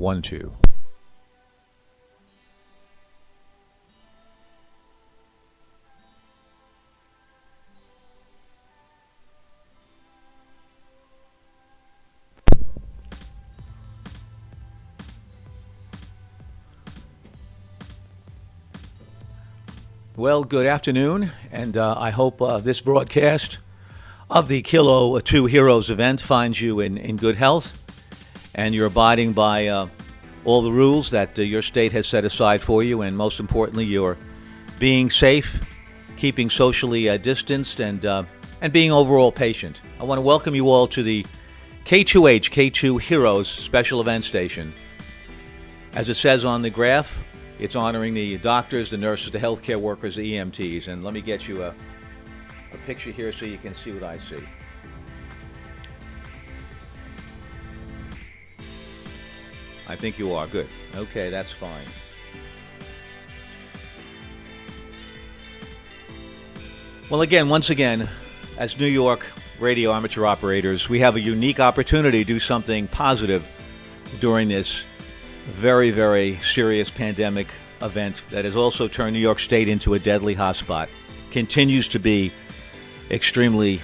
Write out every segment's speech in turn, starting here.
1, 2. Well, good afternoon, and I hope this broadcast of the Kilo 2 Heroes event finds you in good health, and you're abiding by all the rules that your state has set aside for you, and most importantly, you're being safe, keeping socially distanced, and being overall patient. I want to welcome you all to the K2H, K2 Heroes special event station. As it says on the graph, it's honoring the doctors, the nurses, the healthcare workers, the EMTs. And let me get you a picture here so you can see what I see. I think you are. Good. Okay, that's fine. Well, once again, as New York radio amateur operators, we have a unique opportunity to do something positive during this very, very serious pandemic event that has also turned New York State into a deadly hotspot. Continues to be extremely,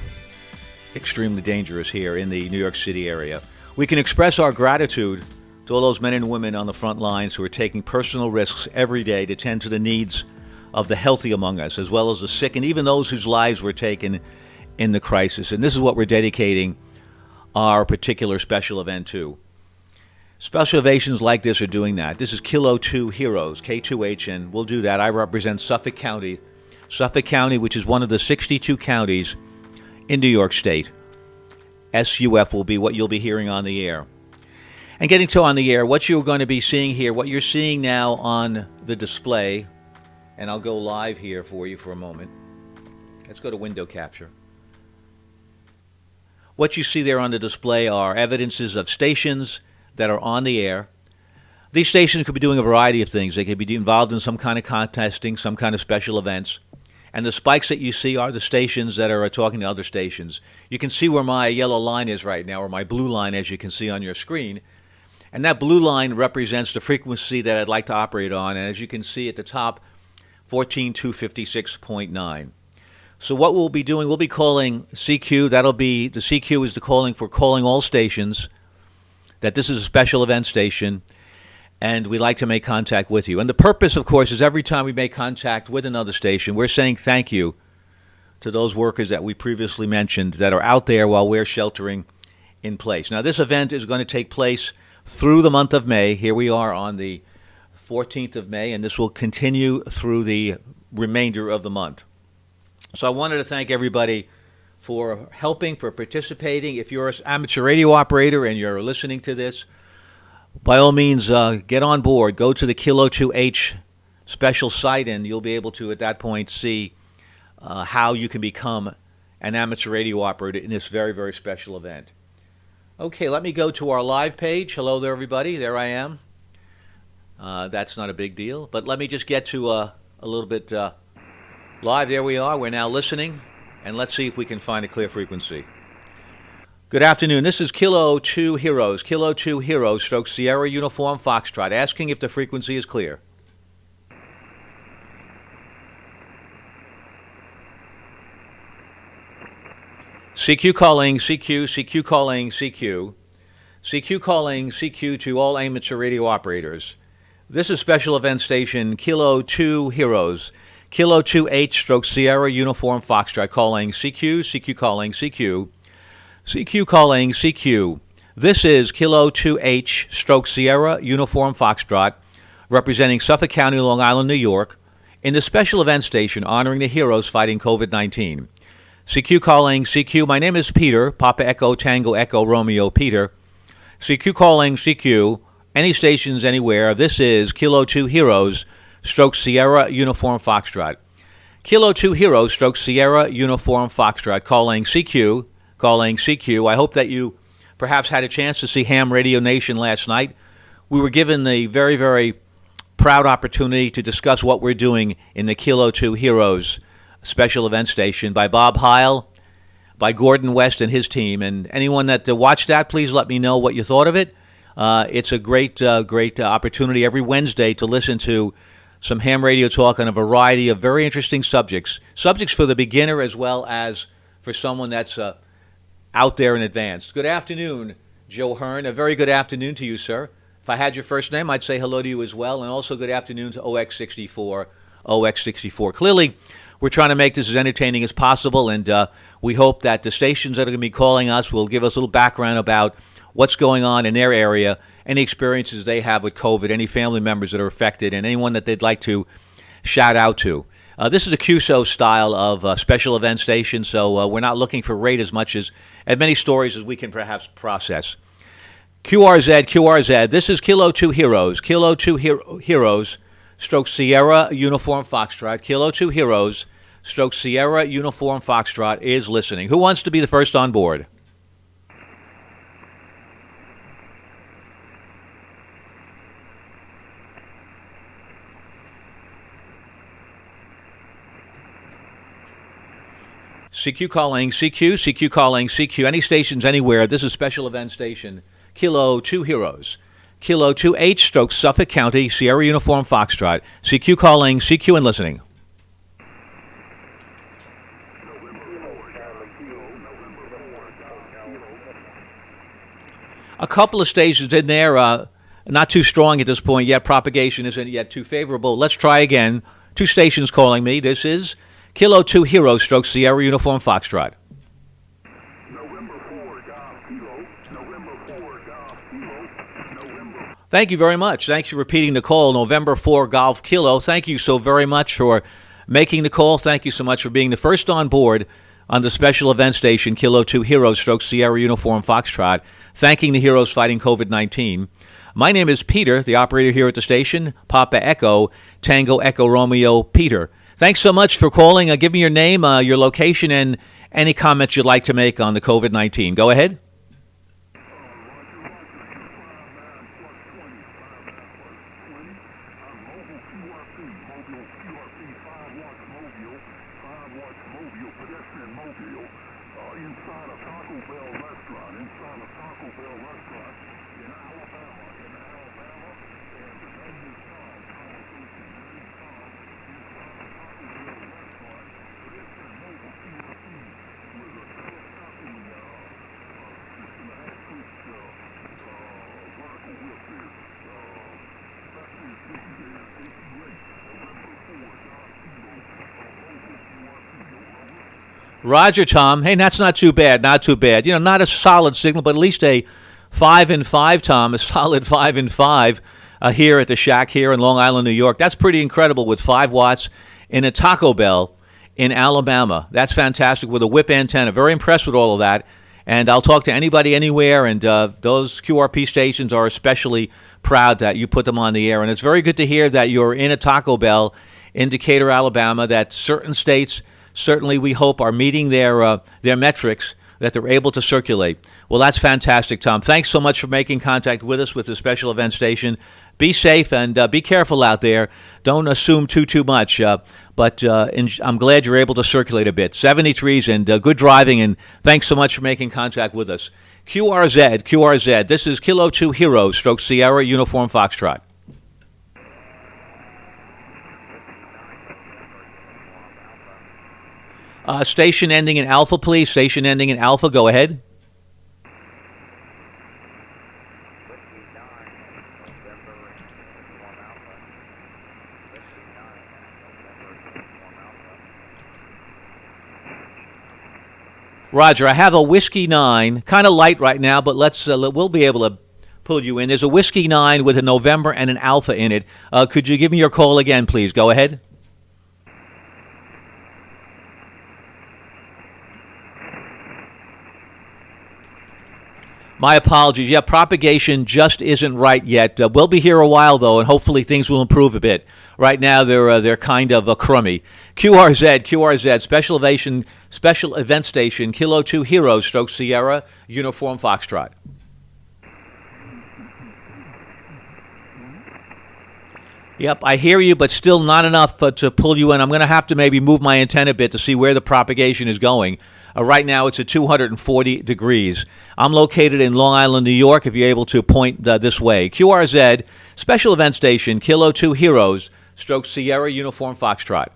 extremely dangerous here in the New York City area. We can express our gratitude to all those men and women on the front lines who are taking personal risks every day to tend to the needs of the healthy among us, as well as the sick, and even those whose lives were taken in the crisis. And this is what we're dedicating our particular special event to. Special evasions like this are doing that. This is Kilo 2 Heroes, K2H, and we'll do that. I represent Suffolk County, which is one of the 62 counties in New York State. SUF will be what you'll be hearing on the air. And getting to on the air, what you're going to be seeing here, what you're seeing now on the display, and I'll go live here for you for a moment. Let's go to window capture. What you see there on the display are evidences of stations that are on the air. These stations could be doing a variety of things. They could be involved in some kind of contesting, some kind of special events. And the spikes that you see are the stations that are talking to other stations. You can see where my yellow line is right now, or my blue line, as you can see on your screen. And that blue line represents the frequency that I'd like to operate on. And as you can see at the top, 14256.9. So what we'll be doing, we'll be calling CQ. That'll be, the CQ is the calling for calling all stations, that this is a special event station, and we'd like to make contact with you. And the purpose, of course, is every time we make contact with another station, we're saying thank you to those workers that we previously mentioned that are out there while we're sheltering in place. Now, this event is going to take place through the month of May. Here we are on the 14th of May, and this will continue through the remainder of the month. So I wanted to thank everybody for helping, for participating. If you're an amateur radio operator and you're listening to this, by all means, get on board. Go to the Kilo 2H special site, and you'll be able to, at that point, see how you can become an amateur radio operator in this very, very special event. Okay, let me go to our live page. Hello there, everybody. There I am. That's not a big deal, but let me just get to a little bit live. There we are. We're now listening. And let's see if we can find a clear frequency. Good afternoon. This is Kilo 2 Heroes, Kilo 2 Heroes, stroke Sierra Uniform Foxtrot, asking if the frequency is clear. CQ calling, CQ, CQ calling, CQ. CQ calling, CQ to all amateur radio operators. This is special event station Kilo 2 Heroes, Kilo 2H stroke Sierra Uniform Foxtrot, calling CQ, CQ calling CQ, CQ calling CQ. This is Kilo 2H stroke Sierra Uniform Foxtrot, representing Suffolk County, Long Island, New York, in the special event station honoring the heroes fighting COVID-19. CQ calling CQ. My name is Peter, Papa Echo Tango Echo Romeo Peter. CQ calling CQ. Any stations anywhere. This is Kilo 2 Heroes stroke Sierra Uniform Foxtrot. Kilo 2 Heroes stroke Sierra Uniform Foxtrot, calling CQ, calling CQ. I hope that you perhaps had a chance to see Ham Radio Nation last night. We were given the very, very proud opportunity to discuss what we're doing in the Kilo 2 Heroes special event station by Bob Heil, by Gordon West and his team. And anyone that watched that, please let me know what you thought of it. It's a great opportunity every Wednesday to listen to some ham radio talk on a variety of very interesting subjects for the beginner as well as for someone that's out there in advance. Good afternoon, Joe Hearn. A very good afternoon to you, sir. If I had your first name, I'd say hello to you as well, and also good afternoon to OX64. OX64. Clearly, we're trying to make this as entertaining as possible, and we hope that the stations that are going to be calling us will give us a little background about what's going on in their area, any experiences they have with COVID, any family members that are affected, and anyone that they'd like to shout out to. This is a QSO style of special event station, so we're not looking for rate as many stories as we can perhaps process. QRZ, this is Kilo 2 Heroes, Heroes, stroke Sierra Uniform Foxtrot, Kilo 2 Heroes, stroke Sierra Uniform Foxtrot is listening. Who wants to be the first on board? CQ calling, CQ calling, CQ. Any stations anywhere. This is special event station. Kilo 2 Heroes. Kilo 2H stroke Suffolk County, Sierra Uniform Foxtrot. CQ calling, CQ and listening. A couple of stations in there, not too strong at this point yet. Propagation isn't yet too favorable. Let's try again. 2 stations calling me. This is Kilo 2 Hero stroke Sierra Uniform Foxtrot. Thank you very much. Thanks for repeating the call. November 4 Golf Kilo. Thank you so very much for making the call. Thank you so much for being the first on board on the special event station Kilo 2 Hero stroke Sierra Uniform Foxtrot. Thanking the heroes fighting COVID-19. My name is Peter, the operator here at the station. Papa Echo, Tango Echo Romeo, Peter. Thanks so much for calling. Give me your name, your location, and any comments you'd like to make on the COVID-19. Go ahead. Roger, Tom. Hey, that's not too bad. Not too bad. You know, not a solid signal, but at least a 5 and 5, Tom. A solid 5 and 5 here at the shack here in Long Island, New York. That's pretty incredible with 5 watts in a Taco Bell in Alabama. That's fantastic with a whip antenna. Very impressed with all of that. And I'll talk to anybody anywhere. And those QRP stations are especially proud that you put them on the air. And it's very good to hear that you're in a Taco Bell in Decatur, Alabama, that certain states certainly we hope are meeting their metrics that they're able to circulate. Well, that's fantastic, Tom. Thanks so much for making contact with us with the special event station. Be safe and be careful out there. Don't assume too much. But I'm glad you're able to circulate a bit. 73s and good driving, and thanks so much for making contact with us. QRZ. This is Kilo 2 Hero stroke Sierra Uniform Foxtrot. Station ending in Alpha, please. Station ending in Alpha. Go ahead. Roger, I have a Whiskey 9, kind of light right now, but we'll be able to pull you in. There's a Whiskey 9 with a November and an Alpha in it. Could you give me your call again, please? Go ahead. My apologies. Yeah, propagation just isn't right yet. We'll be here a while, though, and hopefully things will improve a bit. Right now, they're kind of crummy. QRZ, special event station, Kilo 2 Hero stroke Sierra, Uniform Foxtrot. Yep, I hear you, but still not enough to pull you in. I'm going to have to maybe move my antenna a bit to see where the propagation is going. Right now, it's at 240 degrees. I'm located in Long Island, New York, if you're able to point this way. QRZ, Special Event Station, Kilo 2 Heroes, stroke Sierra Uniform Foxtrot.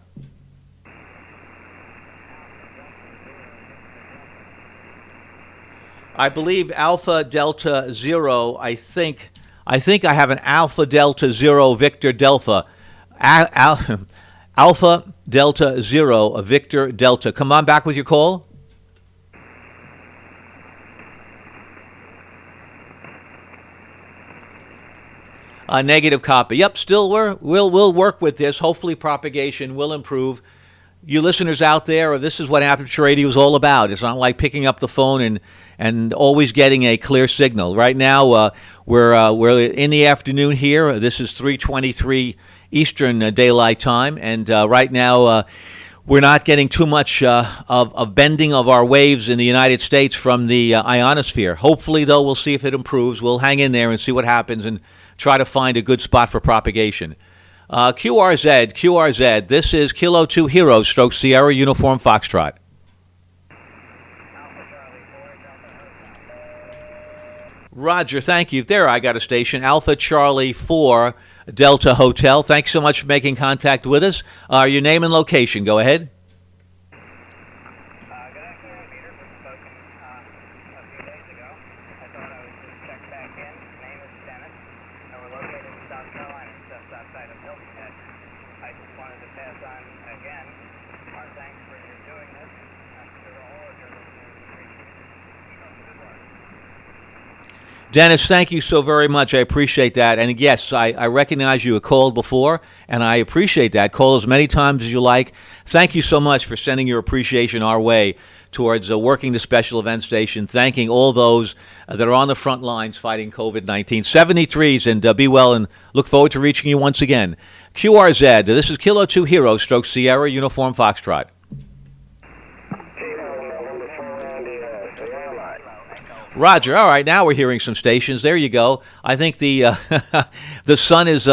I believe Alpha Delta Zero. I think I have an Alpha Delta Zero Victor Delta. Alpha Delta Zero, a Victor Delta. Come on back with your call. Negative copy. Yep, still we'll work with this. Hopefully propagation will improve. You listeners out there, this is what Aperture Radio is all about. It's not like picking up the phone and always getting a clear signal. Right now, we're in the afternoon here. This is 3:23 Eastern Daylight Time, and right now we're not getting too much of bending of our waves in the United States from the ionosphere. Hopefully, though, we'll see if it improves. We'll hang in there and see what happens and try to find a good spot for propagation. QRZ, this is Kilo 2 Heroes, stroke Sierra Uniform Foxtrot. Roger, thank you. There, I got a station, Alpha Charlie 4 Delta Hotel. Thanks so much for making contact with us. Your name and location, go ahead. Good afternoon, Peter. We've spoken a few days ago. I thought I would just check back in. My name is Dennis, and we're located in South Carolina, just outside of Hilton Head. I just wanted to pass on again our thanks for your doing this. I'm sure all of your listeners appreciate it. Keep up the good work. Dennis, thank you so very much. I appreciate that. And yes, I recognize you had called before, and I appreciate that. Call as many times as you like. Thank you so much for sending your appreciation our way towards working the special event station, thanking all those that are on the front lines fighting COVID-19. 73s, and be well, and look forward to reaching you once again. QRZ, this is Kilo 2 Hero, stroke Sierra Uniform Foxtrot. Roger. All right, now we're hearing some stations. There you go. I think the the sun is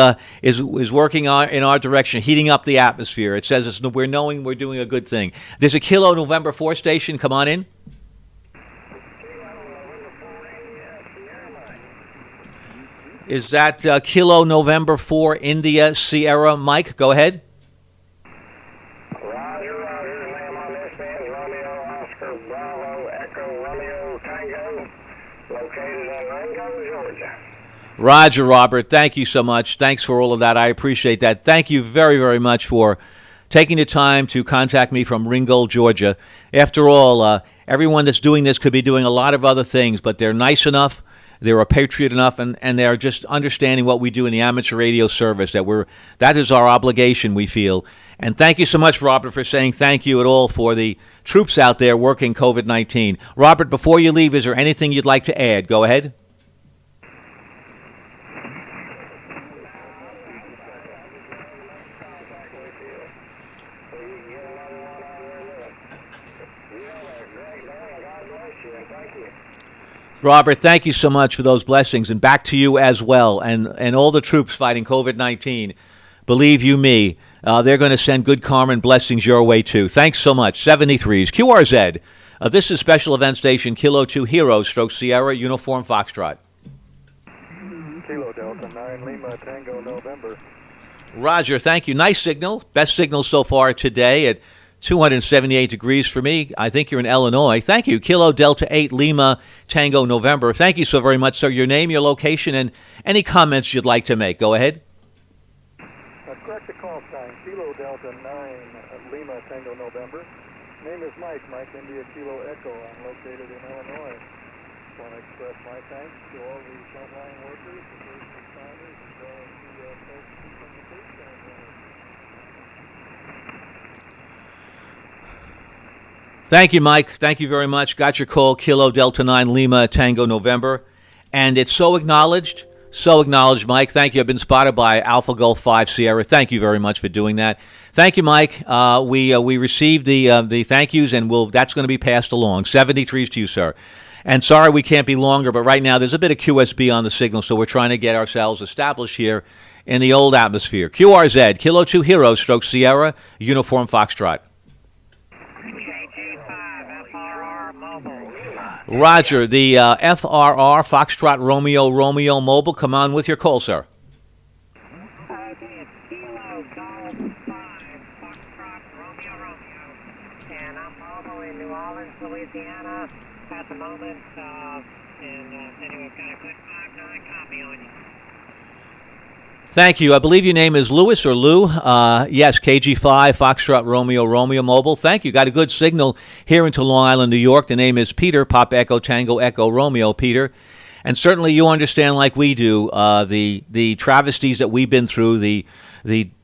working in our direction, heating up the atmosphere. It says we're knowing we're doing a good thing. There's a Kilo November 4 station. Come on in. Is that Kilo November 4 India Sierra? Mike, go ahead. Roger, Robert. Thank you so much. Thanks for all of that. I appreciate that. Thank you very, very much for taking the time to contact me from Ringgold, Georgia. After all, everyone that's doing this could be doing a lot of other things, but they're nice enough, they're a patriot enough, and they're just understanding what we do in the amateur radio service. That is our obligation, we feel. And thank you so much, Robert, for saying thank you at all for the troops out there working COVID-19. Robert, before you leave, is there anything you'd like to add? Go ahead. Robert, thank you so much for those blessings, and back to you as well, and all the troops fighting COVID-19. Believe you me, they're going to send good karma and blessings your way too. Thanks so much. 73s, QRZ. This is Special Event Station Kilo 2 Hero, stroke Sierra Uniform Foxtrot. Kilo Delta 9 Lima Tango November. Roger, thank you. Nice signal. Best signal so far today at 278 degrees for me. I think you're in Illinois. Thank you. Kilo Delta 8 Lima Tango November. Thank you so very much, sir. Your name, your location, and any comments you'd like to make. Go ahead. Correct the call sign. Kilo Delta 9 Lima Tango November. Name is Mike. Mike India Kilo Echo. I'm located in Illinois. Just want to express my thanks to all the frontline workers, the first responders, as well as the folks from the food center. Thank you, Mike. Thank you very much. Got your call, Kilo Delta 9 Lima Tango November. And it's so acknowledged, Mike. Thank you. I've been spotted by Alpha Golf 5 Sierra. Thank you very much for doing that. Thank you, Mike. We received the thank yous, and that's going to be passed along. 73s to you, sir. And sorry we can't be longer, but right now there's a bit of QSB on the signal, so we're trying to get ourselves established here in the old atmosphere. QRZ, Kilo 2 Hero, Stroke Sierra, Uniform Foxtrot. KG5 FRR Mobile. Roger, the FRR, Foxtrot Romeo Mobile. Come on with your call, sir. Okay, it's Kilo Golf 5 Foxtrot Romeo. And I'm mobile in New Orleans, Louisiana at the moment. Anyway, I've got a good 5-9 copy on you. Thank you. I believe your name is Lewis or Lou. Yes, KG5, Foxtrot Romeo Mobile. Thank you. Got a good signal here into Long Island, New York. The name is Peter, Papa Echo Tango Echo Romeo, Peter. And certainly you understand, like we do, the travesties that we've been through, the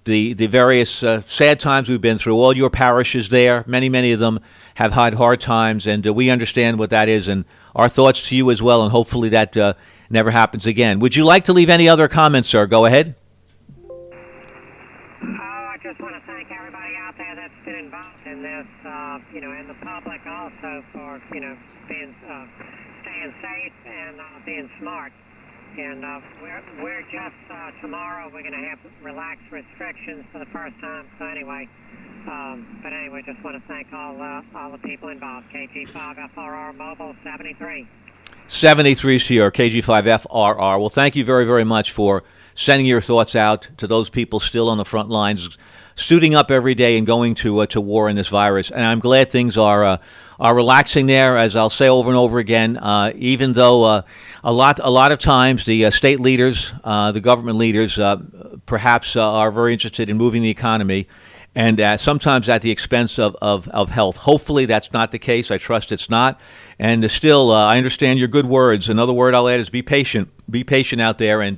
various sad times we've been through. All your parishes there, many of them have had hard times, and we understand what that is. And our thoughts to you as well, and hopefully that never happens again. Would you like to leave any other comments, sir? Go ahead. I just want to thank everybody out there that's been involved in this, and the public also for, being, staying safe and being smart. And we're just, tomorrow we're going to have relaxed restrictions for the first time. So anyway, just want to thank all the people involved. KG5 FRR Mobile 73. 73 Sierra, KG5FRR. Well, thank you very, very much for sending your thoughts out to those people still on the front lines, suiting up every day and going to war in this virus. And I'm glad things are relaxing there, as I'll say over and over again, even though a lot of times the state leaders, the government leaders, perhaps are very interested in moving the economy, and sometimes at the expense of health. Hopefully that's not the case. I trust it's not. And still, I understand your good words. Another word I'll add is be patient. Be patient out there, and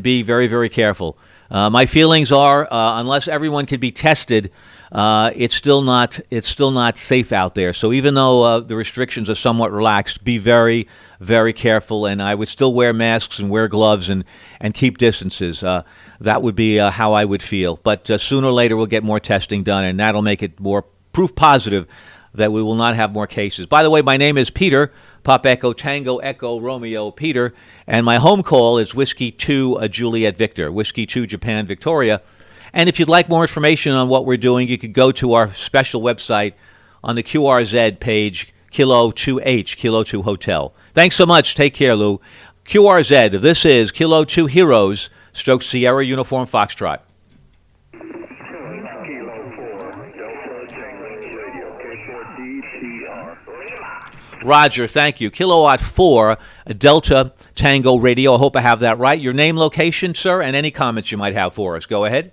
be very, very careful. My feelings are, unless everyone can be tested, it's still not safe out there. So even though the restrictions are somewhat relaxed, be very, very careful. And I would still wear masks and wear gloves and keep distances. That would be how I would feel. But sooner or later, we'll get more testing done, and that'll make it more proof positive that we will not have more cases. By the way, my name is Peter, Papa Echo Tango Echo Romeo Peter, and my home call is Whiskey 2 Juliet Victor, Whiskey 2 Japan Victoria. And if you'd like more information on what we're doing, you could go to our special website on the QRZ page, Kilo 2H, Kilo 2 Hotel. Thanks so much. Take care, Lou. QRZ, this is Kilo 2 Heroes, Stroke Sierra Uniform Foxtrot. Kilo 4, Delta Tango Radio, K4DTR. Roger, thank you. Kilowatt 4, Delta Tango Radio. I hope I have that right. Your name, location, sir, and any comments you might have for us. Go ahead.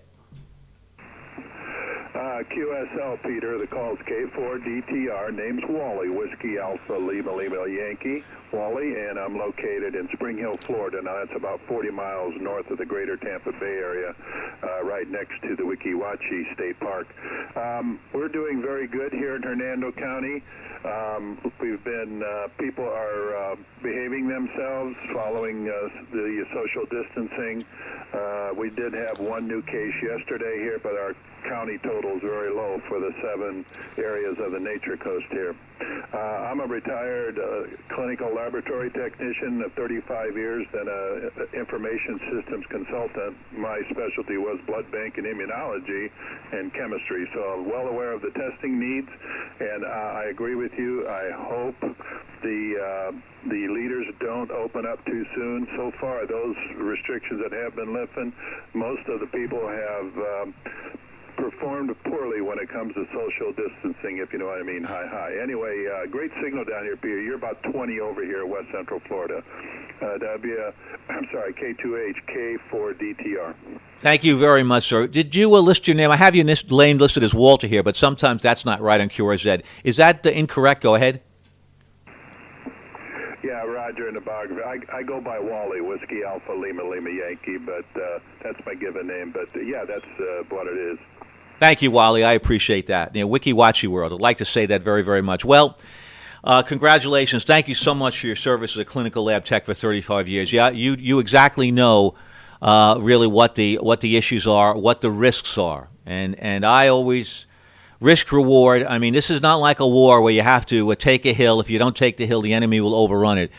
QSL, Peter. The call's K4DTR. Name's Wally, Whiskey Alpha Lima Yankee. Wally, and I'm located in Spring Hill, Florida. Now, that's about 40 miles north of the greater Tampa Bay area, right next to the Weeki Wachee State Park. We're doing very good here in Hernando County. People are behaving themselves, following the social distancing. We did have one new case yesterday here, but our county total is very low for the 7 areas of the Nature Coast here. I'm a retired clinical laboratory technician of 35 years and an information systems consultant. My specialty was blood bank and immunology and chemistry, so I'm well aware of the testing needs, and I agree with you. I hope the leaders don't open up too soon. So far, those restrictions that have been lifted, most of the people have performed poorly when it comes to social distancing, if you know what I mean. Hi. Anyway, great signal down here, Peter. You're about 20 over here in West Central Florida. K2H, K4DTR. Thank you very much, sir. Did you list your name? I have your name listed as Walter here, but sometimes that's not right on QRZ. Is that incorrect? Go ahead. Yeah, Roger in the bog. I go by Wally, Whiskey Alpha Lima Yankee, but that's my given name. But yeah, that's what it is. Thank you, Wally. I appreciate that. Weeki Wachee World. I'd like to say that very, very much. Well, congratulations. Thank you so much for your service as a clinical lab tech for 35 years. Yeah, you exactly know really what the issues are, what the risks are, and I always risk reward. I mean, this is not like a war where you have to take a hill. If you don't take the hill, the enemy will overrun it.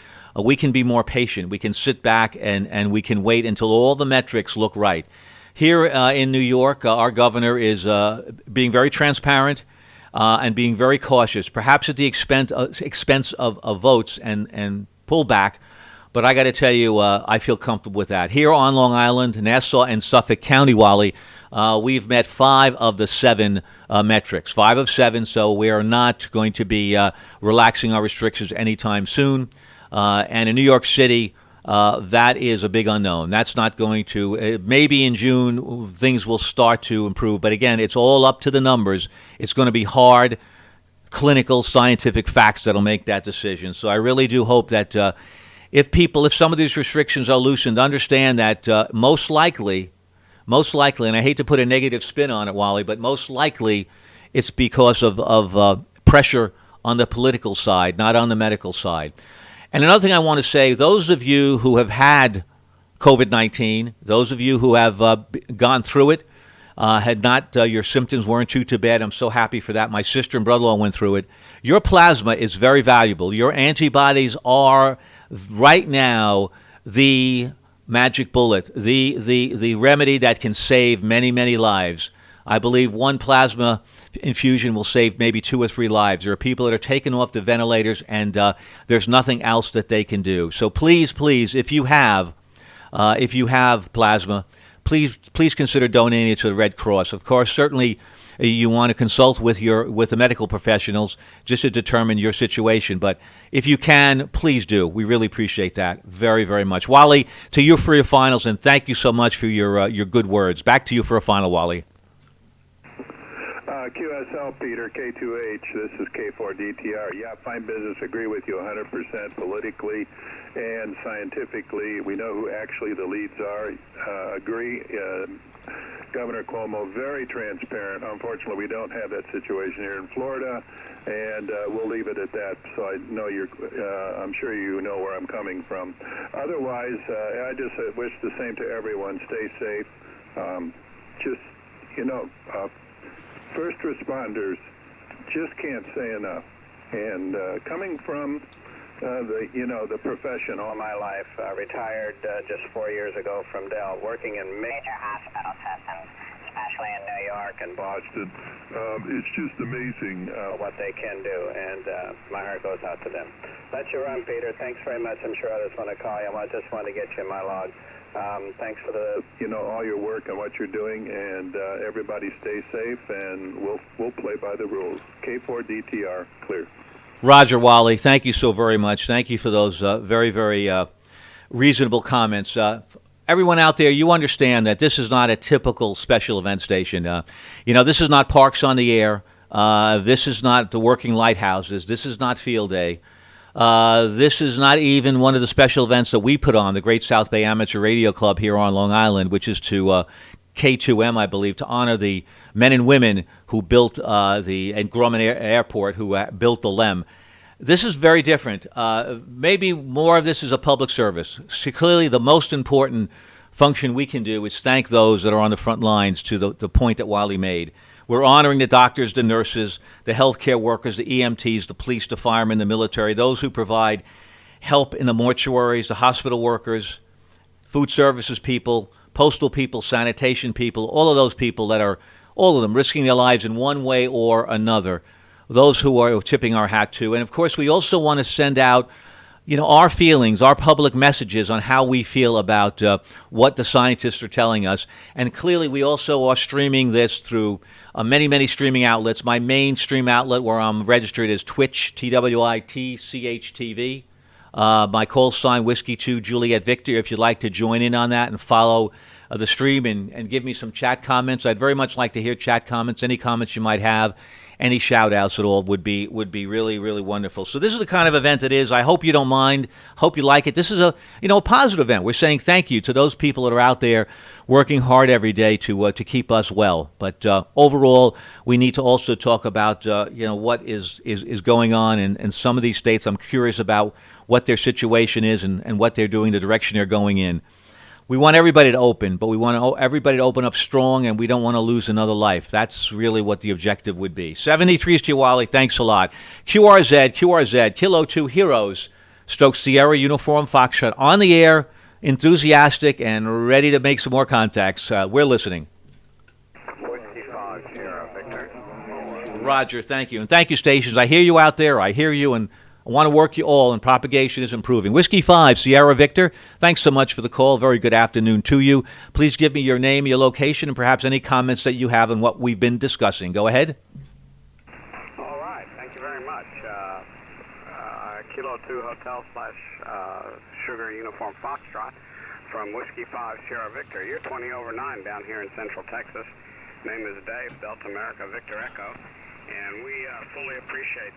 we can be more patient. We can sit back and we can wait until all the metrics look right. Here in New York, our governor is being very transparent and being very cautious, perhaps at the expense of votes and pullback. But I got to tell you, I feel comfortable with that. Here on Long Island, Nassau, and Suffolk County, Wally, we've met 5 of the 7 metrics, 5 of 7. So we are not going to be relaxing our restrictions anytime soon. And in New York City, that is a big unknown. That's not going to, maybe in June, things will start to improve. But again, it's all up to the numbers. It's going to be hard, clinical, scientific facts that'll make that decision. So I really do hope that if some of these restrictions are loosened, understand that most likely, and I hate to put a negative spin on it, Wally, but most likely it's because of pressure on the political side, not on the medical side. And another thing I want to say, those of you who have had COVID-19, those of you who have gone through it, your symptoms weren't too bad. I'm so happy for that. My sister and brother-in-law went through it. Your plasma is very valuable. Your antibodies are right now the magic bullet, the remedy that can save many, many lives. I believe one plasma infusion will save maybe 2 or 3 lives. There are people that are taken off the ventilators, and there's nothing else that they can do. So please, if you have plasma, please consider donating it to the Red Cross. Of course, certainly you want to consult with the medical professionals just to determine your situation. But if you can, please do. We really appreciate that very, very much. Wally, to you for your finals, and thank you so much for your good words. Back to you for a final, Wally. QSL, Peter, K2H, this is K4DTR. Yeah, fine business, agree with you 100% politically and scientifically. We know who actually the leads are, agree. Governor Cuomo, very transparent. Unfortunately, we don't have that situation here in Florida, and we'll leave it at that. So I know I'm sure you know where I'm coming from. Otherwise, I just wish the same to everyone. Stay safe. First responders just can't say enough. And coming from the profession all my life, retired just 4 years ago from Dell, working in major hospital systems, especially in New York and Boston. It's just amazing what they can do, and my heart goes out to them. Let you run, Peter. Thanks very much. I'm sure others want to call you. I just want to get you in my log. Thanks for all your work and what you're doing, and everybody stay safe, and we'll play by the rules. K4DTR, clear. Roger, Wally, thank you so very much. Thank you for those very, very reasonable comments. Everyone out there, you understand that this is not a typical special event station. This is not Parks on the Air. This is not the Working Lighthouses. This is not Field Day. This is not even one of the special events that we put on, the Great South Bay Amateur Radio Club here on Long Island, which is to K2M, I believe, to honor the men and women who built the Grumman Airport, who built the LEM. This is very different. Maybe more of this is a public service. So clearly, the most important function we can do is thank those that are on the front lines, to the point that Wally made. We're honoring the doctors, the nurses, the healthcare workers, the EMTs, the police, the firemen, the military, those who provide help in the mortuaries, the hospital workers, food services people, postal people, sanitation people, all of those people that are, all of them, risking their lives in one way or another, those who are tipping our hat to. And, of course, we also want to send out our feelings, our public messages on how we feel about what the scientists are telling us. And clearly, we also are streaming this through many, many streaming outlets. My main stream outlet where I'm registered is Twitch, TWITCH TV. My call sign, Whiskey 2 Juliet Victor, if you'd like to join in on that and follow the stream and give me some chat comments. I'd very much like to hear chat comments, any comments you might have. Any shout-outs at all would be really, really wonderful. So this is the kind of event it is. I hope you don't mind. Hope you like it. This is a positive event. We're saying thank you to those people that are out there working hard every day to keep us well. But overall, we need to also talk about what is going on in some of these states. I'm curious about what their situation is and what they're doing, the direction they're going in. We want everybody to open, but we want everybody to open up strong, and we don't want to lose another life. That's really what the objective would be. 73 is Wally. Thanks a lot. QRZ, Kilo 2 Heroes. Stoke Sierra Uniform Foxtrot on the air, enthusiastic and ready to make some more contacts. We're listening. Whiskey 5 Sierra Victor. Roger, thank you. And thank you, stations. I hear you out there. I hear you, and I want to work you all, and propagation is improving. Whiskey 5, Sierra Victor, thanks so much for the call. Very good afternoon to you. Please give me your name, your location, and perhaps any comments that you have on what we've been discussing. Go ahead. All right, thank you very much. Kilo 2 Hotel / Sugar Uniform Foxtrot from Whiskey 5 Sierra Victor. You're 20 over 9 down here in Central Texas. Name is Dave, Delta America Victor Echo, and we fully appreciate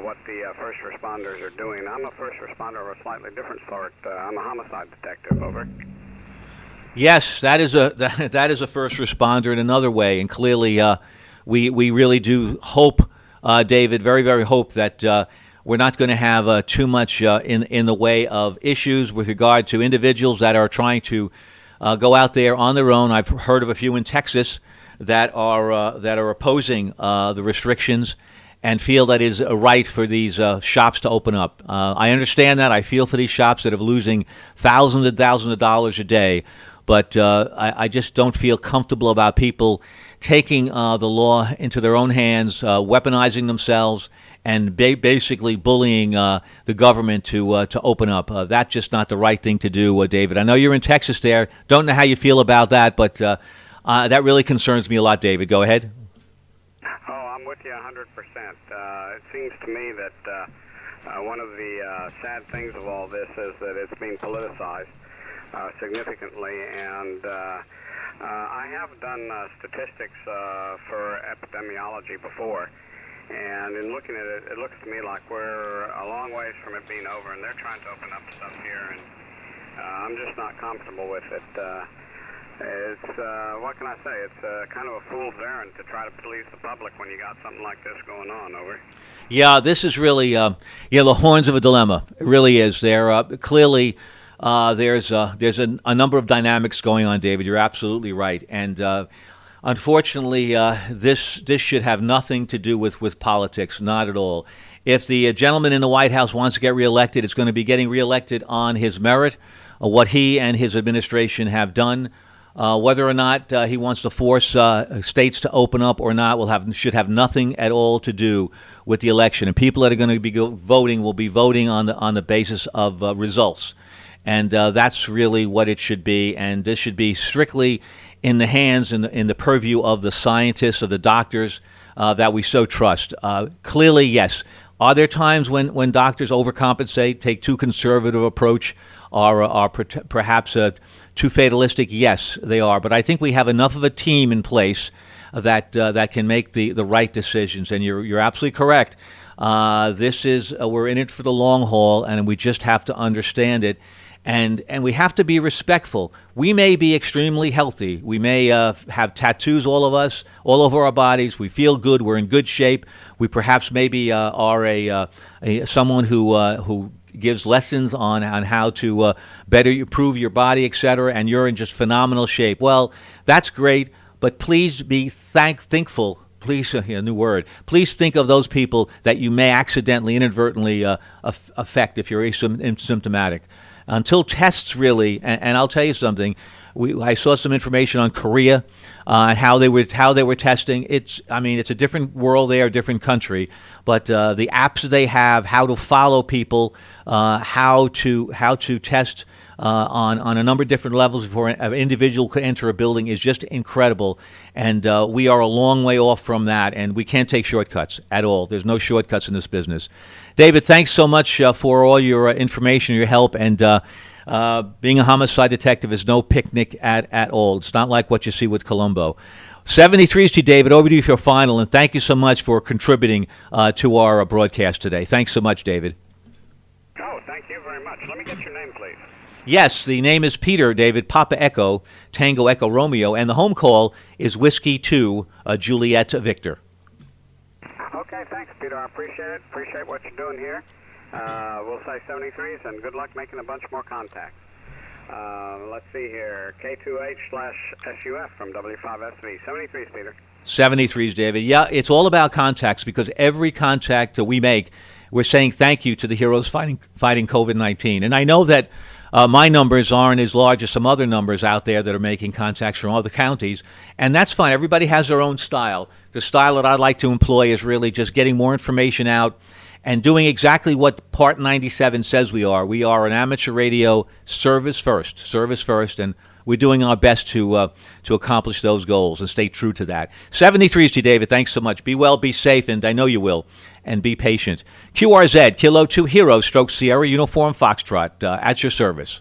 what the first responders are doing. I'm a first responder of a slightly different sort. I'm a homicide detective. Over. Yes, that is a first responder in another way, and clearly we really do hope, David, very, very hope that we're not going to have too much in the way of issues with regard to individuals that are trying to go out there on their own. I've heard of a few in Texas that are opposing the restrictions and feel that is right for these shops to open up. I understand that. I feel for these shops that are losing thousands and thousands of dollars a day, but I just don't feel comfortable about people taking the law into their own hands, weaponizing themselves, and basically bullying the government to open up. That's just not the right thing to do, David. I know you're in Texas there. Don't know how you feel about that, but that really concerns me a lot, David. Go ahead. Oh, I'm with you 100%. It seems to me that one of the sad things of all this is that it's being politicized significantly, and I have done statistics for epidemiology before, and in looking at it, it looks to me like we're a long ways from it being over, and they're trying to open up stuff here, and I'm just not comfortable with it. It's, what can I say, it's kind of a fool's errand to try to please the public when you got something like this going on. Over. Yeah, this is really, the horns of a dilemma. It really is. There clearly there's a number of dynamics going on, David. You're absolutely right, and unfortunately, this should have nothing to do with politics, not at all. If the gentleman in the White House wants to get reelected, it's going to be getting reelected on his merit, what he and his administration have done. Whether or not he wants to force states to open up or not should have nothing at all to do with the election. And people that are going to be voting will be voting on the basis of results. And that's really what it should be. And this should be strictly in the hands and in the purview of the scientists, of the doctors that we so trust. Clearly, yes. Are there times when doctors overcompensate, take too conservative approach, are perhaps too fatalistic? Yes, they are. But I think we have enough of a team in place that can make the right decisions. And you're absolutely correct. We're in it for the long haul, and we just have to understand it. And we have to be respectful. We may be extremely healthy. We may have tattoos, all of us, all over our bodies. We feel good. We're in good shape. We perhaps maybe are someone who gives lessons on how to better improve your body, etc., and you're in just phenomenal shape. Well, that's great, but please be thankful. Please, a new word. Please think of those people that you may accidentally, inadvertently affect if you're asymptomatic. Until tests really, and I'll tell you something. I saw some information on Korea and how they were testing. It's a different world there, a different country. But the apps they have, how to follow people, how to test on a number of different levels before an individual could enter a building is just incredible. And we are a long way off from that, and we can't take shortcuts at all. There's no shortcuts in this business. David, thanks so much for all your information, your help, and being a homicide detective is no picnic at all. It's not like what you see with Columbo. 73s to David. Over to you for your final, and thank you so much for contributing to our broadcast today. Thanks so much, David. Oh, thank you very much. Let me get your name, please. Yes, the name is Peter, David, Papa Echo, Tango Echo Romeo, and the home call is Whiskey 2, Juliet Victor. Okay, thanks, Peter. I appreciate it. Appreciate what you're doing here. We'll say 73s, and good luck making a bunch more contacts. Let's see here. K2H/SUF from W5SV. 73s, Peter. 73s, David. Yeah, it's all about contacts because every contact that we make we're saying thank you to the heroes fighting COVID-19. And I know that my numbers aren't as large as some other numbers out there that are making contacts from other counties, and that's fine. Everybody has their own style. The style that I'd like to employ is really just getting more information out and doing exactly what Part 97 says we are. We are an amateur radio service first, and we're doing our best to accomplish those goals and stay true to that. 73 is to you, David. Thanks so much. Be well, be safe, and I know you will, and be patient. QRZ, Kilo 2 Hero, Stroke Sierra, Uniform Foxtrot, at your service.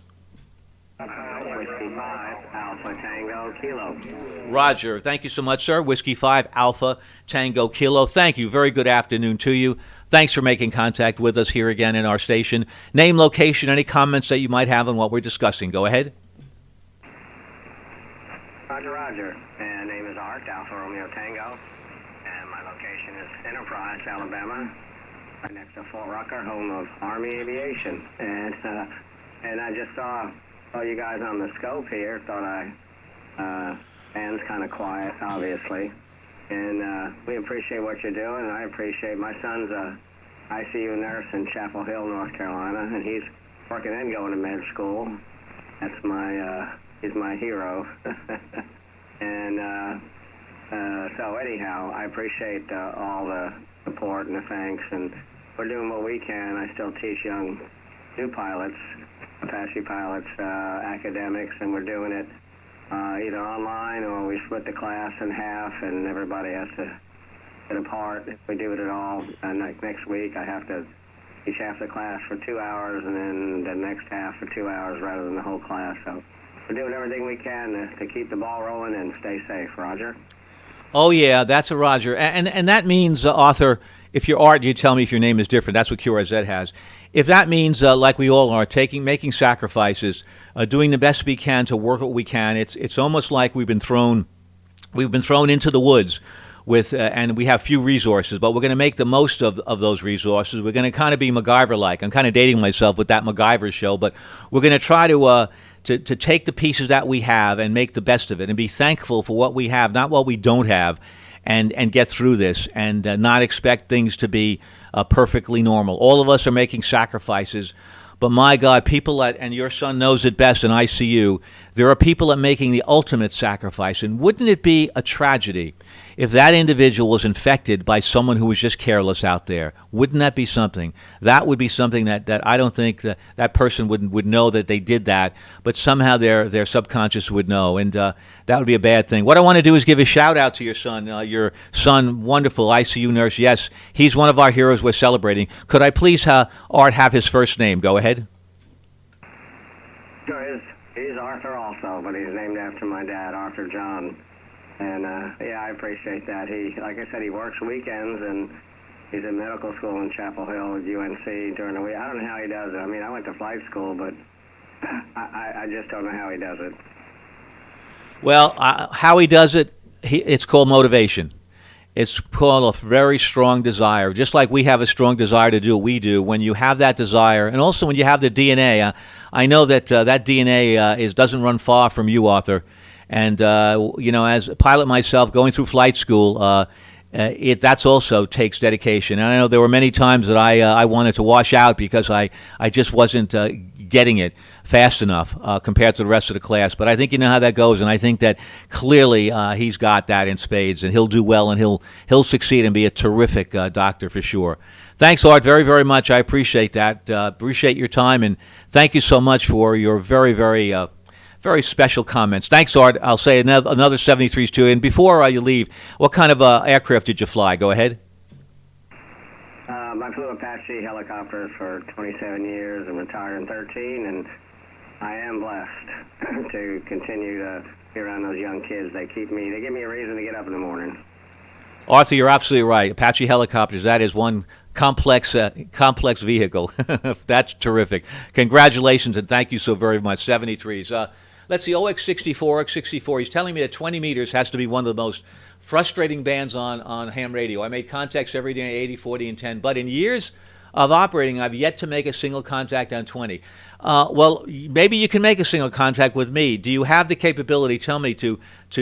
Whiskey 5, Alpha Tango Kilo. Roger. Thank you so much, sir. Whiskey 5, Alpha Tango Kilo. Thank you. Very good afternoon to you. Thanks for making contact with us here again in our station. Name, location, any comments that you might have on what we're discussing. Go ahead. Roger. And name is Art, Alpha Romeo Tango. And my location is Enterprise, Alabama, right next to Fort Rucker, home of Army Aviation. And I just saw you guys on the scope here. Thought band's kind of quiet, obviously. And we appreciate what you're doing, and I appreciate my son's a ICU nurse in Chapel Hill, North Carolina, and he's working and going to med school. That's he's my hero. And so anyhow, I appreciate all the support and the thanks, and we're doing what we can. I still teach young new pilots, Apache pilots, academics, and we're doing it either online or we split the class in half and everybody has to sit apart. If we do it at all, next week I have to teach half the class for 2 hours and then the next half for 2 hours rather than the whole class. So we're doing everything we can to keep the ball rolling and stay safe. Roger? Oh, yeah, that's a Roger. And that means, Arthur, if you're Art, you tell me if your name is different. That's what QRZ has. If that means, like we all are, making sacrifices, doing the best we can to work what we can, it's almost like we've been thrown into the woods with, and we have few resources, but we're going to make the most of those resources. We're going to kind of be MacGyver-like. I'm kind of dating myself with that MacGyver show, but we're going to try to take the pieces that we have and make the best of it and be thankful for what we have, not what we don't have, and get through this and not expect things to be perfectly normal. All of us are making sacrifices, but my God, people and your son knows it best in ICU, there are people that are making the ultimate sacrifice. And wouldn't it be a tragedy if that individual was infected by someone who was just careless out there? Wouldn't that be something? That would be something that I don't think that person would know that they did that, but somehow their subconscious would know, and that would be a bad thing. What I want to do is give a shout out to your son, wonderful ICU nurse. Yes, he's one of our heroes we're celebrating. Could I please, Art, have his first name? Go ahead. Sure, he's Arthur also, but he's named after my dad, Arthur John. And yeah, I appreciate that. He, like I said, he works weekends and he's in medical school in Chapel Hill at UNC during the week. I don't know how he does it. I mean, I went to flight school, but I just don't know how he does it. Well, how he does it, it's called motivation. It's called a very strong desire. Just like we have a strong desire to do what we do, when you have that desire, and also when you have the DNA, I know that that DNA doesn't run far from you, Arthur. And, as a pilot myself, going through flight school, that's also takes dedication. And I know there were many times that I wanted to wash out because I just wasn't getting it fast enough compared to the rest of the class. But I think you know how that goes, and I think that clearly he's got that in spades, and he'll do well, and he'll succeed and be a terrific doctor for sure. Thanks, Art, very, very much. I appreciate that. Appreciate your time, and thank you so much for your very, very very special comments. Thanks, Art. I'll say another 73s to you. And before you leave, what kind of aircraft did you fly? Go ahead. I flew Apache helicopters for 27 years and retired in 13, and I am blessed to continue to be around those young kids. They give me a reason to get up in the morning. Arthur, you're absolutely right. Apache helicopters, that is one complex vehicle. That's terrific. Congratulations, and thank you so very much. 73s. Let's see, OX64. He's telling me that 20 meters has to be one of the most frustrating bands on ham radio. I made contacts every day, 80, 40, and 10. But in years of operating, I've yet to make a single contact on 20. Well, maybe you can make a single contact with me. Do you have the capability, tell me, to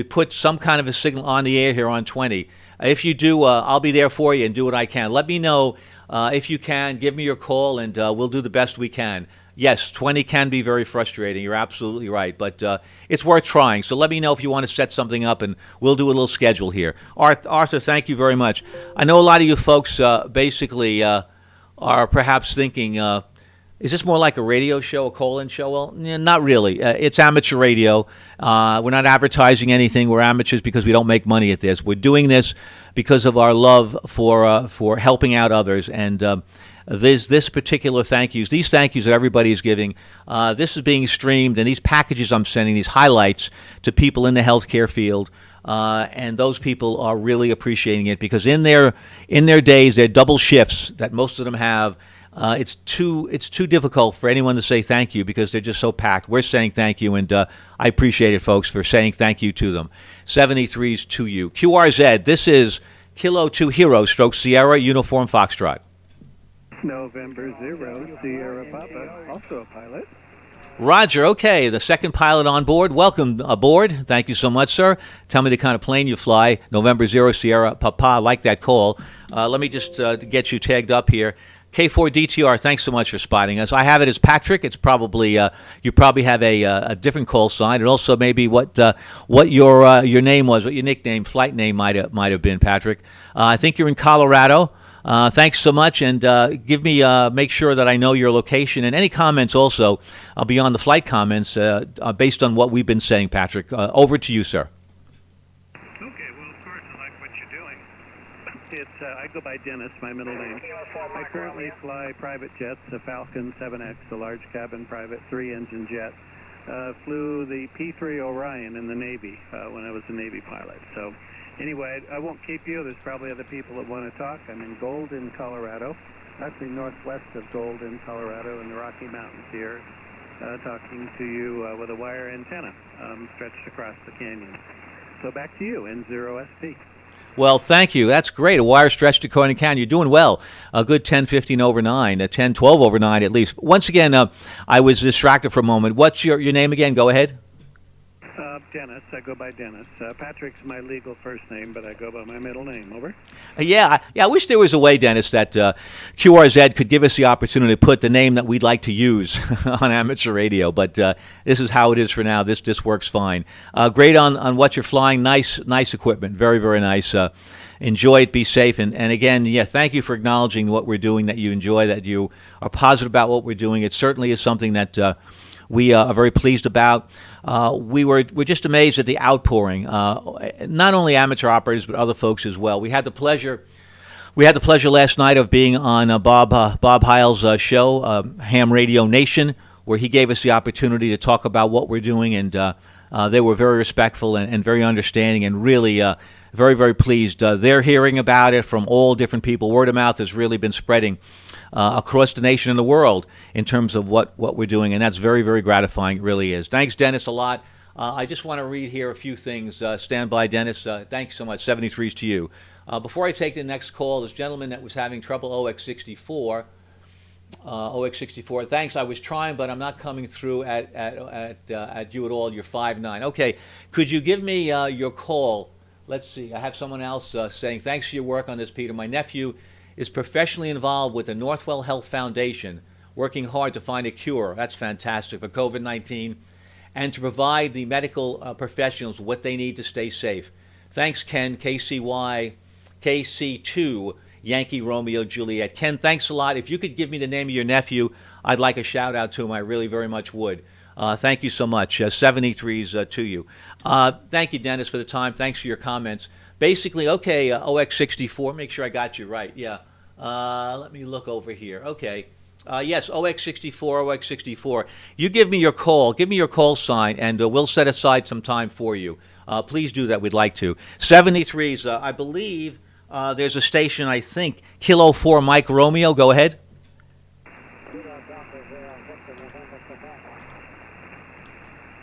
put some kind of a signal on the air here on 20? If you do, I'll be there for you and do what I can. Let me know if you can. Give me your call, and we'll do the best we can. Yes, 20 can be very frustrating. You're absolutely right, but it's worth trying. So let me know if you want to set something up, and we'll do a little schedule here. Arthur, thank you very much. I know a lot of you folks basically are perhaps thinking, is this more like a radio show, a call-in show? Well, not really. It's amateur radio. We're not advertising anything. We're amateurs because we don't make money at this. We're doing this because of our love for helping out others. And this particular these thank yous that everybody is giving, this is being streamed, and these packages I'm sending, these highlights to people in the healthcare field. And those people are really appreciating it because in their days, their double shifts that most of them have, it's too difficult for anyone to say thank you because they're just so packed. We're saying thank you, and I appreciate it, folks, for saying thank you to them. 73's to you. QRZ, this is Kilo 2 Hero stroke Sierra Uniform Foxtrot. November 0, Sierra Papa, also a pilot. Roger, okay, the second pilot on board. Welcome aboard. Thank you so much, sir. Tell me the kind of plane you fly. November 0, Sierra Papa, I like that call. Let me just get you tagged up here. K4DTR, thanks so much for spotting us. I have it as Patrick. It's probably you probably have a different call sign, and also maybe what your name was, what your nickname, flight name might have been, Patrick. I think you're in Colorado. Thanks so much, and make sure that I know your location and any comments also beyond the flight comments based on what we've been saying, Patrick. Over to you, sir. Okay, well, of course, I like what you're doing. I go by Dennis, my middle name. I currently fly private jets, the Falcon 7X, a large cabin private 3-engine jet. Flew the P-3 Orion in the Navy when I was a Navy pilot. So anyway, I won't keep you. There's probably other people that want to talk. I'm in Golden, Colorado, actually northwest of Golden, Colorado, in the Rocky Mountains here, talking to you with a wire antenna stretched across the canyon. So back to you, N0SP. Well, thank you. That's great. A wire stretched to Coney Canyon. You're doing well. A good 10:15 over 9, 10:12 over 9 at least. Once again, I was distracted for a moment. What's your name again? Go ahead. Dennis. I go by Dennis. Patrick's my legal first name, but I go by my middle name. Over. Yeah. I wish there was a way, Dennis, that QRZ could give us the opportunity to put the name that we'd like to use on amateur radio. But this is how it is for now. This works fine. Great on what you're flying. Nice equipment. Very, very nice. Enjoy it. Be safe. And again, thank you for acknowledging what we're doing, that you enjoy, that you are positive about what we're doing. It certainly is something that we are very pleased about. We're just amazed at the outpouring, not only amateur operators but other folks as well. We had the pleasure last night of being on Bob Heil's show, Ham Radio Nation, where he gave us the opportunity to talk about what we're doing, and they were very respectful and very understanding, and really very, very pleased. They're hearing about it from all different people. Word of mouth has really been spreading across the nation and the world in terms of what we're doing, and that's very, very gratifying. It really is. Thanks, Dennis, a lot. I just want to read here a few things. Stand by, Dennis. Thanks so much. 73's to you. Before I take the next call, this gentleman that was having trouble, OX64. OX64. Thanks. I was trying, but I'm not coming through at you at all. You're 5'9". Okay. Could you give me your call? Let's see. I have someone else saying, thanks for your work on this, Peter. My nephew is professionally involved with the Northwell Health Foundation, working hard to find a cure. That's fantastic for COVID-19, and to provide the medical professionals what they need to stay safe. Thanks, Ken, KCY, KC2, Yankee Romeo Juliet. Ken, thanks a lot. If you could give me the name of your nephew, I'd like a shout out to him. I really very much would. Thank you so much. 73's to you. Thank you, Dennis, for the time. Thanks for your comments. Basically, okay, OX64, make sure I got you right. Yeah. Let me look over here. Okay. Yes, OX64. You give me your call sign, and we'll set aside some time for you. Please do that. We'd like to. 73's, I believe there's a station, I think, Kilo 4 Mike Romeo. Go ahead.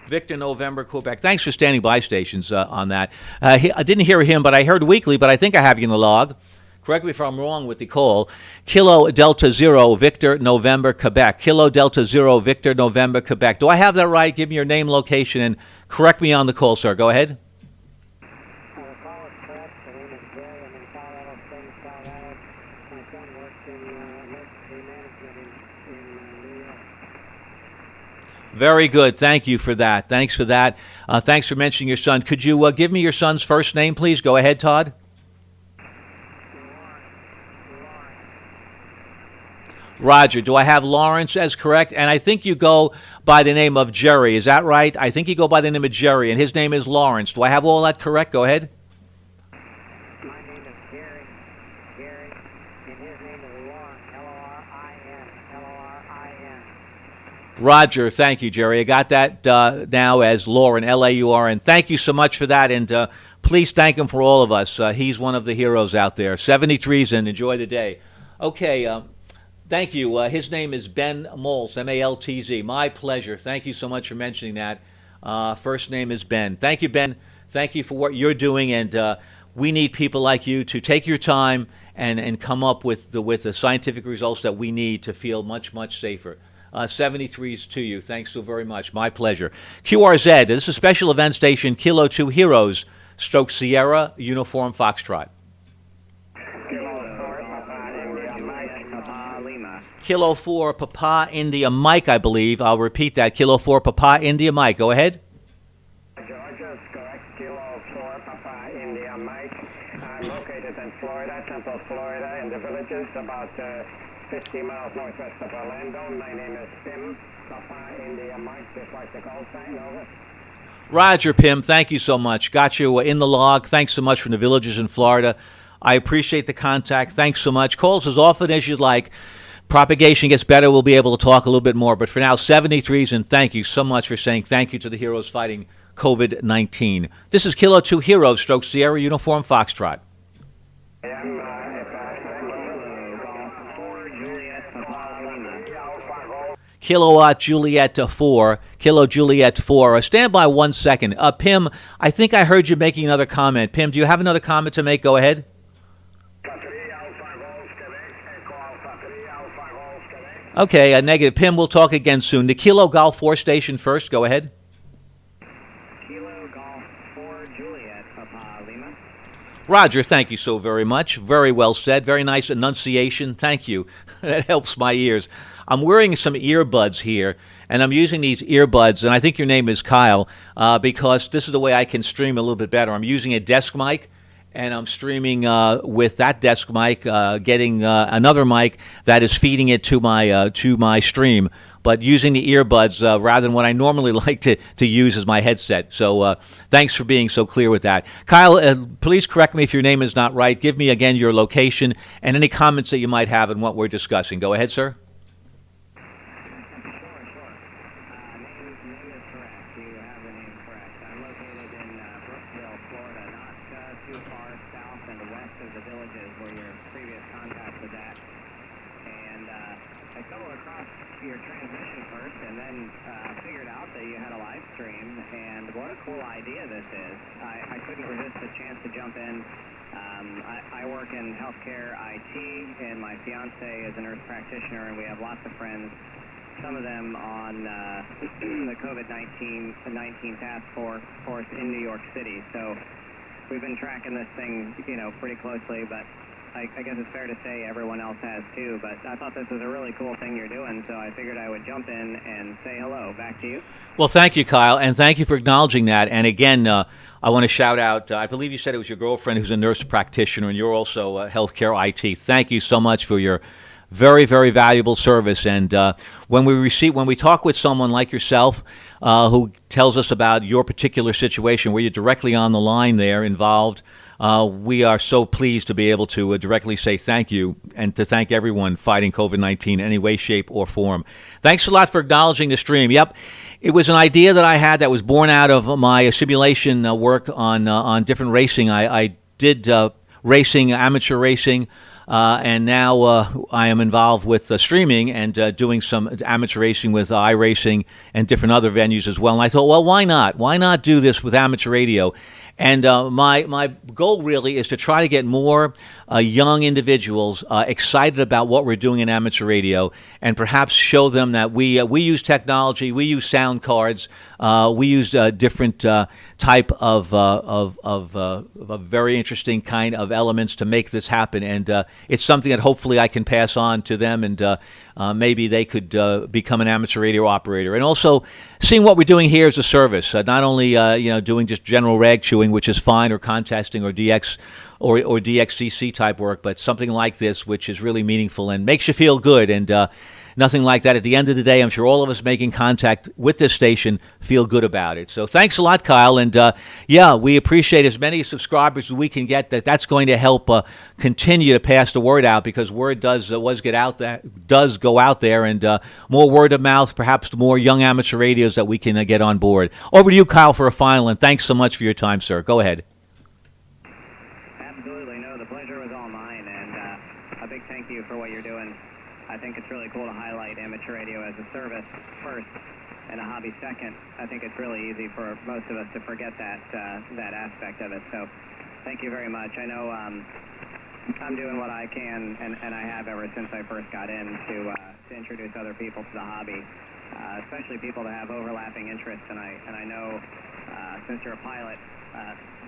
Victor November, Quebec. Thanks for standing by, stations, on that. I didn't hear him, but I heard weekly, but I think I have you in the log. correct me if I'm wrong with the call, Kilo Delta Zero Victor November Quebec. Kilo Delta Zero Victor November Quebec. Do I have that right? Give me your name, location, and correct me on the call, sir. Go ahead. The call is correct. The name is Jerry. I'm in Colorado Springs, Colorado. My son works in emergency management in New York. Very good. Thank you for that. Thanks for that. Thanks for mentioning your son. Could you give me your son's first name, please? Go ahead, Todd. Roger. Do I have Lawrence as correct? And I think you go by the name of Jerry. Is that right? I think you go by the name of Jerry, and his name is Lawrence. Do I have all that correct? Go ahead. My name is Jerry. Jerry. And his name is Lawrence. L-O-R-I-N. L-O-R-I-N. Roger. Thank you, Jerry. I got that now as Lauren, L-A-U-R-N. Thank you so much for that, and please thank him for all of us. He's one of the heroes out there. 73s, and enjoy the day. Okay. Thank you. His name is Ben Maltz, M-A-L-T-Z. My pleasure. Thank you so much for mentioning that. First name is Ben. Thank you, Ben. Thank you for what you're doing, and we need people like you to take your time and come up with the scientific results that we need to feel much, much safer. 73s to you. Thanks so very much. My pleasure. QRZ, this is a special event station, Kilo 2 Heroes, Stroke Sierra, Uniform Foxtrot. Kilo 4 Papa India Mike, I believe. I'll repeat that. Kilo 4 Papa India Mike. Go ahead. Georgia is correct. Kilo 4 Papa India Mike. I'm located in Florida, Central Florida, in the villages about 50 miles northwest of Orlando. My name is Tim. Papa India Mike, just like the call sign. Over. Roger, Pim. Thank you so much. Got you in the log. Thanks so much from the villages in Florida. I appreciate the contact. Thanks so much. Call us as often as you'd like. Propagation gets better, we'll be able to talk a little bit more. But for now, 73s, and thank you so much for saying thank you to the heroes fighting COVID-19. This is Kilo 2 Heroes, Stroke Sierra, Uniform Foxtrot. Kilowatt Juliet 4, Kilo Juliet 4. Stand by 1 second. Pim, I think I heard you making another comment. Pim, do you have another comment to make? Go ahead. Okay, a negative. Pim, we'll talk again soon. The Kilo Golf 4 station first. Go ahead. Kilo Golf 4 Juliet Papa Lima. Roger, thank you so very much. Very well said. Very nice enunciation. Thank you. That helps my ears. I'm wearing some earbuds here, and I'm using these earbuds, and I think your name is Kyle, because this is the way I can stream a little bit better. I'm using a desk mic, and I'm streaming with that desk mic, getting another mic that is feeding it to my stream, but using the earbuds rather than what I normally like to use as my headset. So thanks for being so clear with that. Kyle, please correct me if your name is not right. Give me again your location and any comments that you might have on what we're discussing. Go ahead, sir. I work in healthcare IT, and my fiance is a nurse practitioner, and we have lots of friends, some of them on the COVID-19 task force in New York City. So we've been tracking this thing, pretty closely, but I guess it's fair to say everyone else has too. But I thought this was a really cool thing you're doing, so I figured I would jump in and say hello. Back to you. Well, thank you, Kyle, and thank you for acknowledging that. And again, I want to shout out, I believe you said it was your girlfriend who's a nurse practitioner, and you're also healthcare IT. Thank you so much for your very, very valuable service. And when we talk with someone like yourself who tells us about your particular situation where you're directly on the line there involved, we are so pleased to be able to directly say thank you and to thank everyone fighting COVID-19 in any way, shape, or form. Thanks a lot for acknowledging the stream. Yep, it was an idea that I had that was born out of my simulation work on different racing. I did racing, amateur racing, and now I am involved with streaming and doing some amateur racing with iRacing and different other venues as well. And I thought, well, why not? Why not do this with amateur radio? And my goal really is to try to get more young individuals excited about what we're doing in amateur radio, and perhaps show them that we use technology, we use sound cards, we use different type of a very interesting kind of elements to make this happen, and it's something that hopefully I can pass on to them, and maybe they could become an amateur radio operator. And also seeing what we're doing here as a service, not only doing just general rag chewing, which is fine, or contesting, or DX or DXCC type work, but something like this, which is really meaningful and makes you feel good. And nothing like that. At the end of the day, I'm sure all of us making contact with this station feel good about it. So thanks a lot, Kyle. And yeah, we appreciate as many subscribers as we can get. That's going to help continue to pass the word out, because word does go out there, and more word of mouth, perhaps more young amateur radios that we can get on board. Over to you, Kyle, for a final. And thanks so much for your time, sir. Go ahead. Absolutely. No, the pleasure was all mine, and a big thank you for what you're doing. I think it's really cool to highlight amateur radio as a service first and a hobby second. I think it's really easy for most of us to forget that aspect of it. So thank you very much. I know I'm doing what I can, and I have ever since I first got in, to introduce other people to the hobby, especially people that have overlapping interests. And I know since you're a pilot,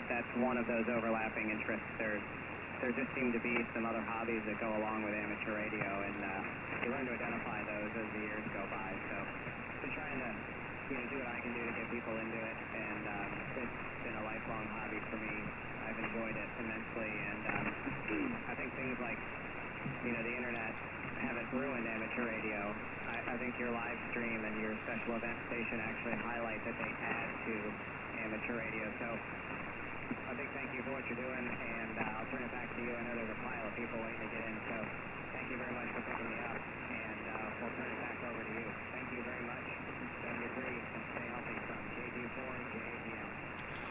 that's one of those overlapping interests. There just seem to be some other hobbies that go along with amateur radio, and you learn to identify those as the years go by. So just trying to do what I can do to get people into it, and it's been a lifelong hobby for me. I've enjoyed it immensely, and I think things like the internet haven't ruined amateur radio. I think your live stream and your special event station actually highlight that they add to amateur radio. So a big thank you for what you're doing, and I'll turn it back to you. I know there's a pile of people waiting to get in, so thank you very much for picking me up, and we'll turn it back over to you. Thank you very much. Stay free and stay healthy from JG4 JAGM.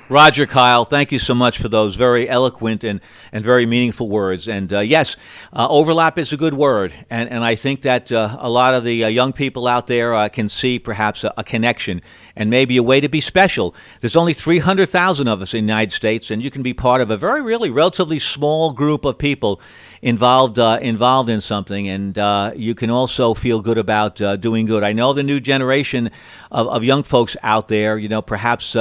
Roger, Kyle, thank you so much for those very eloquent and very meaningful words. And yes, overlap is a good word. And I think that a lot of the young people out there can see perhaps a connection and maybe a way to be special. There's only 300,000 of us in the United States, and you can be part of a relatively small group of people involved in something, and you can also feel good about doing good. I know the new generation of young folks out there, perhaps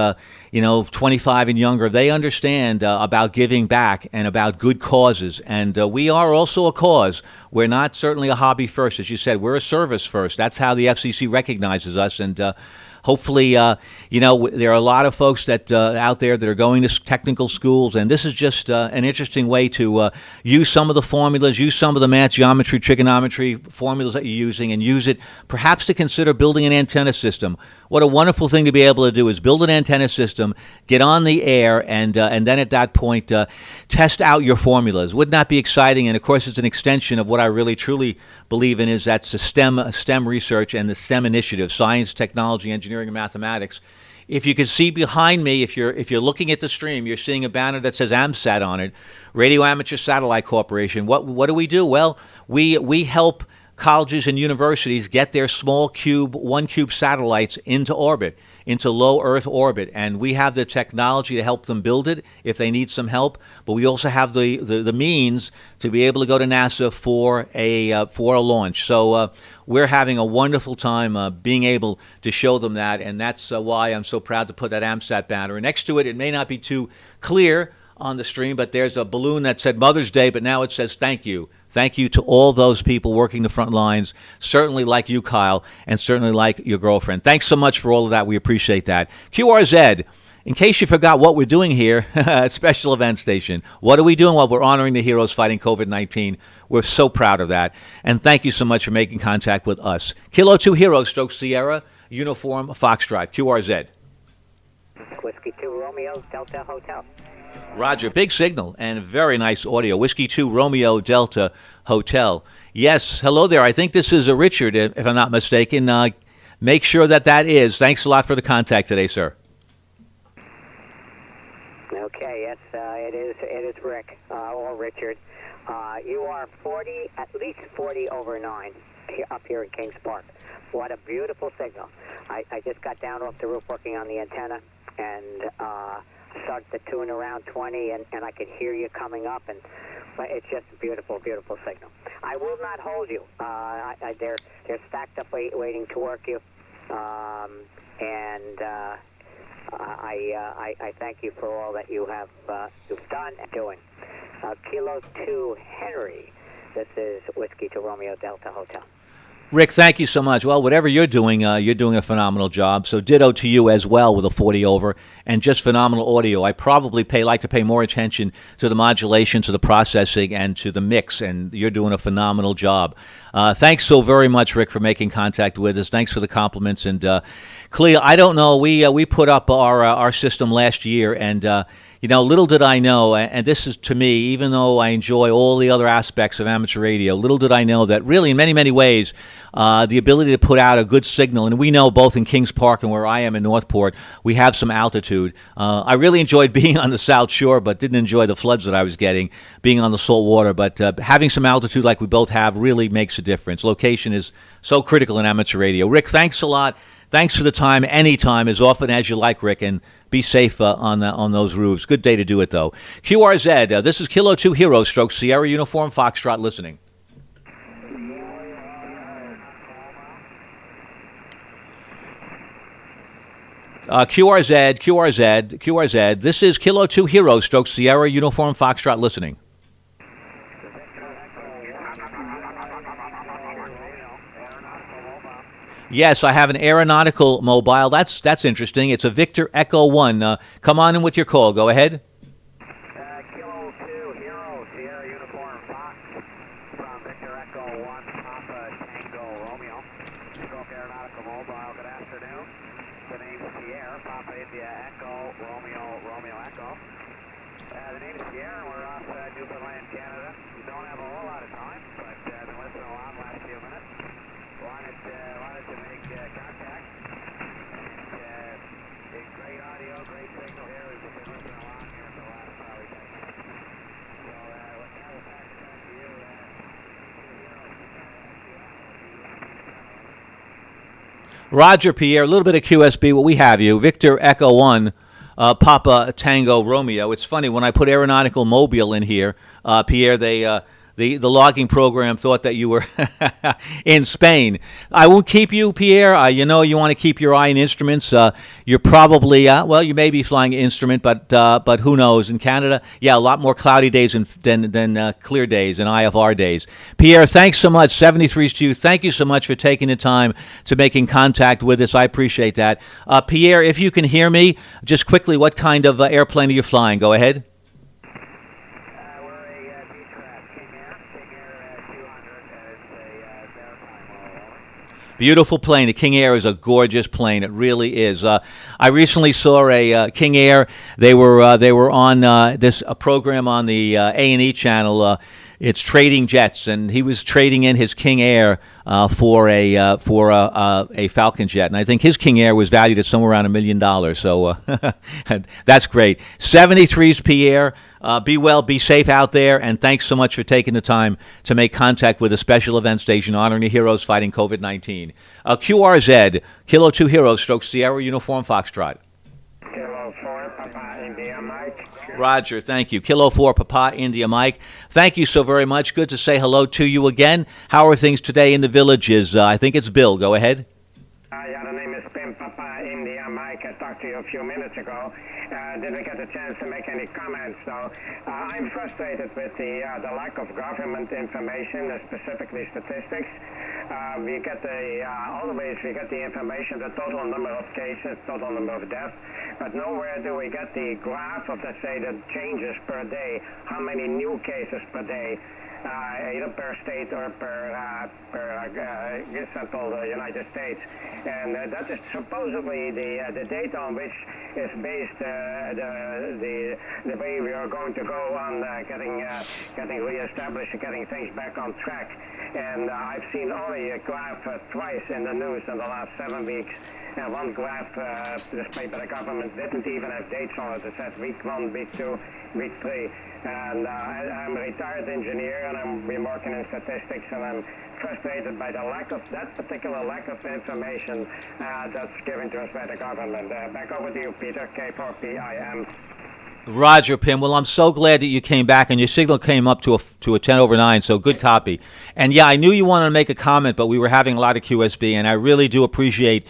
25 and younger, they understand about giving back and about good causes, and we are also a cause. We're not certainly a hobby first, as you said. We're a service first. That's how the FCC recognizes us, and hopefully, there are a lot of folks that out there that are going to technical schools, and this is just an interesting way to use some of the formulas, use some of the math, geometry, trigonometry formulas that you're using, and use it perhaps to consider building an antenna system. What a wonderful thing to be able to do is build an antenna system, get on the air, and then at that point test out your formulas. Wouldn't that be exciting? And of course, it's an extension of what I really truly believe in, is that's the STEM research and the STEM initiative: science, technology, engineering, and mathematics. If you can see behind me, if you're looking at the stream, you're seeing a banner that says AMSAT on it, Radio Amateur Satellite Corporation. What do we do? Well, we help colleges and universities get their small one cube satellites into orbit, into low Earth orbit, and we have the technology to help them build it if they need some help. But we also have the means to be able to go to NASA for a launch. So we're having a wonderful time being able to show them that, and that's why I'm so proud to put that AMSAT banner. And next to it, it may not be too clear on the stream, but there's a balloon that said Mother's Day, but now it says thank you. Thank you to all those people working the front lines, certainly like you, Kyle, and certainly like your girlfriend. Thanks so much for all of that. We appreciate that. QRZ, in case you forgot what we're doing here at Special Event Station, what are we doing? Well, we're honoring the heroes fighting COVID-19. We're so proud of that. And thank you so much for making contact with us. Kilo 2 Hero, Stroke Sierra, Uniform Foxtrot, QRZ. Whiskey 2 Romeo Delta Hotel. Roger, big signal and very nice audio. Whiskey 2 Romeo Delta Hotel. Yes, hello there. I think this is a Richard, if I'm not mistaken. Make sure that is. Thanks a lot for the contact today, sir. Okay, yes, it is Rick or Richard. You are at least 40 over 9 up here in Kings Park. What a beautiful signal. I just got down off the roof working on the antenna, and started to tune around 20, and I could hear you coming up, and It's just a beautiful, beautiful signal. I will not hold you. They're stacked up waiting to work you. And I thank you for all that you've done and doing. Kilo 2 Henry. This is Whiskey to Romeo Delta Hotel. Rick, thank you so much. Well, whatever you're doing a phenomenal job. So ditto to you as well with a 40 over and just phenomenal audio. I probably like to pay more attention to the modulation, to the processing, and to the mix, and you're doing a phenomenal job. Thanks so very much, Rick, for making contact with us. Thanks for the compliments. And Clea, I don't know, we put up our system last year, and little did I know, and this is to me, even though I enjoy all the other aspects of amateur radio, little did I know that really in many, many ways, the ability to put out a good signal, and we know both in Kings Park and where I am in Northport, we have some altitude. I really enjoyed being on the South Shore, but didn't enjoy the floods that I was getting, being on the salt water. But having some altitude like we both have really makes a difference. Location is so critical in amateur radio. Rick, thanks a lot. Thanks for the time, anytime, as often as you like, Rick, and be safe on those roofs. Good day to do it, though. QRZ, this is Kilo 2 Hero Stroke Sierra Uniform Foxtrot listening. QRZ, this is Kilo 2 Hero Stroke Sierra Uniform Foxtrot listening. Yes, I have an aeronautical mobile. That's interesting. It's a Victor Echo 1. Come on in with your call. Go ahead. Kilo 2 Hero Sierra Uniform Fox from Victor Echo 1 Papa Tango Romeo. Stroke Aeronautical Mobile, good afternoon. The name is Pierre, Papa India Echo Romeo Echo. The name is Pierre, and we're off Newfoundland, Canada. We don't have a whole lot of time, but been listening along the last few minutes. Wanted to make contact. And great audio, great signal here. We've been listening along here for the last probably 10 minutes. So with that, we'll pass it on to you. Roger, Pierre, a little bit of QSB. Well, we have you. Victor Echo 1, Papa Tango Romeo. It's funny, when I put Aeronautical Mobile in here, Pierre, the logging program thought that you were in Spain. I won't keep you, Pierre. You want to keep your eye on instruments. You're probably, you may be flying an instrument, but who knows? In Canada, a lot more cloudy days than clear days and IFR days. Pierre, thanks so much. 73's to you. Thank you so much for taking the time to making contact with us. I appreciate that. Pierre, if you can hear me, just quickly, what kind of airplane are you flying? Go ahead. Beautiful plane. The King Air is a gorgeous plane. It really is. I recently saw a King Air. They were on a program on the A&E channel. It's Trading Jets, and he was trading in his King Air for a Falcon jet, and I think his King Air was valued at somewhere around $1 million. So that's great. 73's Pierre. Be well, be safe out there, and thanks so much for taking the time to make contact with a special event station honoring the heroes fighting COVID-19. QRZ, Kilo 2 Hero Stroke Sierra Uniform Foxtrot. Kilo 4 Papa India Mike. Roger, thank you. Kilo 4 Papa India Mike. Thank you so very much. Good to say hello to you again. How are things today in the villages? I think it's Bill. Go ahead. The name is Pim Papa India Mike. I talked to you a few minutes ago. Didn't get a chance to make any comments, so I'm frustrated with the lack of government information, specifically statistics. We get always we get the information, the total number of cases, total number of deaths, but nowhere do we get the graph of, let's say, the changes per day, how many new cases per day, either per state or per central United States. And that is supposedly the data on which is based the way we are going to go on getting reestablished and getting things back on track. And I've seen only a graph twice in the news in the last 7 weeks. And one graph displayed by the government didn't even have dates on it. It said week 1, week 2, week 3. And I'm a retired engineer, and I've been working in statistics, and I'm frustrated by the lack of information that's given to us by the government. Back over to you, Peter, K4PIM. Roger, Pim. Well, I'm so glad that you came back, and your signal came up to a 10 over 9, so good copy. And yeah, I knew you wanted to make a comment, but we were having a lot of QSB, and I really do appreciate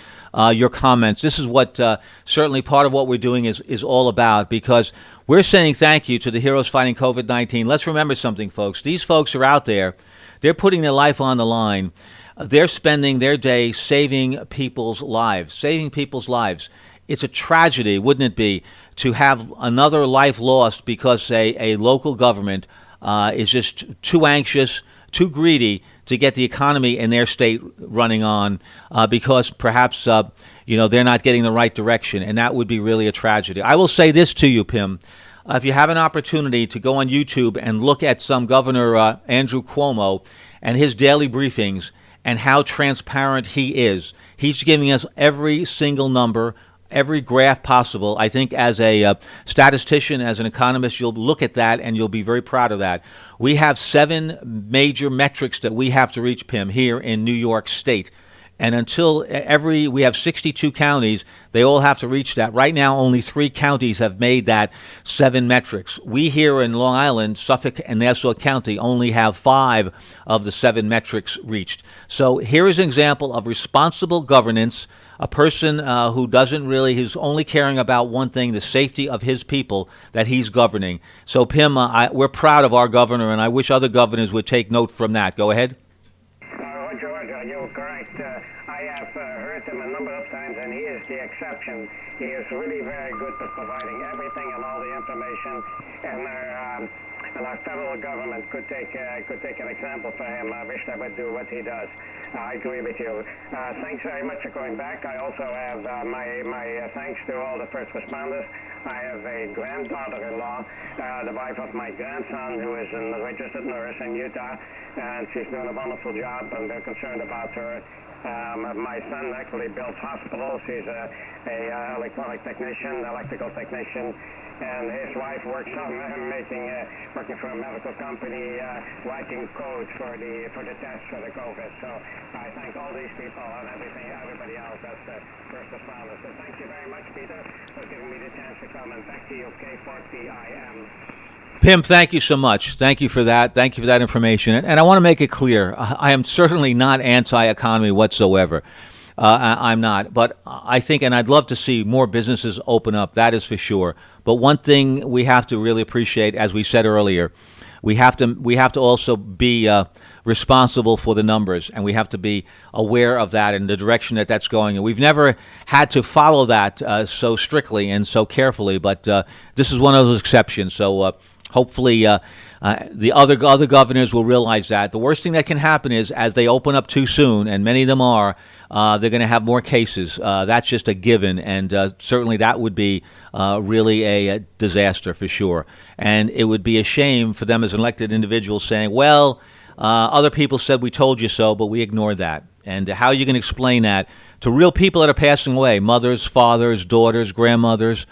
your comments. This is what certainly part of what we're doing is all about, because we're saying thank you to the heroes fighting COVID-19. Let's remember something, folks. These folks are out there. They're putting their life on the line. They're spending their day saving people's lives, It's a tragedy, wouldn't it be, to have another life lost because a local government is just too anxious, too greedy to get the economy in their state running on because perhaps they're not getting the right direction, and that would be really a tragedy. I will say this to you, Pim. If you have an opportunity to go on YouTube and look at some Governor Andrew Cuomo and his daily briefings and how transparent he is, he's giving us every single number, every graph possible. I think as a statistician, as an economist, you'll look at that and you'll be very proud of that. We have 7 major metrics that we have to reach, Pim, here in New York State. And until we have 62 counties, they all have to reach that. Right now, only 3 counties have made that 7 metrics. We here in Long Island, Suffolk and Nassau County only have 5 of the 7 metrics reached. So here is an example of responsible governance, a person who's only caring about one thing, the safety of his people that he's governing. So Pim, we're proud of our governor, and I wish other governors would take note from that. Go ahead. George, you're correct. I have heard him a number of times, and he is the exception. He is really very good at providing everything and all the information, and our federal government could take an example for him. I wish they would do what he does. I agree with you. Thanks very much for going back. I also have my thanks to all the first responders. I have a granddaughter-in-law, the wife of my grandson, who is a registered nurse in Utah, and she's doing a wonderful job, and we're concerned about her. My son actually builds hospitals. He's a electrical technician, and his wife works on working for a medical company, writing codes for the tests for the COVID. So I thank all these people and everybody else that's first responders. So thank you very much, Peter, for giving me the chance to come, and back to you, K4PIM. Pim, thank you so much. Thank you for that. Thank you for that information. And I want to make it clear, I am certainly not anti-economy whatsoever. I'm not. But I think, and I'd love to see more businesses open up, that is for sure. But one thing we have to really appreciate, as we said earlier, we have to also be responsible for the numbers, and we have to be aware of that and the direction that that's going. And we've never had to follow that so strictly and so carefully, but this is one of those exceptions. So hopefully the other governors will realize that. The worst thing that can happen is, as they open up too soon, and many of them are, they're going to have more cases. That's just a given, and certainly that would be really a disaster for sure. And it would be a shame for them as elected individuals saying, well, other people said we told you so, but we ignored that. And how are you going to explain that to real people that are passing away, mothers, fathers, daughters, grandmothers,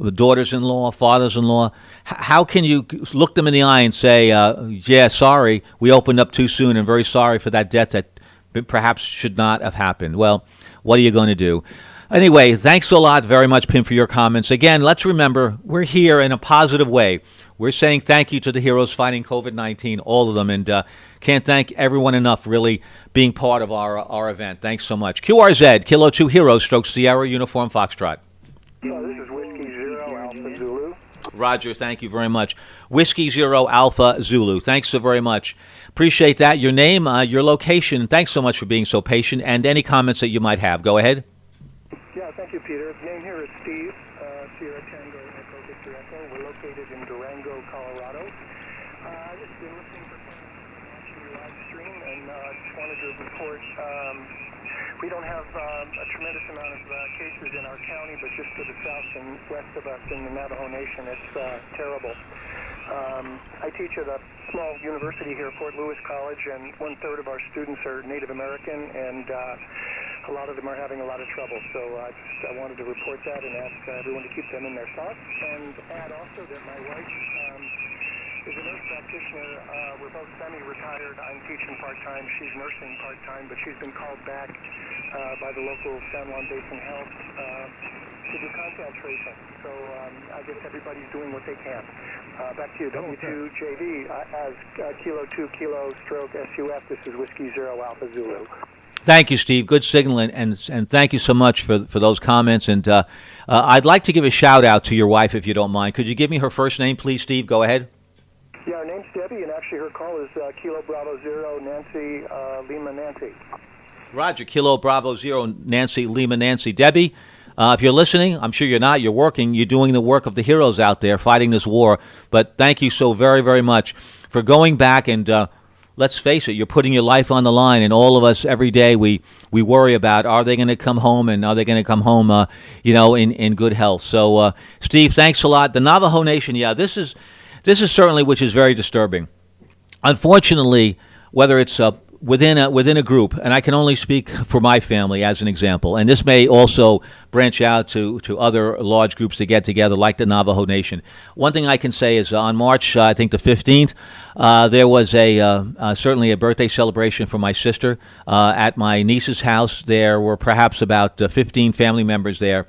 daughters-in-law, fathers-in-law? How can you look them in the eye and say, yeah, sorry, we opened up too soon, and very sorry for that death that perhaps should not have happened? Well, what are you going to do? Anyway, thanks a lot very much, Pim, for your comments. Again, let's remember, we're here in a positive way. We're saying thank you to the heroes fighting COVID-19, all of them, and can't thank everyone enough for really being part of our event. Thanks so much. QRZ, Kilo 2 Heroes, Stroke Sierra, Uniform Foxtrot. This is Whiskey Zero Alpha Zulu. Roger, thank you very much. Whiskey Zero Alpha Zulu. Thanks so very much. Appreciate that. Your name, your location. Thanks so much for being so patient, and any comments that you might have. Go ahead. Yeah, thank you, Peter. Name here is Steve, Sierra Tango Echo Victor Echo. We're located in Durango, Colorado. I've just been listening for watching your live stream, and just wanted to report. We don't have a tremendous amount of cases in our county, but just to the south and west of us in the Navajo Nation, it's terrible. I teach at a small university here, Fort Lewis College, and 1/3 of our students are Native American, and a lot of them are having a lot of trouble. So I wanted to report that and ask everyone to keep them in their thoughts, and add also that my wife is a nurse practitioner. We're both semi-retired. I'm teaching part-time. She's nursing part-time, but she's been called back by the local San Juan Basin Health to do contact tracing. So I guess everybody's doing what they can. Back to you, W2JV, as Kilo 2 Kilo stroke SUF, this is Whiskey Zero Alpha Zulu. Thank you, Steve. Good signal, and thank you so much for those comments. And I'd like to give a shout out to your wife, if you don't mind. Could you give me her first name, please, Steve? Go ahead. Yeah, her name's Debbie, and actually her call is Kilo Bravo Zero Nancy Lima Nancy. Roger, Kilo Bravo Zero Nancy Lima Nancy. Debbie, if you're listening, I'm sure you're not. You're working. You're doing the work of the heroes out there fighting this war. But thank you so very, very much for going back and let's face it, you're putting your life on the line, and all of us every day we worry about, are they going to come home, and are they going to come home in good health. So Steve, thanks a lot. The Navajo Nation, yeah, this is certainly, which is very disturbing. Unfortunately, whether it's within a group, and I can only speak for my family as an example, and this may also branch out to other large groups that get together, like the Navajo Nation. One thing I can say is on March, I think the 15th, there was certainly a birthday celebration for my sister at my niece's house. There were perhaps about 15 family members there.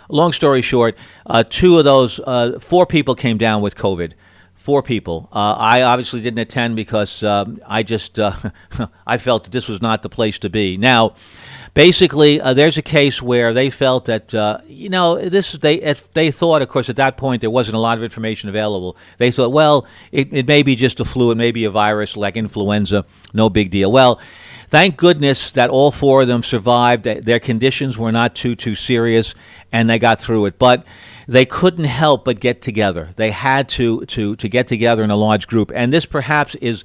Long story short, 4 people came down with COVID. 4 people. I obviously didn't attend because I just I felt that this was not the place to be. Now, basically, there's a case where they felt that they thought, of course, at that point there wasn't a lot of information available. They thought, well, it may be just a flu, it may be a virus like influenza, no big deal. Well, thank goodness that all 4 of them survived. Their conditions were not too serious, and they got through it. But they couldn't help but get together. They had to get together in a large group. And this perhaps is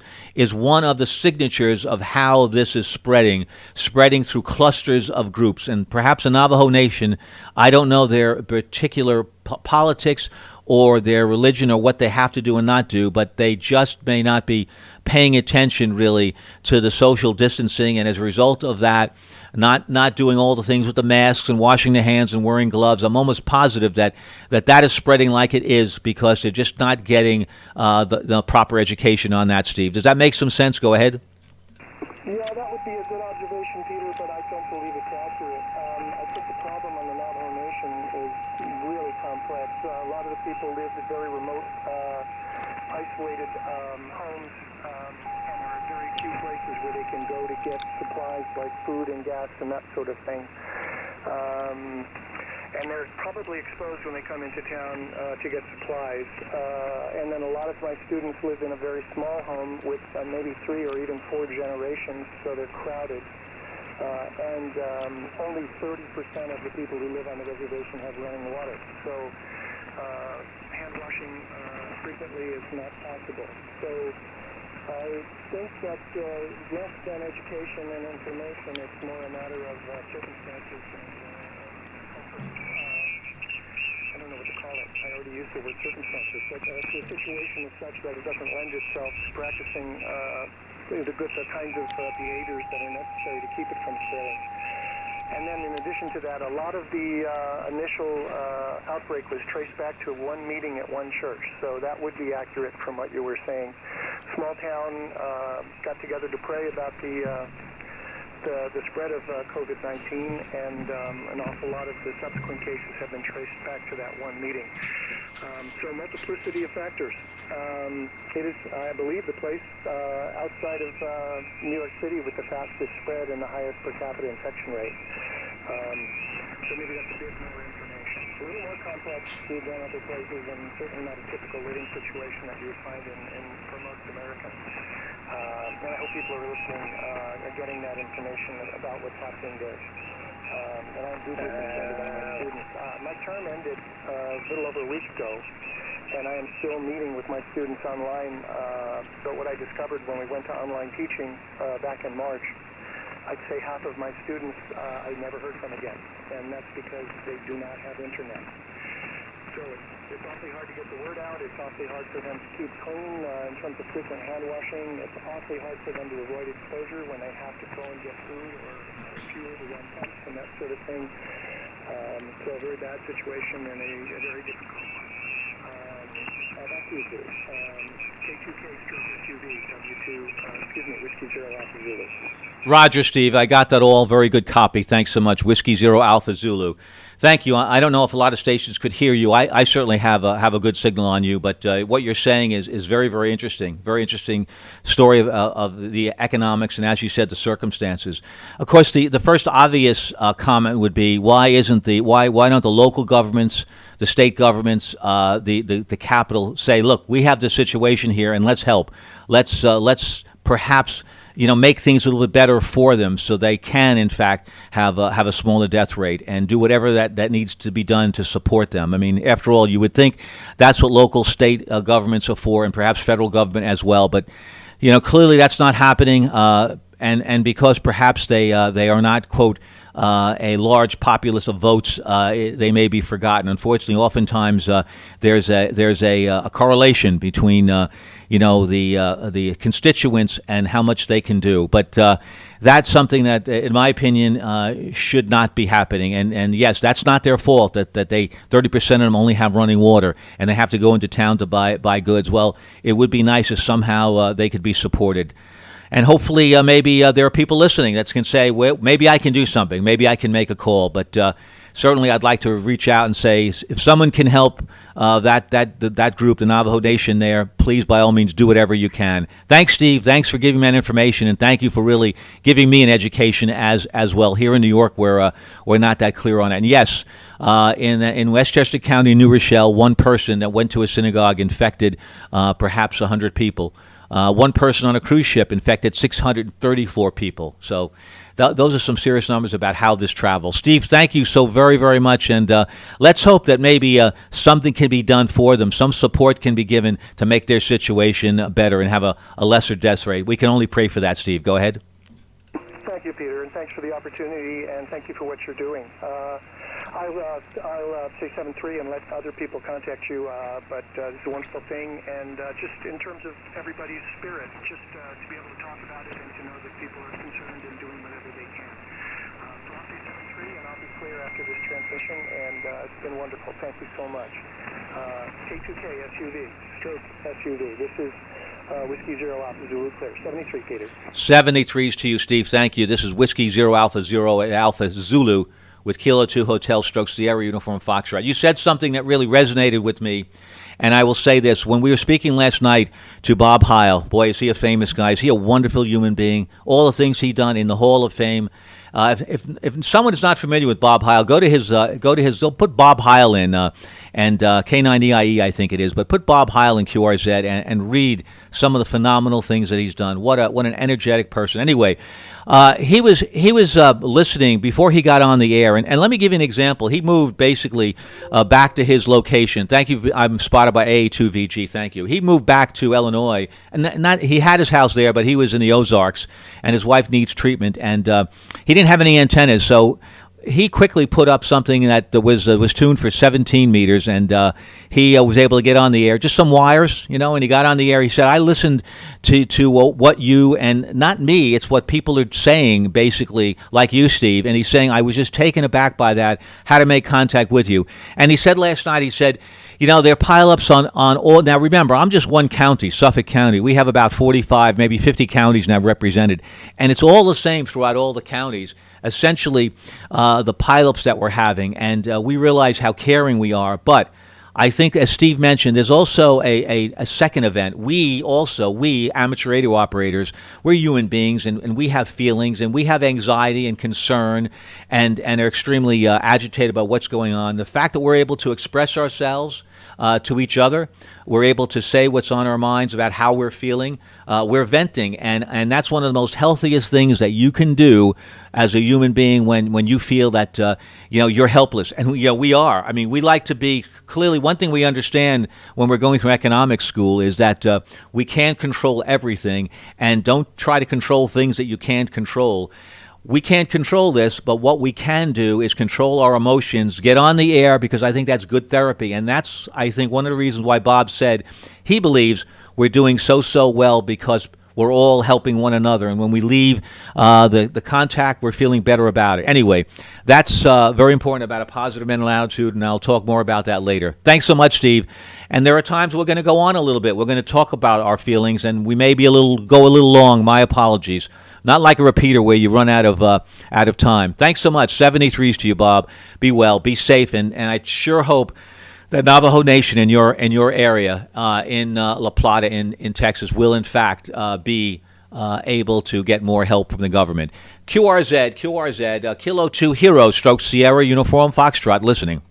one of the signatures of how this is spreading through clusters of groups. And perhaps the Navajo Nation, I don't know their particular politics or their religion or what they have to do and not do, but they just may not be paying attention really to the social distancing. And as a result of that, not doing all the things with the masks and washing their hands and wearing gloves. I'm almost positive that is spreading like it is because they're just not getting the proper education on that, Steve. Does that make some sense? Go ahead. Yeah, that would be a good observation, Peter, but I don't believe it's accurate. I think the problem on the Navajo Nation is really complex. A lot of the people live in very remote, isolated homes, and there are very few places where they can go to get supplies like food and gas and that sort of thing. And they're probably exposed when they come into town to get supplies. And then a lot of my students live in a very small home with maybe 3 or even 4 generations, so they're crowded. And only 30% of the people who live on the reservation have running water. So hand washing frequently is not possible. So I think that less than education and information, it's more a matter of circumstances and I don't know what to call it. I already used the word circumstances, but if the situation is such that it doesn't lend itself to practicing the kinds of behaviors that are necessary to keep it from spreading. And then in addition to that, a lot of the initial outbreak was traced back to one meeting at one church. So that would be accurate from what you were saying. Small town got together to pray about the spread of COVID-19, and an awful lot of the subsequent cases have been traced back to that one meeting. So multiplicity of factors. It is, I believe, the place outside of New York City with the fastest spread and the highest per capita infection rate. So maybe that's a bit more information. It's a little more complex than other places, and certainly not a typical living situation that you would find for most Americans. And I hope people are listening and getting that information about what's happening there. And I'm deeply concerned about my students. My term ended a little over a week ago, and I am still meeting with my students online. But what I discovered when we went to online teaching back in March, I'd say half of my students I never heard from again, and that's because they do not have internet. So it's awfully hard to get the word out. It's awfully hard for them to keep clean in terms of frequent hand washing. It's awfully hard for them to avoid exposure when they have to go and get food or fuel to run pumps and that sort of thing. So a very bad situation and a very difficult one. Back to you, Bruce. K2K stroke SUV, W2, excuse me, Whiskey Zero Alpha Zulu. Roger, Steve. I got that all. Very good copy. Thanks so much. Whiskey Zero Alpha Zulu. Thank you. I don't know if a lot of stations could hear you. I certainly have a good signal on you, but what you're saying is very, very interesting. Very interesting story of the economics and, as you said, the circumstances. Of course, the first obvious comment would be why don't the local governments, the state governments, the capital say, look, we have this situation here and let's help. Let's perhaps make things a little bit better for them so they can, in fact, have a smaller death rate and do whatever that needs to be done to support them. I mean, after all, you would think that's what local, state governments are for, and perhaps federal government as well. But, clearly that's not happening, and because perhaps they are not, quote, a large populace of votes, they may be forgotten. Unfortunately, oftentimes there's a correlation between the constituents and how much they can do. But that's something that, in my opinion, should not be happening. And yes, that's not their fault that they 30% of them only have running water and they have to go into town to buy goods. Well, it would be nice if somehow they could be supported. And hopefully, maybe there are people listening that can say, well, maybe I can do something. Maybe I can make a call. But certainly, I'd like to reach out and say, if someone can help that group, the Navajo Nation there, please, by all means, do whatever you can. Thanks, Steve. Thanks for giving me that information. And thank you for really giving me an education as well. Here in New York, we're not that clear on it. And yes, in Westchester County, New Rochelle, one person that went to a synagogue infected perhaps 100 people. One person on a cruise ship infected 634 people. So those are some serious numbers about how this travels. Steve, thank you so very, very much. And let's hope that maybe something can be done for them. Some support can be given to make their situation better and have a lesser death rate. We can only pray for that, Steve. Go ahead. Thank you, Peter, and thanks for the opportunity, and thank you for what you're doing. I'll say 7-3 and let other people contact you, but this is a wonderful thing, and just in terms of everybody's spirit, just to be able to talk about it and to know that people are concerned and doing whatever they can. So I'll say 7-3, and I'll be clear after this transmission, and it's been wonderful. Thank you so much. K2K SUV, stroke SUV. This is Whiskey Zero Alpha Zulu clear. 73, Peter. 73s to you, Steve. Thank you. This is Whiskey Zero Alpha Zulu with Kilo 2 Hotel Stroke Sierra Uniform Foxtrot. You said something that really resonated with me, and I will say this. When we were speaking last night to Bob Heil, boy, is he a famous guy. Is he a wonderful human being? All the things he done in the Hall of Fame. If someone is not familiar with Bob Heil, go to his. They'll put Bob Heil in and K9EIE, I think it is. But put Bob Heil in QRZ and read some of the phenomenal things that he's done. What an energetic person. Anyway, he was listening before he got on the air, and let me give you an example. He moved basically back to his location. Thank you. I'm spotted by AA2VG. Thank you. He moved back to Illinois, and he had his house there, but he was in the Ozarks, and his wife needs treatment, and he didn't have any antennas, so he quickly put up something that was tuned for 17 meters, and he was able to get on the air, just some wires, and he got on the air. He said, I listened to what you, and not me, it's what people are saying, basically, like you, Steve, and he's saying, I was just taken aback by that, how to make contact with you. And he said last night, he said, there are pileups on all. Now, remember, I'm just one county, Suffolk County. We have about 45, maybe 50 counties now represented, and it's all the same throughout all the counties. Essentially, the pileups that we're having, and we realize how caring we are. But I think, as Steve mentioned, there's also a second event. We amateur radio operators, we're human beings, and we have feelings, and we have anxiety and concern, and are extremely agitated about what's going on. The fact that we're able to express ourselves to each other, we're able to say what's on our minds about how we're feeling, we're venting, and that's one of the most healthiest things that you can do as a human being when you feel that you're helpless. And we are. I mean, we like to be. Clearly, one thing we understand when we're going through economics school is that we can't control everything, and don't try to control things that you can't control. We can't control this, but what we can do is control our emotions, get on the air, because I think that's good therapy. And that's, I think, one of the reasons why Bob said he believes we're doing so well, because we're all helping one another. And when we leave the contact, we're feeling better about it. Anyway, that's very important about a positive mental attitude, and I'll talk more about that later. Thanks so much, Steve. And there are times we're going to go on a little bit. We're going to talk about our feelings, and we may be go a little long. My apologies. Not like a repeater where you run out of time. Thanks so much. 73s to you, Bob. Be well, be safe, and I sure hope that Navajo Nation in your area in La Plata in Texas will in fact be able to get more help from the government. QRZ, Kilo 2 Hero stroke Sierra Uniform Foxtrot listening.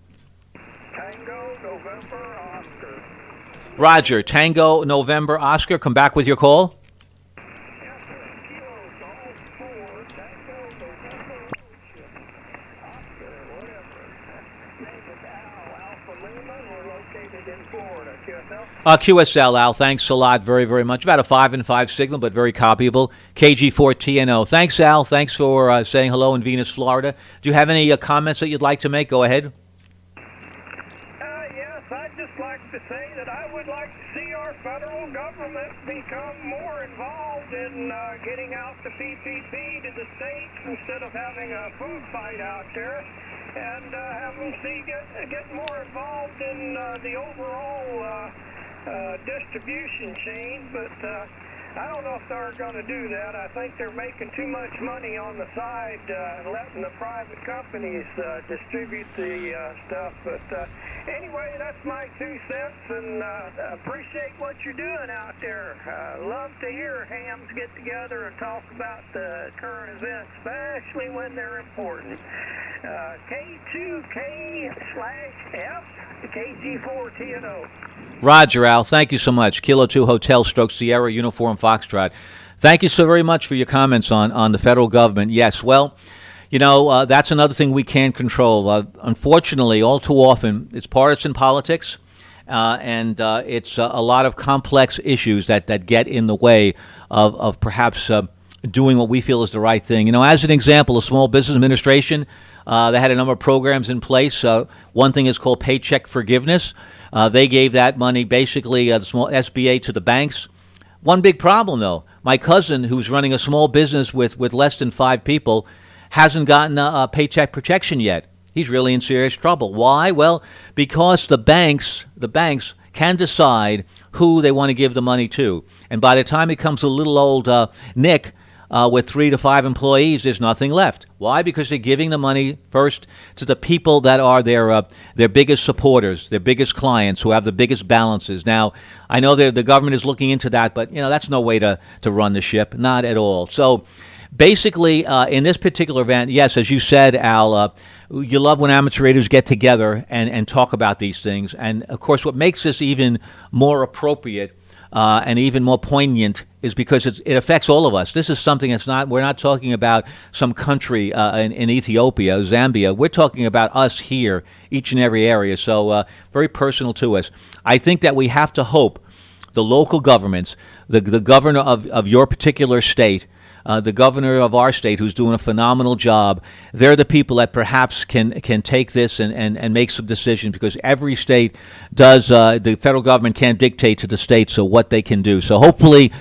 Tango, November, Oscar. Roger, Tango November Oscar, come back with your call. Yes, sir. Kilo Golf 4, Tango, November, Oscar, whatever. Name is Al, Alpha Lima. We're located in Florida. QSL? QSL, Al, thanks a lot, very, very much. About a 5 and 5 signal, but very copyable. KG4TNO. Thanks, Al. Thanks for saying hello in Venus, Florida. Do you have any comments that you'd like to make? Go ahead. Yes, I'd just like to say that I would like to see our federal government become more involved in getting out the PPP to the states instead of having a food fight out there, and have them get more involved in the overall distribution chain. But I don't know if they're going to do that. I think they're making too much money on the side and letting the private companies distribute the stuff. But anyway, that's my 2 cents, and appreciate what you're doing out there. Love to hear hams get together and talk about the current events, especially when they're important. K2K/F, KG4TNO. Roger, Al. Thank you so much. Kilo 2 Hotel stroke Sierra Uniform Foxtrot. Thank you so very much for your comments on the federal government. Yes, well, that's another thing we can't control. Unfortunately, all too often, it's partisan politics, and it's a lot of complex issues that get in the way of perhaps doing what we feel is the right thing. As an example, a Small Business Administration, they had a number of programs in place. One thing is called Paycheck Forgiveness. They gave that money, basically, the small SBA to the banks. One big problem, though. My cousin, who's running a small business with less than 5 people, hasn't gotten a paycheck protection yet. He's really in serious trouble. Why? Well, because the banks can decide who they want to give the money to. And by the time it comes to little old Nick, with 3 to 5 employees, there's nothing left. Why? Because they're giving the money first to the people that are their biggest supporters, their biggest clients, who have the biggest balances. Now, I know the government is looking into that, but that's no way to run the ship, not at all. So, basically, in this particular event, yes, as you said, Al, you love when amateur raters get together and talk about these things. And of course, what makes this even more appropriate and even more poignant is because it affects all of us. This is something we're not talking about some country in Ethiopia, Zambia. We're talking about us here, each and every area. So very personal to us. I think that we have to hope the local governments, the governor of your particular state, the governor of our state, who's doing a phenomenal job, they're the people that perhaps can take this and make some decisions, because every state does, the federal government can't dictate to the states what they can do. So hopefully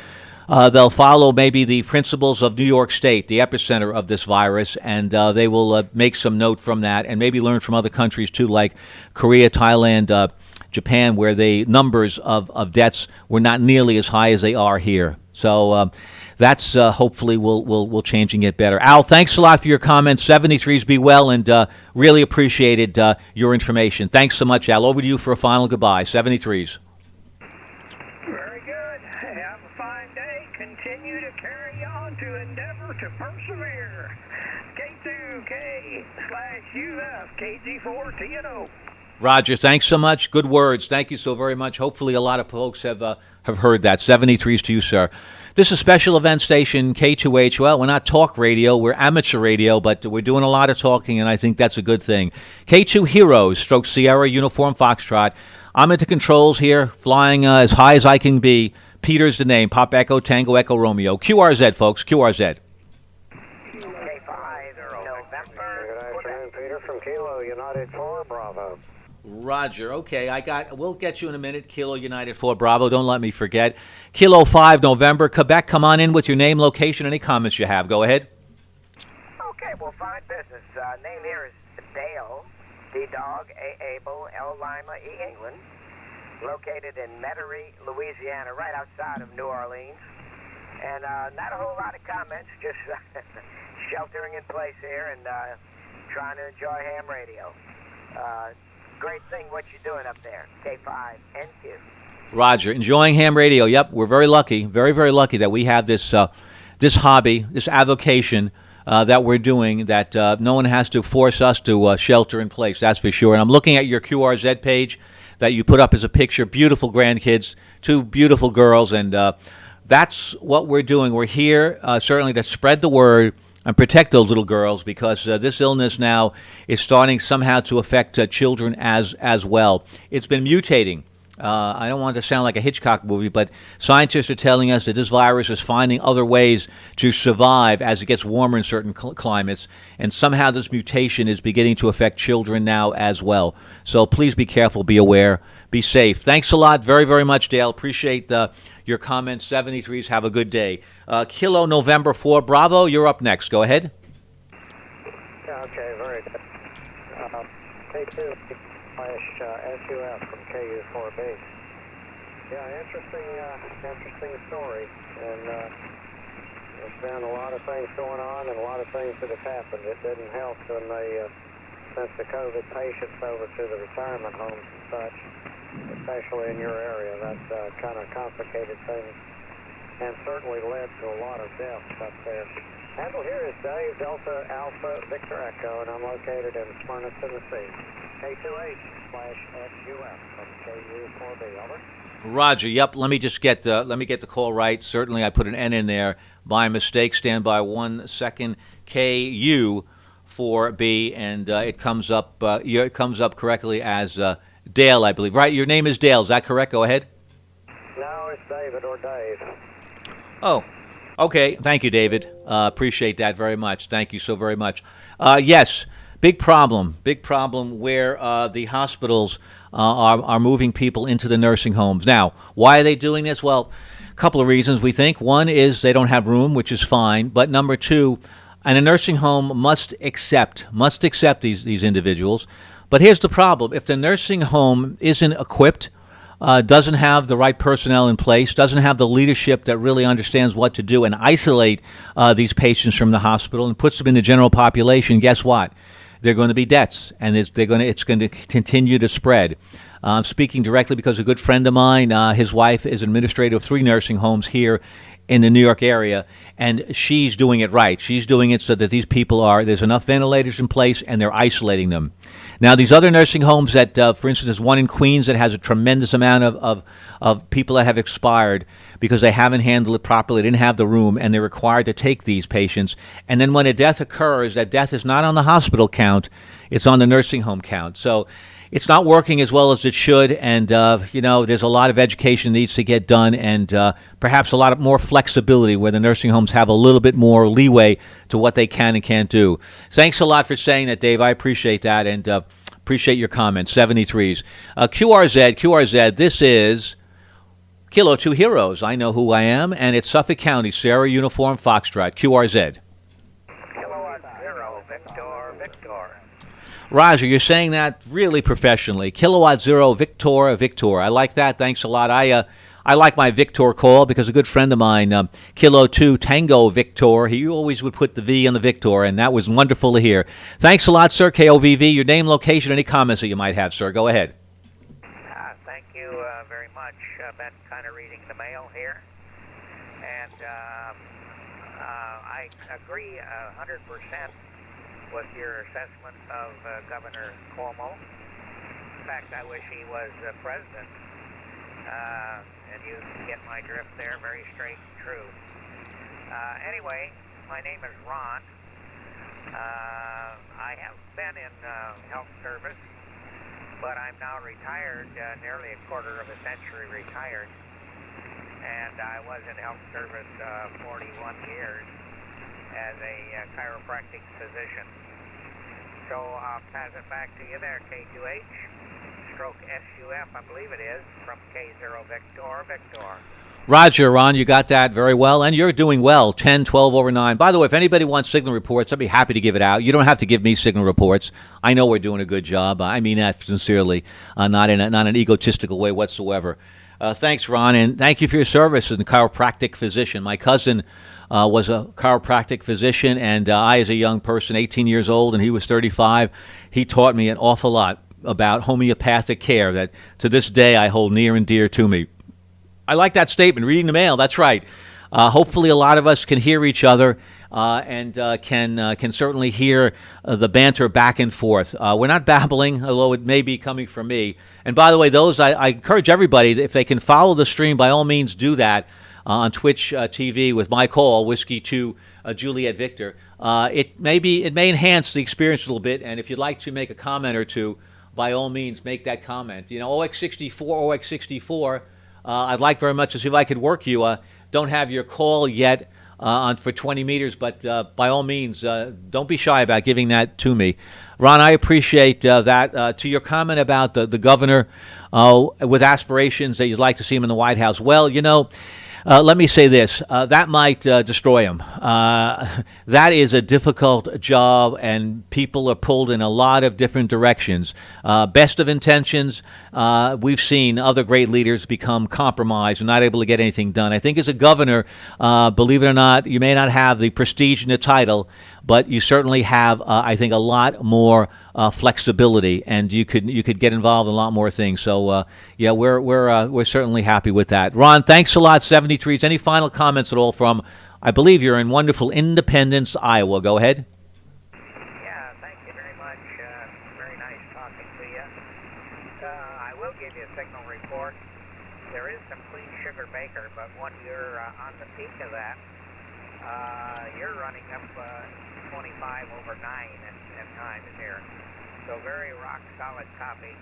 they'll follow maybe the principles of New York State, the epicenter of this virus, and they will make some note from that and maybe learn from other countries too, like Korea, Thailand, Japan, where the numbers of deaths were not nearly as high as they are here. So that's hopefully will change and get better. Al, thanks a lot for your comments. 73s be well, and really appreciated your information. Thanks so much, Al. Over to you for a final goodbye. 73s. Very good. Have a fine day. Continue to carry on, to endeavor to persevere. K2K/UF, KG4TNO. Roger, thanks so much. Good words. Thank you so very much. Hopefully a lot of folks have heard that. 73s to you, sir. This is Special Event Station K2H. Well, we're not talk radio. We're amateur radio, but we're doing a lot of talking, and I think that's a good thing. K2 Heroes, stroke Sierra Uniform Foxtrot. I'm at the controls here, flying as high as I can be. Peter's the name. Pop Echo, Tango Echo Romeo. QRZ, folks. QRZ. November. Good afternoon, Peter from Kilo United 4 Bravo. Roger. Okay, we'll get you in a minute. Kilo United 4 Bravo. Don't let me forget. Kilo 5 November Quebec. Come on in with your name, location, any comments you have. Go ahead. Okay, well, fine business. Name here is Dale, D-Dog, A-Able, L Lima, E England. Located in Metairie, Louisiana, right outside of New Orleans. And not a whole lot of comments, just sheltering in place here and trying to enjoy ham radio. Great thing what you're doing up there, K5NQ. Roger. Enjoying ham radio. Yep, we're very lucky, very, very lucky that we have this this hobby, this avocation that we're doing, that no one has to force us to shelter in place, that's for sure. And I'm looking at your QRZ page that you put up as a picture. Beautiful grandkids, 2 beautiful girls, and that's what we're doing. We're here certainly to spread the word and protect those little girls, because this illness now is starting somehow to affect children as well. It's been mutating. I don't want to sound like a Hitchcock movie, but scientists are telling us that this virus is finding other ways to survive as it gets warmer in certain climates, and somehow this mutation is beginning to affect children now as well. So please be careful, be aware, be safe. Thanks a lot, very, very much, Dale. Appreciate your comments. 73s, have a good day. Kilo November 4 Bravo, you're up next. Go ahead. Yeah, okay, very good. K2 SUF from KU4B. Yeah, interesting story. And there's been a lot of things going on and a lot of things that have happened. It didn't help when they sent the COVID patients over to the retirement homes and such, especially in your area. That kind of complicated things and certainly led to a lot of deaths up there. Handle here is Dave, Delta Alpha Victor Echo, and I'm located in Smyrna, Tennessee. K28/XUF from KU4B. Over. Roger. Yep. Let me get the call right. Certainly, I put an N in there by mistake. Stand by 1 second. KU4B, and it comes up. It comes up correctly as Dale, I believe. Right. Your name is Dale. Is that correct? Go ahead. No, it's David or Dave. Oh. Okay. Thank you, David. Appreciate that very much. Thank you so very much. Yes. Big problem where the hospitals are moving people into the nursing homes. Now, why are they doing this? Well, a couple of reasons, we think. One is they don't have room, which is fine. But number two, and a nursing home must accept these individuals. But here's the problem. If the nursing home isn't equipped, doesn't have the right personnel in place, doesn't have the leadership that really understands what to do and isolate these patients from the hospital and puts them in the general population, guess what? They're going to be deaths, and it's going to continue to spread. I'm speaking directly because a good friend of mine, his wife is administrator of 3 nursing homes here in the New York area, and she's doing it right. She's doing it so that these people there's enough ventilators in place, and they're isolating them. Now, these other nursing homes that, for instance, there's one in Queens that has a tremendous amount of people that have expired because they haven't handled it properly, didn't have the room, and they're required to take these patients. And then when a death occurs, that death is not on the hospital count, it's on the nursing home count. So it's not working as well as it should, and there's a lot of education needs to get done, and perhaps a lot of more flexibility where the nursing homes have a little bit more leeway to what they can and can't do. Thanks a lot for saying that, Dave. I appreciate that, and appreciate your comments. 73s. QRZ, this is Kilo 2 Heroes. I know who I am, and it's Suffolk County, Sierra Uniform Foxtrot, QRZ. Kilowatt 0, Victor. Roger, you're saying that really professionally. Kilowatt 0, Victor. I like that. Thanks a lot. I like my Victor call because a good friend of mine, Kilo 2 Tango Victor, he always would put the V on the Victor, and that was wonderful to hear. Thanks a lot, sir. KOVV, your name, location, any comments that you might have, sir. Go ahead. Thank you very much. Been kind of reading the mail here, and I agree 100% with your assessment of Governor Cuomo. In fact, I wish he was president. And you get my drift there, very straight and true. Anyway, my name is Ron. I have been in health service, but I'm now retired, nearly a quarter of a century retired. And I was in health service 41 years as a chiropractic physician. So I'll pass it back to you there, K2H. stroke SUF, I believe it is, from K0 Victor. Roger, Ron, you got that very well, and you're doing well. 10, 12 over 9. By the way, if anybody wants signal reports, I'd be happy to give it out. You don't have to give me signal reports. I know we're doing a good job. I mean that sincerely, not in an egotistical way whatsoever. Thanks, Ron, and thank you for your service as a chiropractic physician. My cousin was a chiropractic physician, and I, as a young person, 18 years old, and he was 35, he taught me an awful lot about homeopathic care that to this day I hold near and dear to me. I like that statement, reading the mail. That's right. Hopefully a lot of us can hear each other and can certainly hear the banter back and forth. We're not babbling, although it may be coming from me. And by the way, I encourage everybody, if they can follow the stream, by all means do that on Twitch TV with my call, Whiskey 2 Juliet Victor. It may enhance the experience a little bit, and if you'd like to make a comment or two, by all means make that comment. You know, OX64, I'd like very much to see if I could work you. Don't have your call yet for 20 meters, but by all means, don't be shy about giving that to me. Ron, I appreciate that. To your comment about the governor with aspirations that you'd like to see him in the White House, well, you know, let me say this. That might destroy him. That is a difficult job, and people are pulled in a lot of different directions. Best of intentions, we've seen other great leaders become compromised and not able to get anything done. I think as a governor, believe it or not, you may not have the prestige and the title, but you certainly have, I think, a lot more flexibility, and you could get involved in a lot more things. So yeah, we're certainly happy with that. Ron, thanks a lot. 73s. Any final comments at all from? I believe you're in wonderful Independence, Iowa. Go ahead. Yeah, thank you very much. Very nice talking to you. I will give you a signal report. There is some clean sugar baker, but when you're on the peak of that, you're running up 25 over 9 at times here. So very rock solid copy.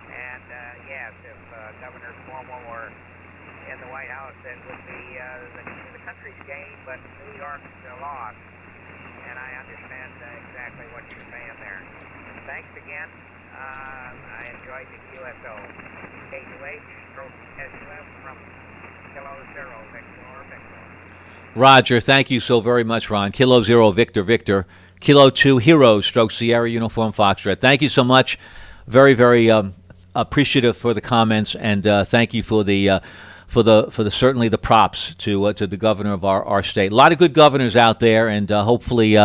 And yes, if Governor Cuomo were in the White House, it would be the country's gain, but New York's lost. And I understand exactly what you're saying there. Thanks again. I enjoyed the QSO. K2H stroke SUF from Kilo Zero Victor. Roger, thank you so very much, Ron. Kilo 0 Victor. Kilo 2 Hero stroke Sierra Uniform Foxtrot. Thank you so much. Very, very appreciative for the comments, and thank you for the certainly the props to the governor of our state. A lot of good governors out there, and hopefully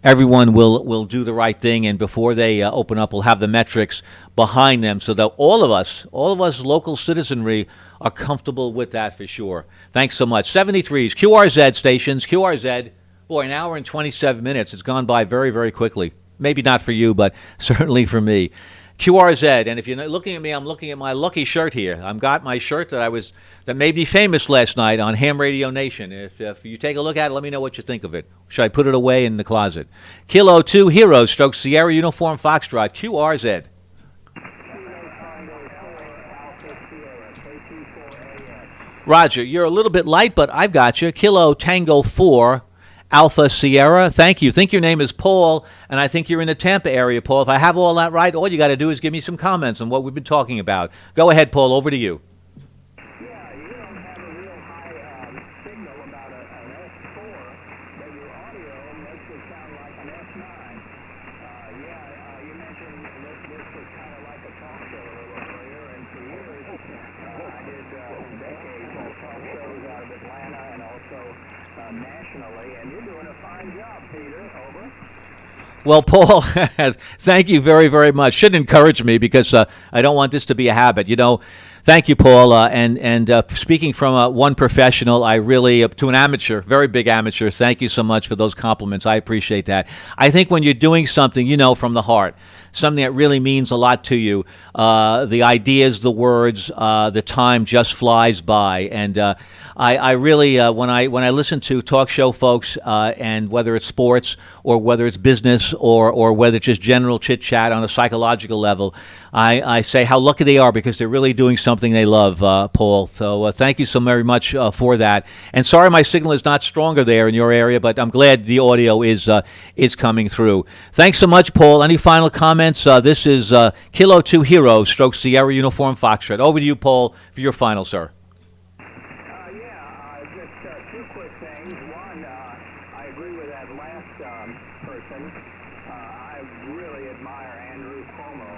everyone will do the right thing. And before they open up, we'll have the metrics behind them, so that all of us local citizenry are comfortable with that for sure. Thanks so much. 73s, QRZ stations, QRZ. Boy, an hour and 27 minutes. It's gone by very, very quickly. Maybe not for you, but certainly for me. QRZ, and if you're looking at me, I'm looking at my lucky shirt here. I've got my shirt that made me famous last night on Ham Radio Nation. If you take a look at it, let me know what you think of it. Should I put it away in the closet? Kilo 2 Hero stroke Sierra Uniform Foxtrot, QRZ. Roger, you're a little bit light, but I've got you. Kilo Tango 4 Alpha Sierra. Thank you. Think your name is Paul, and I think you're in the Tampa area, Paul. If I have all that right, all you got to do is give me some comments on what we've been talking about. Go ahead, Paul. Over to you. Yeah, you don't have a real high signal about an S4, but your audio makes it sound like an S9. You mentioned this was kind of like a talk show a little earlier, and for years I did decades of talk shows out of Atlanta and also nationally, and you're doing a fine job, Peter. Over. Well, Paul, thank you very, very much. Should encourage me because I don't want this to be a habit. You know, thank you, Paul. And speaking from one professional, I really, to an amateur, very big amateur, thank you so much for those compliments. I appreciate that. I think when you're doing something, you know, from the heart, something that really means a lot to you, the ideas, the words, the time just flies by. And I really, when I listen to talk show folks, and whether it's sports or whether it's business or whether it's just general chit chat on a psychological level, I say how lucky they are because they're really doing something something they love, Paul. So thank you so very much for that. And sorry my signal is not stronger there in your area, but I'm glad the audio is coming through. Thanks so much, Paul. Any final comments? This is Kilo 2 Hero, stroke Sierra Uniform Foxtrot. Over to you, Paul, for your final, sir. Just two quick things. One, I agree with that last person. I really admire Andrew Cuomo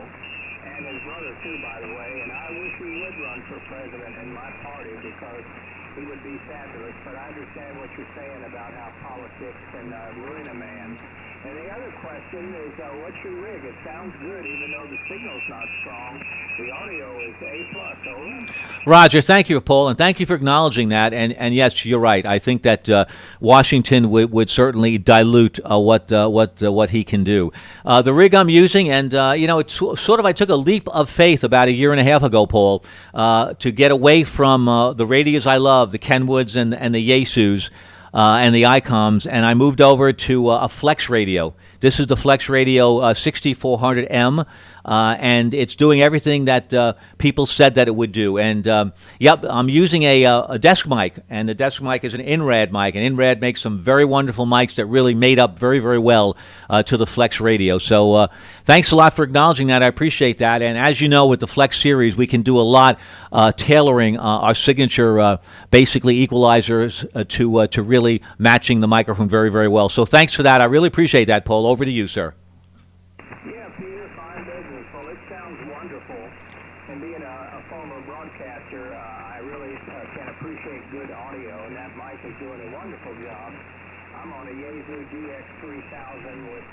and his brother too, by the way. And I wish he would run for president in my party because he would be fabulous. But I understand what you're saying about how politics can ruin a man. And the other question is, what's your rig? It sounds good, even though the signal's not strong. The audio is A+. Over. Roger, thank you, Paul, and thank you for acknowledging that. And yes, you're right. I think that Washington would certainly dilute what he can do. The rig I'm using, and it's sort of I took a leap of faith about a year and a half ago, Paul, to get away from the radios I love, the Kenwoods and the Yaesus. And the ICOMs, and I moved over to a Flex radio. This is the Flex Radio 6400M, and it's doing everything that people said that it would do. And yep, I'm using a desk mic, and the desk mic is an INRAD mic, and INRAD makes some very wonderful mics that really made up very, very well to the Flex Radio. So thanks a lot for acknowledging that. I appreciate that. And as you know, with the Flex series, we can do a lot tailoring our signature, basically equalizers to really matching the microphone very, very well. So thanks for that. I really appreciate that, Paul. Over to you, sir. Yeah, Peter, fine business. Well, it sounds wonderful. And being a former broadcaster, I really can appreciate good audio, and that mic is doing a wonderful job. I'm on a Yaesu GX3000 with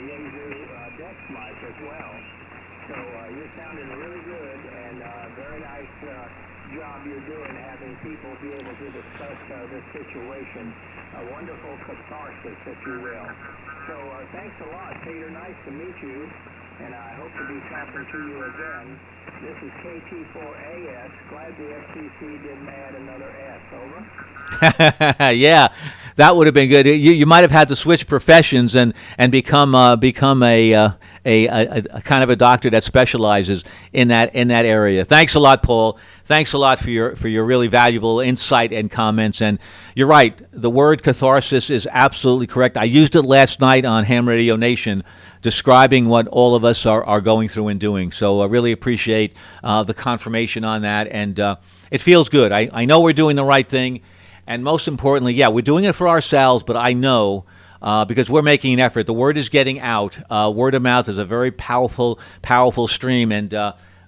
Yaesu Dex mic as well. So you're sounding really good, and very nice job you're doing having people be able to discuss this situation. A wonderful catharsis, if you will. So thanks a lot, Peter. Nice to meet you, and I hope to be talking to you again. This is KT4AS. Glad the FCC didn't add another S. Over. Yeah, that would have been good. You might have had to switch professions and become a kind of a doctor that specializes in that area. Thanks a lot, Paul. Thanks a lot for your really valuable insight and comments. And you're right, the word catharsis is absolutely correct. I used it last night on Ham Radio Nation, describing what all of us are going through and doing. So I really appreciate the confirmation on that, and it feels good. I know we're doing the right thing, and most importantly, yeah, we're doing it for ourselves, but I know because we're making an effort. The word is getting out. Word of mouth is a very powerful stream, and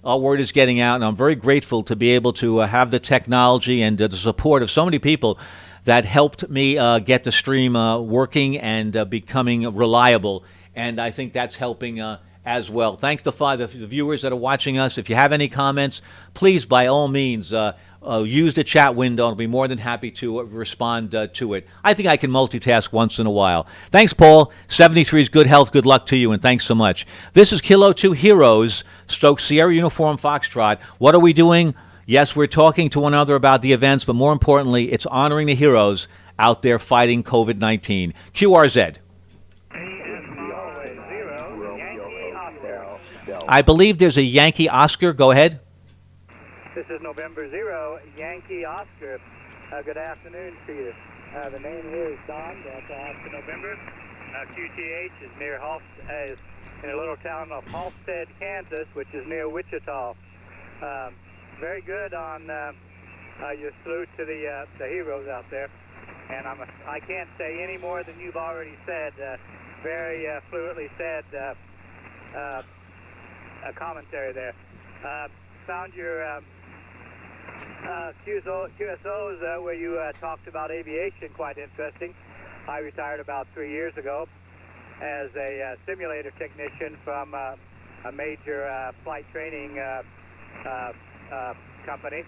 our word is getting out, and I'm very grateful to be able to have the technology and the support of so many people that helped me get the stream working and becoming reliable, and I think that's helping as well. Thanks to the viewers that are watching us. If you have any comments, please, by all means, use the chat window. I'll be more than happy to respond to it. I think I can multitask once in a while. Thanks, Paul. 73 is good health. Good luck to you, and thanks so much. This is Kilo 2 Heroes, stroke Sierra Uniform Foxtrot. What are we doing? Yes, we're talking to one another about the events, but more importantly, it's honoring the heroes out there fighting COVID-19. QRZ. I believe there's a Yankee Oscar. Go ahead. This is November 0, Yankee Oscar. Good afternoon to you. The name here is Don. That's Oscar November. QTH is near is in a little town of Halstead, Kansas, which is near Wichita. Very good on your salute to the heroes out there. And I can't say any more than you've already said. Very fluently said a commentary there. Found your QSOs where you talked about aviation quite interesting. I retired about 3 years ago as a simulator technician from a major flight training company.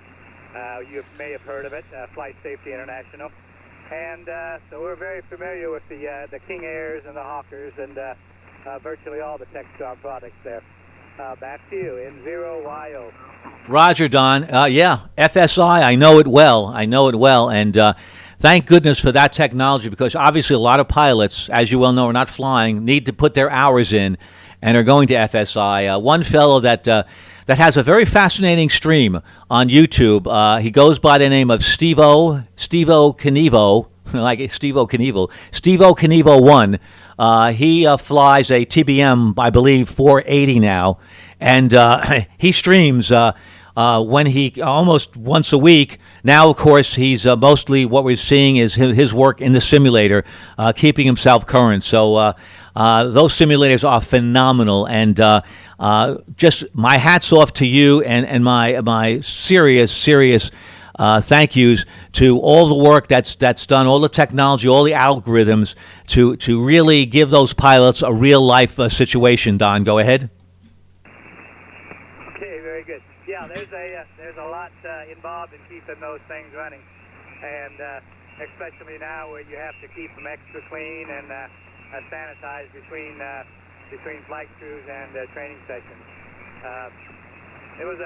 You may have heard of it, Flight Safety International. And so we're very familiar with the King Airs and the Hawkers and virtually all the Textron products there. Back to you, N0YO. Roger, Don. Yeah, FSI, I know it well, and thank goodness for that technology, because obviously a lot of pilots, as you well know, are not flying, need to put their hours in, and are going to FSI. One fellow that that has a very fascinating stream on YouTube. He goes by the name of Steve-O Knievel, like Steve-O Knievel, Steve-O Knievel 1. He flies a TBM, I believe, 480 now, and he streams when he almost once a week. Now, of course, he's mostly what we're seeing is his work in the simulator, keeping himself current. So those simulators are phenomenal, and just my hats off to you, and my serious thank yous to all the work that's done, all the technology, all the algorithms to really give those pilots a real life situation. Don, go ahead. Okay, very good. Yeah, there's a lot involved in keeping those things running, and especially now where you have to keep them extra clean and sanitized between flight crews and training sessions. I was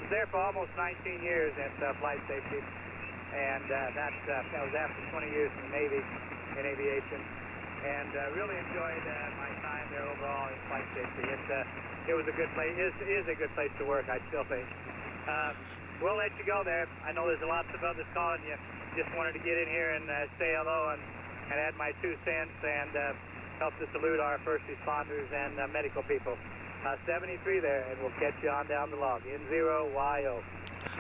there for almost 19 years at flight safety, and that was after 20 years in the Navy in aviation, and really enjoyed my time there overall in flight safety. It was a good place. It is a good place to work, I still think. We'll let you go there. I know there's lots of others calling you. Just wanted to get in here and say hello and add my 2 cents and help to salute our first responders and medical people. 73 there, and we'll catch you on down the log. N0YO.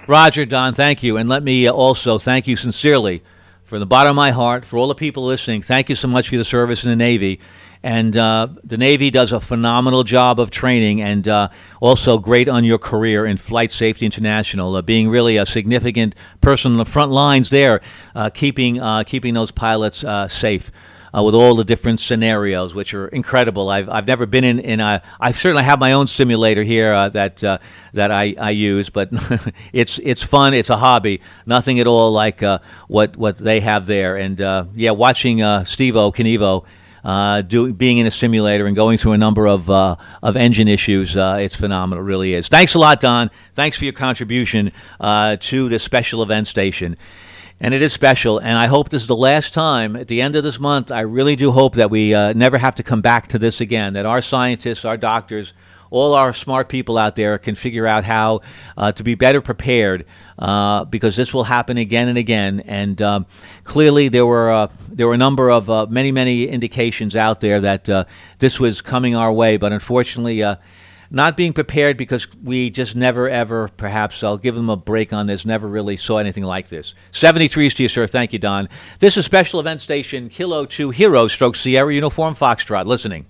Roger, Don, thank you. And let me also thank you sincerely from the bottom of my heart for all the people listening. Thank you so much for your service in the Navy. And the Navy does a phenomenal job of training, and also great on your career in Flight Safety International, being really a significant person on the front lines there, keeping those pilots safe. With all the different scenarios, which are incredible. I've never been in I certainly have my own simulator here that I use, but it's fun. It's a hobby. Nothing at all like what they have there. And watching Steve-O Knievel being in a simulator and going through a number of engine issues, it's phenomenal. It really is. Thanks a lot, Don. Thanks for your contribution to this special event station. And it is special, and I hope this is the last time at the end of this month. I really do hope that we never have to come back to this again, that our scientists, our doctors, all our smart people out there can figure out how to be better prepared, because this will happen again and again. And clearly there were a number of many indications out there that this was coming our way, but unfortunately not being prepared, because we just never, ever, perhaps I'll give them a break on this, never really saw anything like this. 73s to you, sir. Thank you, Don. This is Special Event Station Kilo 2 Hero Stroke Sierra Uniform Foxtrot. Listening.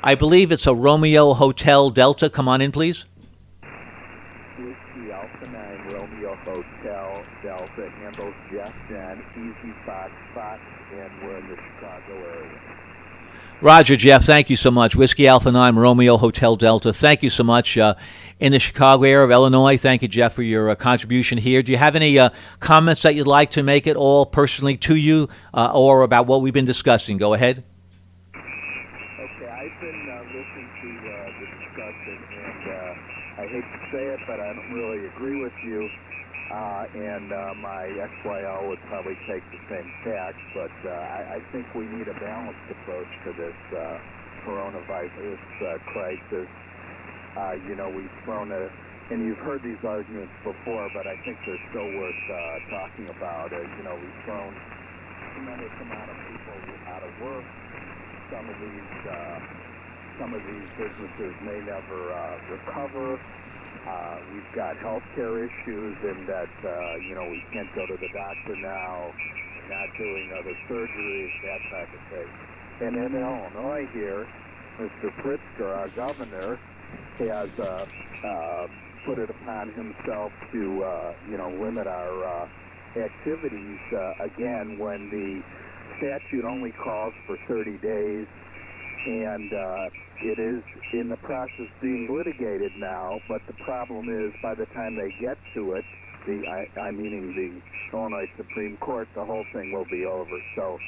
I believe it's a Romeo Hotel Delta. Come on in, please. Whiskey Alpha 9 Romeo Hotel Delta handles Jeff Jen, Easy Fox, and we're in the Chicago area. Roger, Jeff. Thank you so much. Whiskey Alpha 9 Romeo Hotel Delta. Thank you so much. In the Chicago area of Illinois. Thank you, Jeff, for your contribution here. Do you have any comments that you'd like to make at all personally to you or about what we've been discussing? Go ahead. Okay, I've been listening to the discussion, and I hate to say it, but I don't really agree with you. And my XYL would probably take the same tack, but I think we need a balanced approach to this coronavirus crisis. We've thrown and you've heard these arguments before, but I think they're still worth talking about. We've thrown a tremendous amount of people out of work. Some of these businesses may never recover. We've got healthcare issues in that, we can't go to the doctor now, not doing other surgeries, that type of thing. And in Illinois here, Mr. Pritzker, our governor, has put it upon himself to, limit our activities, again, when the statute only calls for 30 days, and it is in the process being litigated now, but the problem is by the time they get to it, meaning the Illinois Supreme Court, the whole thing will be over. So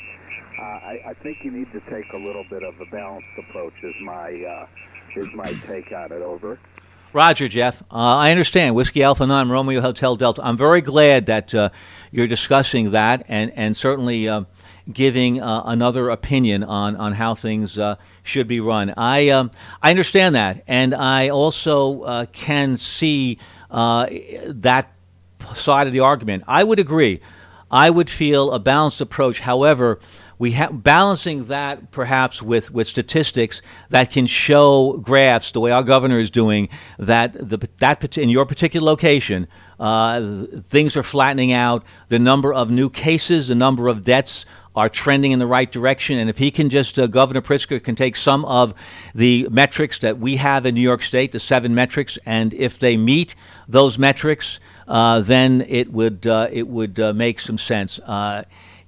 I think you need to take a little bit of a balanced approach is my take on it. Over. Roger, Jeff. I understand. Whiskey Alpha 9 Romeo Hotel Delta. I'm very glad that you're discussing that, and certainly giving another opinion on how things should be run. I understand that, and I also can see that side of the argument. I would agree. I would feel a balanced approach. However, we have balancing that perhaps with statistics that can show graphs the way our governor is doing that in your particular location things are flattening out. The number of new cases, the number of deaths are trending in the right direction. And if he can just, Governor Pritzker can take some of the metrics that we have in New York State, the 7 metrics, and if they meet those metrics, then it would make some sense.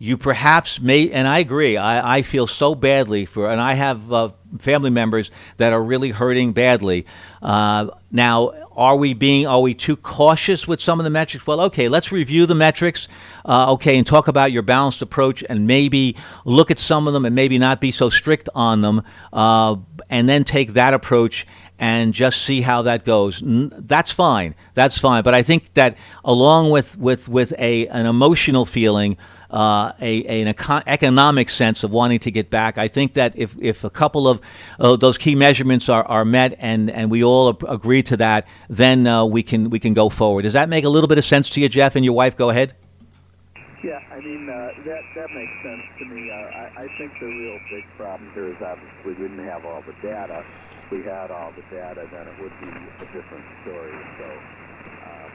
You perhaps may, and I agree, I feel so badly for, and I have family members that are really hurting badly. Now, are we too cautious with some of the metrics? Well, okay, let's review the metrics, and talk about your balanced approach, and maybe look at some of them and maybe not be so strict on them, and then take that approach and just see how that goes. That's fine. But I think that along with an emotional feeling, an economic sense of wanting to get back, I think that if a couple of those key measurements are met and we all agree to that, then we can go forward. Does that make a little bit of sense to you, Jeff, and your wife? Go ahead. Yeah, I mean, that makes sense to me. I think the real big problem here is obviously we didn't have all the data. If we had all the data, then it would be a different story. So,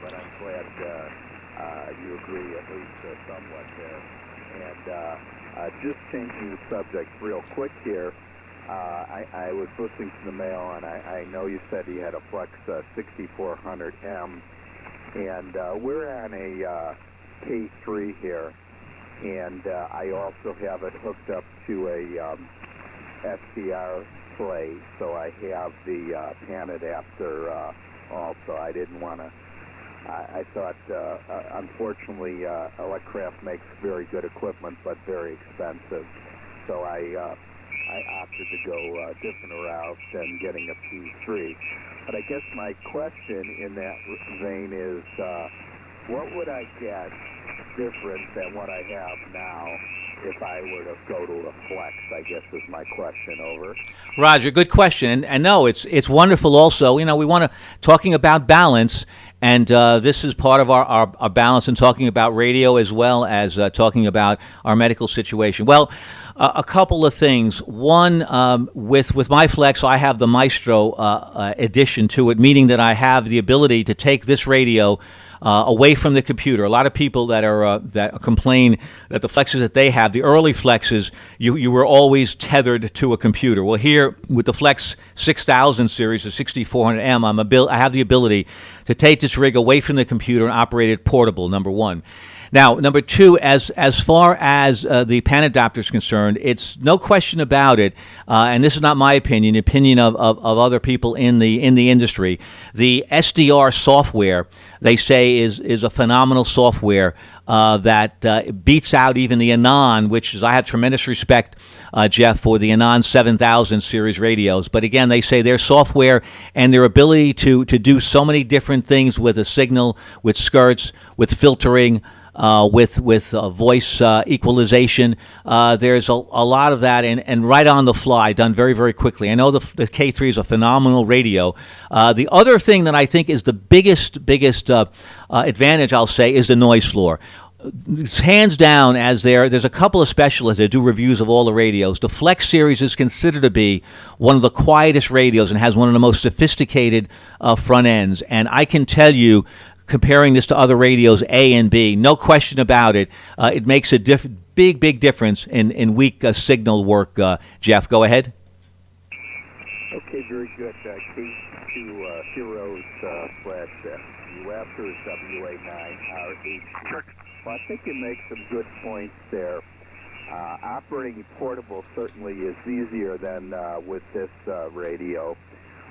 but I'm glad you agree at least somewhat there. And just changing the subject real quick here, I was listening to the mail, and I know you said he had a Flex 6400M, and we're on a K3 here, and I also have it hooked up to a SDR play, so I have the pan adapter also. I didn't want to. I thought, unfortunately, Electcraft makes very good equipment, but very expensive. So I opted to go a different route than getting a P3. But I guess my question in that vein is, what would I get different than what I have now if I were to go to a Flex, I guess is my question. Over. Roger, good question. And no, it's wonderful also. You know, we want to, talking about balance, and this is part of our balance in talking about radio as well as talking about our medical situation. Well, a couple of things. One, with my Flex, I have the Maestro addition to it, meaning that I have the ability to take this radio away from the computer. A lot of people that complain that the Flexes that they have, the early Flexes, you were always tethered to a computer. Well, here with the Flex 6000 series, the 6400M, I have the ability to take this rig away from the computer and operate it portable. Number one. Now, number two, as far as the pan adapter is concerned, it's no question about it, and this is not my opinion, the opinion of other people in the industry. The SDR software, they say, is a phenomenal software that beats out even the Anon, which is, I have tremendous respect, Jeff, for the Anon 7000 series radios. But again, they say their software and their ability to do so many different things with a signal, with skirts, with filtering, with voice equalization. There's a lot of that, and right on the fly, done very, very quickly. I know the K3 is a phenomenal radio. The other thing that I think is the biggest advantage, I'll say, is the noise floor. Hands down, as there's a couple of specialists that do reviews of all the radios. The Flex series is considered to be one of the quietest radios and has one of the most sophisticated front ends. And I can tell you, comparing this to other radios, A and B, no question about it, it makes a big difference in weak signal work. Jeff, go ahead. Okay, very good. K2 Heroes slash you after is WA9RH. Well, I think you make some good points there. Operating portable certainly is easier than with this radio.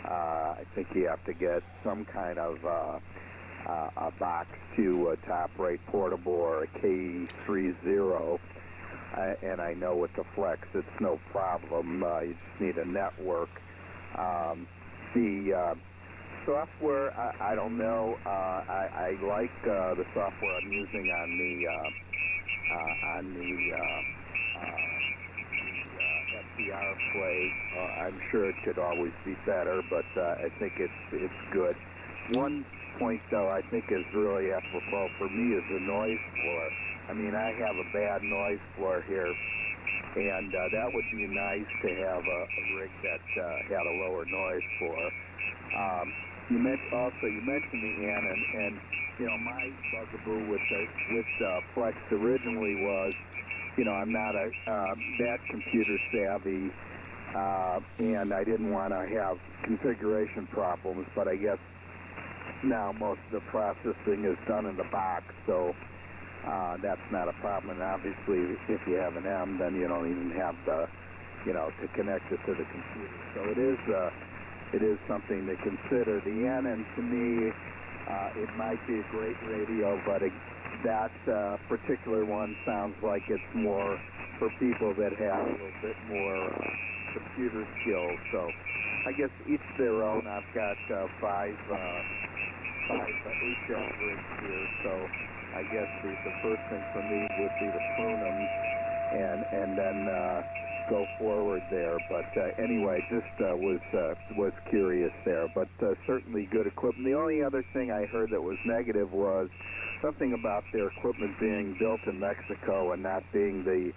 I think you have to get some kind of a box to operate portable, or a K30. And I know with the Flex, it's no problem. You just need a network. The software, I don't know. I like the software I'm using on the FDR play. I'm sure it could always be better, but I think it's good. One point, though, I think is really apropos for me is the noise floor. I mean, I have a bad noise floor here, and that would be nice to have a rig that had a lower noise floor. You mentioned the N, and you know, my bugaboo with Flex originally was, you know, I'm not that computer savvy, and I didn't want to have configuration problems, but I guess now most of the processing is done in the box, so that's not a problem. And obviously, if you have an M, then you don't even have the, you know, to connect it to the computer. So it is something to consider. The N, and to me, it might be a great radio, but that particular one sounds like it's more for people that have a little bit more computer skills. So I guess each their own. I've got five HF rigs here, so I guess the first thing for me would be to prune them and then go forward there. But anyway, just was curious there. But certainly good equipment. The only other thing I heard that was negative was something about their equipment being built in Mexico and not being the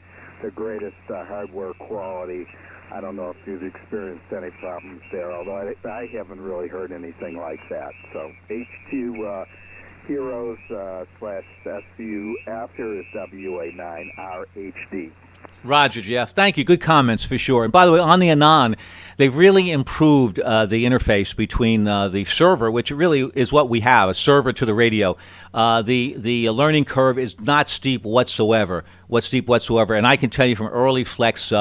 greatest hardware quality. I don't know if you've experienced any problems there, although I haven't really heard anything like that. So H2 Heroes /SVU after is WA9RHD. Roger, Jeff. Thank you. Good comments for sure. And by the way, on the Anon, they've really improved the interface between the server, which really is what we have, a server to the radio. The learning curve is not steep whatsoever. And I can tell you from early Flex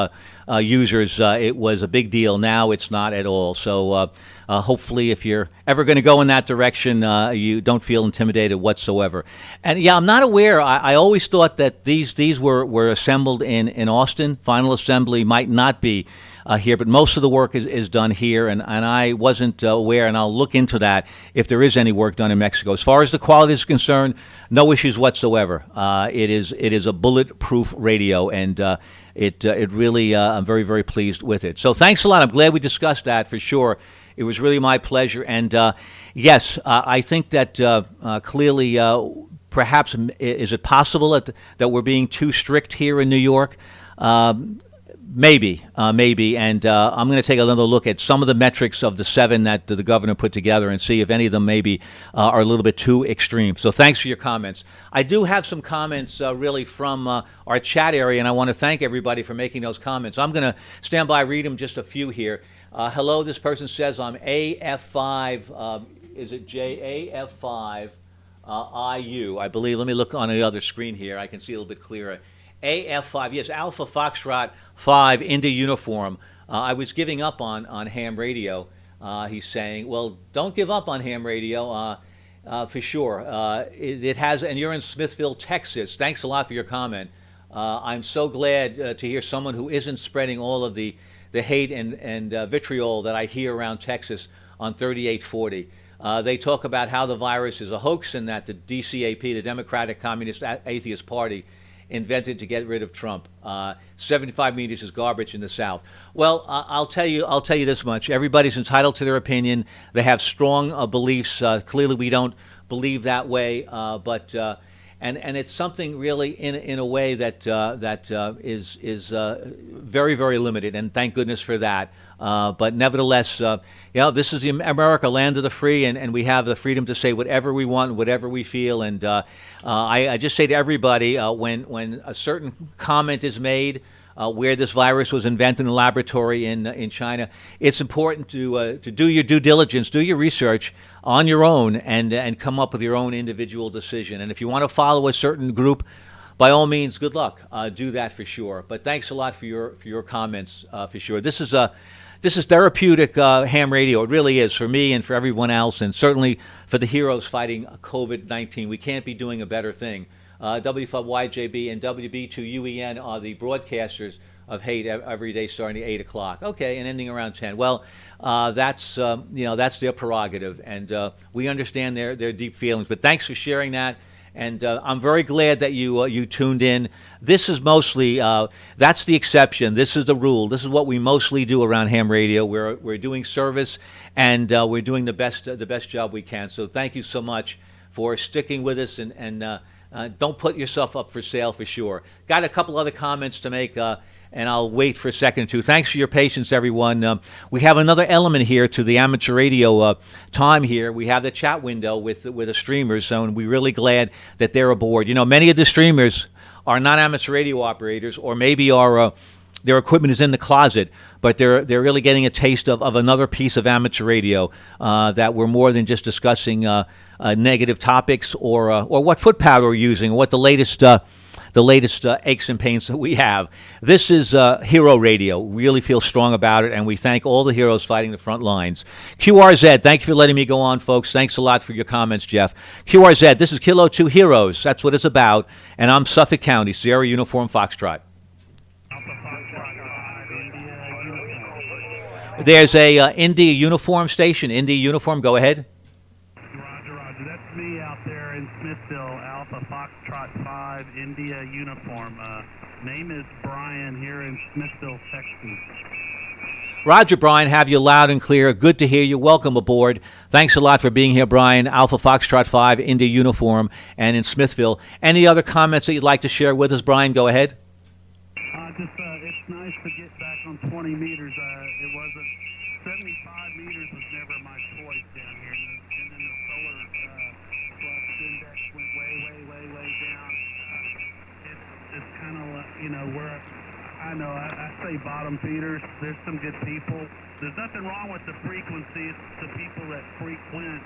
users, it was a big deal. Now it's not at all. So hopefully, if you're ever going to go in that direction, you don't feel intimidated whatsoever. And yeah, I'm not aware. I always thought that these were assembled in Austin. Final assembly might not be here, but most of the work is done here, and I wasn't aware, and I'll look into that if there is any work done in Mexico. As far as the quality is concerned, no issues whatsoever. It is a bulletproof radio, and it really I'm very, very pleased with it. So thanks a lot. I'm glad we discussed that for sure. It was really my pleasure, and yes, I think that clearly, perhaps, is it possible that we're being too strict here in New York? Maybe, and I'm going to take another look at some of the metrics of the 7 that the governor put together and see if any of them maybe are a little bit too extreme. So thanks for your comments. I do have some comments really from our chat area, and I want to thank everybody for making those comments. I'm going to stand by, read them, just a few here. Hello, this person says I'm AF5, is it JAF5 IU, I believe. Let me look on the other screen here. I can see a little bit clearer. AF5, yes, Alpha Foxtrot 5 into uniform. I was giving up on ham radio, he's saying. Well, don't give up on ham radio, for sure. It has, and you're in Smithville, Texas. Thanks a lot for your comment. I'm so glad to hear someone who isn't spreading all of the hate and vitriol that I hear around Texas on 3840. They talk about how the virus is a hoax and that the DCAP, the Democratic Communist Atheist Party, invented to get rid of Trump. 75 meters is garbage in the South. Well, I'll tell you this much. Everybody's entitled to their opinion. They have strong beliefs. Clearly, we don't believe that way, but and it's something really in a way that is very, very limited, and thank goodness for that. But nevertheless, this is the America, land of the free, and we have the freedom to say whatever we want, whatever we feel. And I just say to everybody, when a certain comment is made where this virus was invented in a laboratory in China, it's important to do your due diligence, do your research on your own, and come up with your own individual decision. And if you want to follow a certain group, by all means, good luck. Do that for sure. But thanks a lot for your comments, for sure. This is therapeutic ham radio. It really is, for me and for everyone else, and certainly for the heroes fighting COVID-19. We can't be doing a better thing. W5YJB and WB2UEN are the broadcasters of hate every day, starting at 8 o'clock. Okay, and ending around 10. Well, that's their prerogative, and we understand their deep feelings. But thanks for sharing that, And I'm very glad that you tuned in. This is mostly that's the exception. This is the rule. This is what we mostly do around ham radio. We're doing service, and we're doing the best job we can. So thank you so much for sticking with us, and don't put yourself up for sale for sure. Got a couple other comments to make, and I'll wait for a second or two. Thanks for your patience, everyone. We have another element here to the amateur radio time here. We have the chat window with the streamers, so we're really glad that they're aboard. You know, many of the streamers are not amateur radio operators, or maybe their equipment is in the closet, but they're really getting a taste of another piece of amateur radio that we're more than just discussing negative topics or what foot powder we're using, or what the latest aches and pains that we have. This is Hero Radio. We really feel strong about it, and we thank all the heroes fighting the front lines. QRZ, thank you for letting me go on, folks. Thanks a lot for your comments, Jeff. QRZ, this is Kilo 2 Heroes. That's what it's about, and I'm Suffolk County, Sierra Uniform Foxtrot. There's a India Uniform station. India Uniform, go ahead. Roger. That's me out there in Smithville, Alpha Foxtrot 5, India Uniform. Name is Brian here in Smithville, Texas. Roger, Brian, have you loud and clear. Good to hear you. Welcome aboard. Thanks a lot for being here, Brian. Alpha Foxtrot 5, India Uniform, and in Smithville. Any other comments that you'd like to share with us, Brian? Go ahead. It's nice to get back on 20 meters. It wasn't 75 meters was never my choice down here, and then the solar flux index went way down. It's kind of where I say bottom feeders. There's some good people. There's nothing wrong with the frequency. It's the people that frequent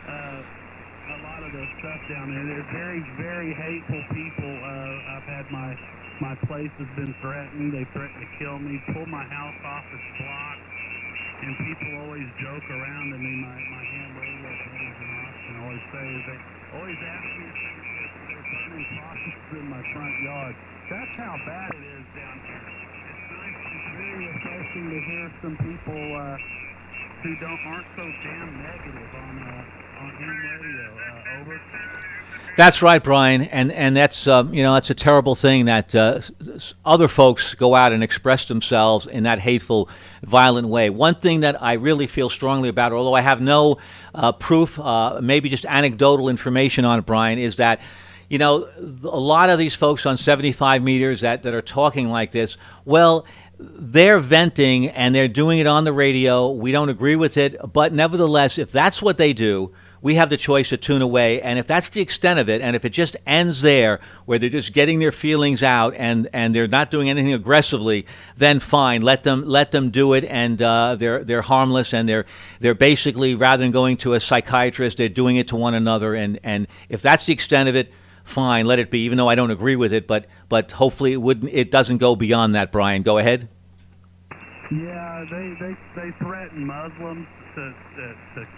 a lot of the stuff down there. They're very, very hateful people. I've had my place has been threatened. They threatened to kill me, pull my house off its block, and people always joke around to me. My ham radio buddies in Austin always say is they always ask me if they're burning crosses in my front yard. That's how bad it is down here. It's nice. It's very refreshing to hear some people who aren't so damn negative on ham radio. Over. That's right, Brian, and that's that's a terrible thing that other folks go out and express themselves in that hateful, violent way. One thing that I really feel strongly about, although I have no proof, maybe just anecdotal information on it, Brian, is that a lot of these folks on 75 meters that are talking like this, well, they're venting and they're doing it on the radio. We don't agree with it, but nevertheless, if that's what they do, we have the choice to tune away. And if that's the extent of it, and if it just ends there, where they're just getting their feelings out and they're not doing anything aggressively, then fine, let them do it. And they're harmless, and they're basically, rather than going to a psychiatrist, they're doing it to one another. And if that's the extent of it, fine, let it be. Even though I don't agree with it, but hopefully it doesn't go beyond that. Brian, go ahead. Yeah, they threaten Muslims to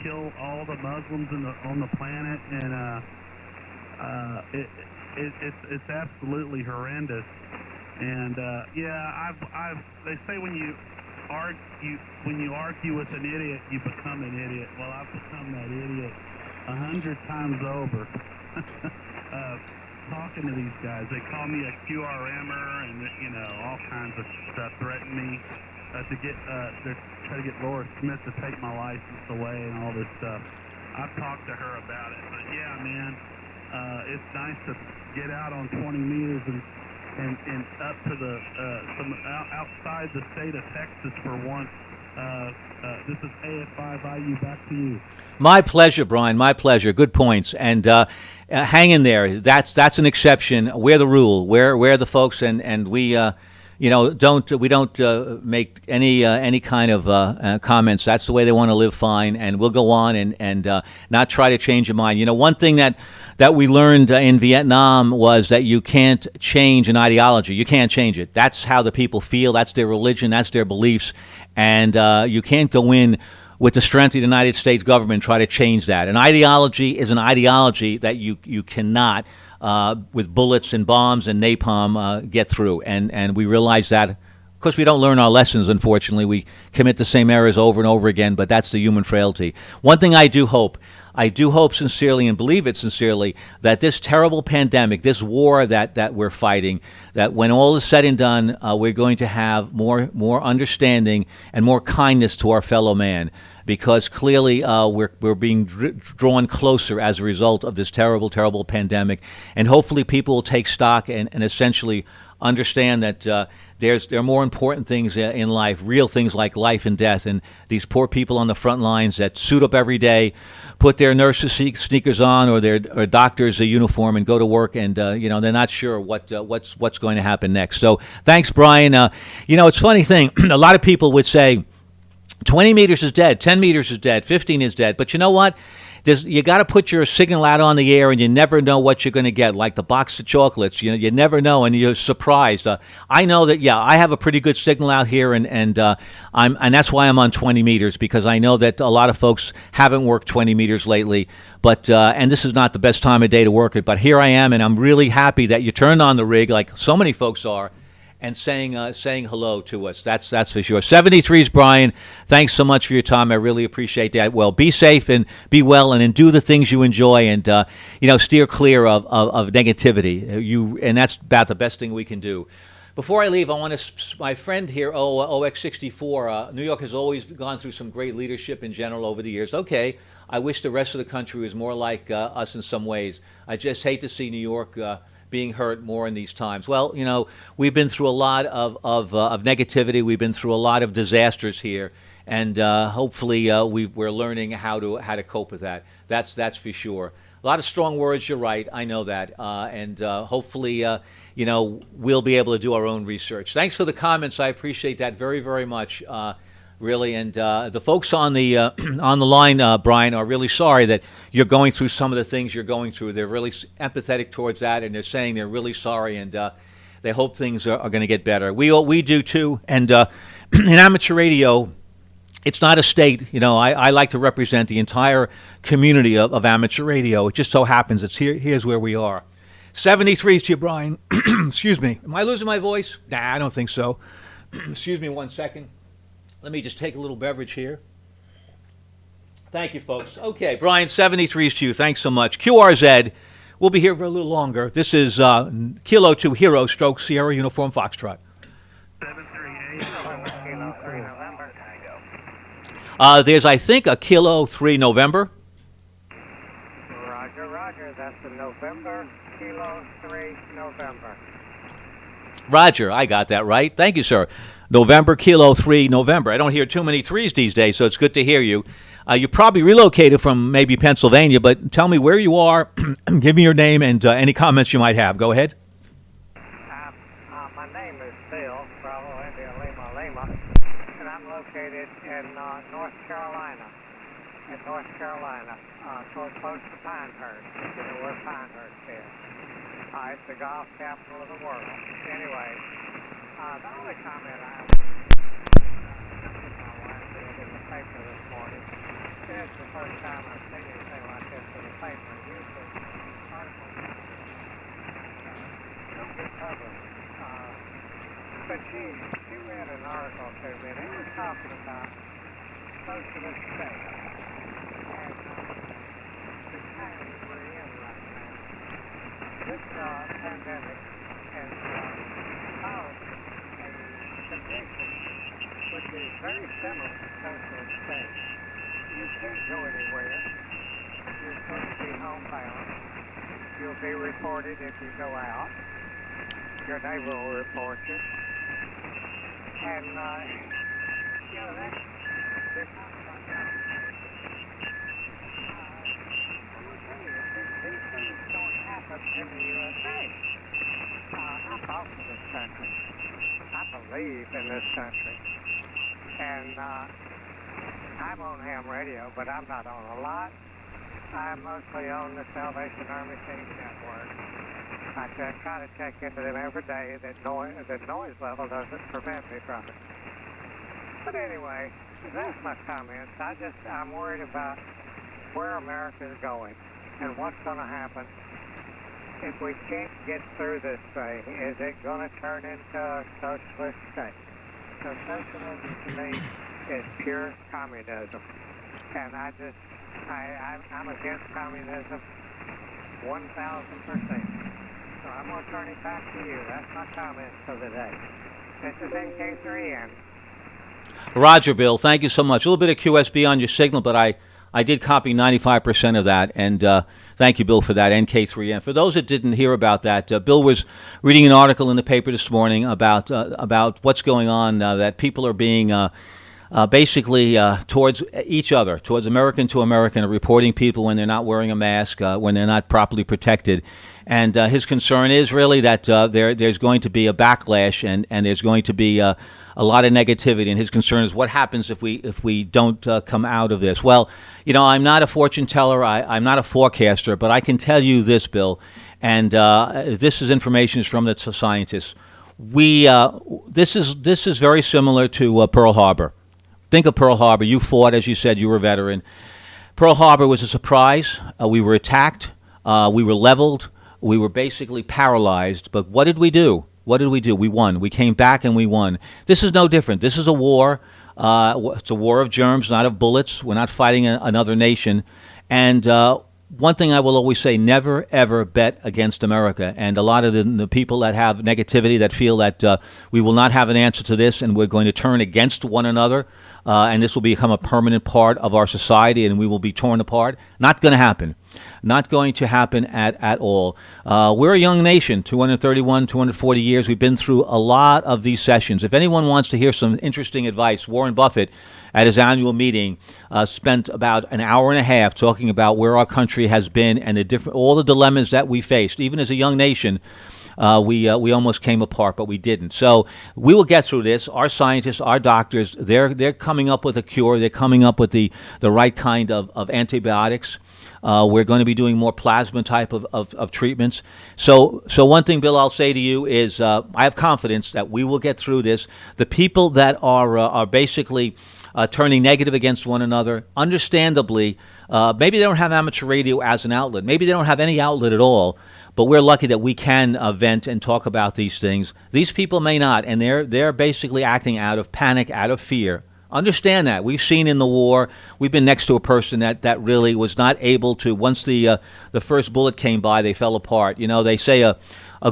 kill all the Muslims on the planet, and it's absolutely horrendous. And they say when you argue with an idiot, you become an idiot. Well, I've become that idiot 100 times over. Talking to these guys, they call me a QRMer and all kinds of stuff, threaten me to try to get Laura Smith to take my license away and all this stuff. I've talked to her about it, but yeah, man, it's nice to get out on 20 meters and up to the outside the state of Texas for once. This is AS5IU. Back to you. My pleasure, Brian. My pleasure. Good points. And hang in there. That's an exception. We're the rule. We're the folks, and we don't make any kind of comments. That's the way they want to live. Fine, and we'll go on and not try to change your mind. One thing that we learned in Vietnam was that you can't change an ideology. You can't change it. That's how the people feel. That's their religion. That's their beliefs. And you can't go in with the strength of the United States government and try to change that. An ideology is an ideology that you cannot, with bullets and bombs and napalm, get through. And we realize that. Of course, we don't learn our lessons, unfortunately. We commit the same errors over and over again, but that's the human frailty. One thing I do hope, I do hope sincerely and believe it sincerely that this terrible pandemic, this war that we're fighting, that when all is said and done, we're going to have more understanding and more kindness to our fellow man, because clearly we're being drawn closer as a result of this terrible pandemic, and hopefully people will take stock and essentially understand that there are more important things in life, real things like life and death. And these poor people on the front lines that suit up every day, put their nurses' sneakers on or their doctor's uniform and go to work, and they're not sure what's going to happen next. So thanks, Brian. It's a funny thing. A lot of people would say 20 meters is dead, 10 meters is dead, 15 is dead. But you know what? You got to put your signal out on the air, and you never know what you're going to get. Like the box of chocolates, you never know, and you're surprised. I know that, I have a pretty good signal out here, and that's why I'm on 20 meters, because I know that a lot of folks haven't worked 20 meters lately. But and this is not the best time of day to work it. But here I am, and I'm really happy that you turned on the rig, like so many folks are, and saying hello to us. That's for sure. 73's Brian. Thanks so much for your time. I really appreciate that. Well, be safe and be well, and do the things you enjoy, and steer clear of negativity. And that's about the best thing we can do. Before I leave, I want to, my friend here, OX64, New York has always gone through some great leadership in general over the years. Okay, I wish the rest of the country was more like us in some ways. I just hate to see New York being hurt more in these times. Well, we've been through a lot of negativity. We've been through a lot of disasters here, and hopefully we're learning how to cope with that. That's for sure. A lot of strong words. You're right. I know that, and hopefully we'll be able to do our own research. Thanks for the comments. I appreciate that very, very much. Really, and the folks on the line, Brian, are really sorry that you're going through some of the things you're going through. They're really empathetic towards that, and they're saying they're really sorry, and they hope things are going to get better. We do too, and in amateur radio, it's not a state. I like to represent the entire community of amateur radio. It just so happens it's here's where we are. 73 to you, Brian. Excuse me. Am I losing my voice? Nah, I don't think so. Excuse me 1 second. Let me just take a little beverage here. Thank you, folks. Okay, Brian, 73's to you. Thanks so much. QRZ, we'll be here for a little longer. This is Kilo 2 Hero Stroke Sierra Uniform Foxtrot. 738. There's, I think, a Kilo 3 November. Roger. That's the November, Kilo 3 November. Roger, I got that right. Thank you, sir. November, Kilo 3, November. I don't hear too many threes these days, so it's good to hear you. You probably relocated from maybe Pennsylvania, but tell me where you are, give me your name, and any comments you might have. Go ahead. My name is Bill, Bravo India Lima, and I'm located in North Carolina, close to Pinehurst, if you know where Pinehurst is. It's the golf capital of the world. Anyway, the only comment I have, my wife read in the paper this morning. It's the first time I've seen anything like this in the paper. Usually, articles don't get published. But she read an article to me, and it was talking about socialist state and the times we're in right now. This pandemic has caused a condition which is very similar to socialist state. You can't go anywhere. You're supposed to be homebound. You'll be reported if you go out. Your neighbor will report you. And, that's they're talking about that. These things don't happen in the USA. I fought for this country. I believe in this country. And I'm on ham radio, but I'm not on a lot. I'm mostly on the Salvation Army Team Network. I try to check into them every day. The noise level doesn't prevent me from it. But anyway, that's my comments. I'm worried about where America is going and what's going to happen if we can't get through this thing. Is it going to turn into a socialist state? So socialism to me is pure communism. And I just I'm against communism 1,000%. So I'm going to turn it back to you. That's my comments for the day. This is NK3N. Roger, Bill. Thank you so much. A little bit of QSB on your signal, but I did copy 95% of that, and thank you, Bill, for that, NK3N. For those that didn't hear about that, Bill was reading an article in the paper this morning about what's going on, that people are being basically towards each other, towards American to American, reporting people when they're not wearing a mask, when they're not properly protected. And his concern is really that there's going to be a backlash, and there's going to be a lot of negativity. And his concern is what happens if we don't come out of this. Well, you know, I'm not a fortune teller. I'm not a forecaster, but I can tell you this, Bill, and this is information from the scientists. This is very similar to Pearl Harbor. Think of Pearl Harbor. You fought, as you said, you were a veteran. Pearl Harbor was a surprise. We were attacked. We were leveled. We were basically paralyzed. But what did we do? What did we do? We won. We came back and we won. This is no different. This is a war. It's a war of germs, not of bullets. We're not fighting another nation. And one thing I will always say, never, ever bet against America. And a lot of the people that have negativity, that feel that we will not have an answer to this and we're going to turn against one another, and this will become a permanent part of our society and we will be torn apart, not going to happen. Not going to happen at all. We're a young nation, 231, 240 years. We've been through a lot of these sessions. If anyone wants to hear some interesting advice, Warren Buffett, at his annual meeting, spent about an hour and a half talking about where our country has been and all the dilemmas that we faced. Even as a young nation, we almost came apart, but we didn't. So we will get through this. Our scientists, our doctors, they're coming up with a cure. They're coming up with the right kind of antibiotics. We're going to be doing more plasma type of treatments. So one thing, Bill, I'll say to you is I have confidence that we will get through this. The people that are basically turning negative against one another, understandably, maybe they don't have amateur radio as an outlet. Maybe they don't have any outlet at all. But we're lucky that we can vent and talk about these things. These people may not, and they're basically acting out of panic, out of fear. Understand that. We've seen in the war, we've been next to a person that really was not able to, once the first bullet came by, they fell apart. You know, they say a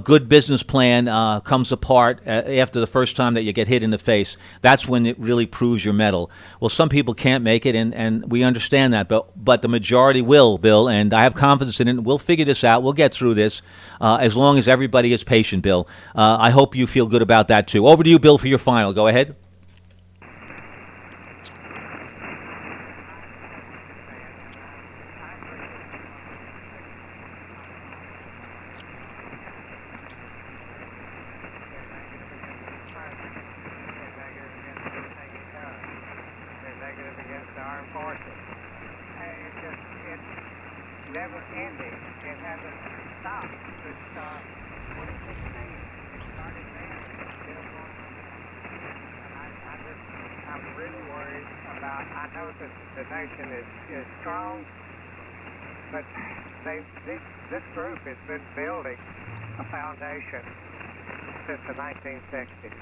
good business plan comes apart after the first time that you get hit in the face. That's when it really proves your mettle. Well, some people can't make it, and we understand that, but the majority will, Bill, and I have confidence in it. We'll figure this out. We'll get through this as long as everybody is patient, Bill. I hope you feel good about that, too. Over to you, Bill, for your final. Go ahead. Never ending. It hasn't stopped. What is it saying? It started then. It's still going on. And I'm really worried about, I know that the nation is strong, but this group has been building a foundation since the 1960s.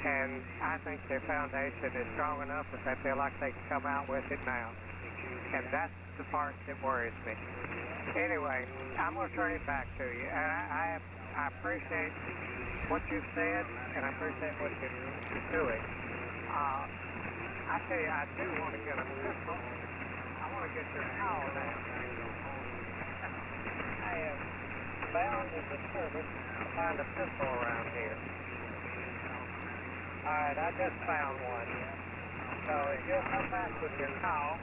And I think their foundation is strong enough that they feel like they can come out with it now. And that's the part that worries me. Anyway, I'm going to turn it back to you. And I appreciate what you've said, and I appreciate what you're doing. I tell you, I do want to get a pistol. I want to get your call now. I have found in the service to find a pistol around here. All right, I just found one. So if you'll come back with your call.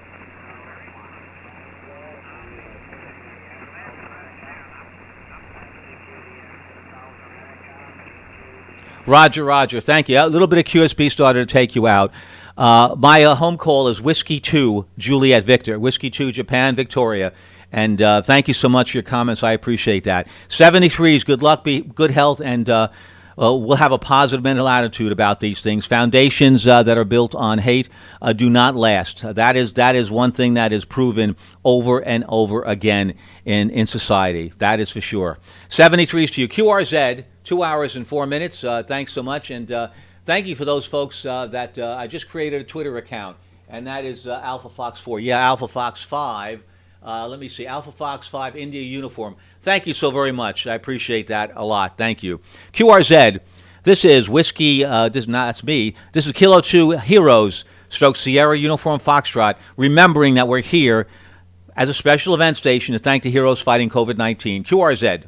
Roger. Thank you. A little bit of QSB started to take you out. My home call is Whiskey 2, Juliet Victor. Whiskey 2, Japan, Victoria. And thank you so much for your comments. I appreciate that. 73s, good luck, good health, and we'll have a positive mental attitude about these things. Foundations that are built on hate do not last. That is one thing that is proven over and over again in society. That is for sure. 73s to you. QRZ, 2 hours and 4 minutes. Thanks so much. And thank you for those folks that I just created a Twitter account. and that is Alpha Fox 4. Yeah, Alpha Fox 5. Let me see, Alpha Fox 5 India uniform. Thank you so very much. I appreciate that a lot. Thank you. QRZ, this is Whiskey, that's me. This is Kilo 2 Heroes, stroke Sierra Uniform Foxtrot, remembering that we're here as a special event station to thank the heroes fighting COVID-19. QRZ.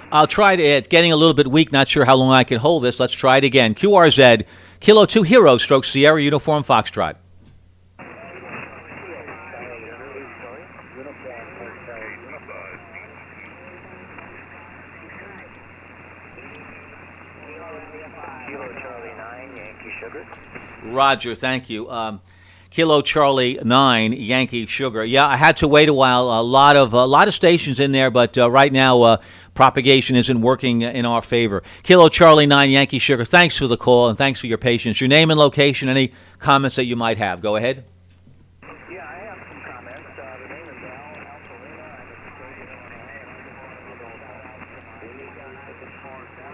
I'll try it. Getting a little bit weak. Not sure how long I can hold this. Let's try it again. QRZ, Kilo 2 Hero, stroke Sierra Uniform Foxtrot. Kilo Charlie 9, Yankee Sugar. Roger, thank you. Kilo Charlie 9 Yankee Sugar. Yeah, I had to wait a while. A lot of stations in there, but right now propagation isn't working in our favor. Kilo Charlie 9 Yankee Sugar. Thanks for the call and thanks for your patience. Your name and location. Any comments that you might have? Go ahead. Yeah, I have some comments. The name is Al Alphalina. I'm a custodian in Illinois, and I'm just wanting to know about the league as far as that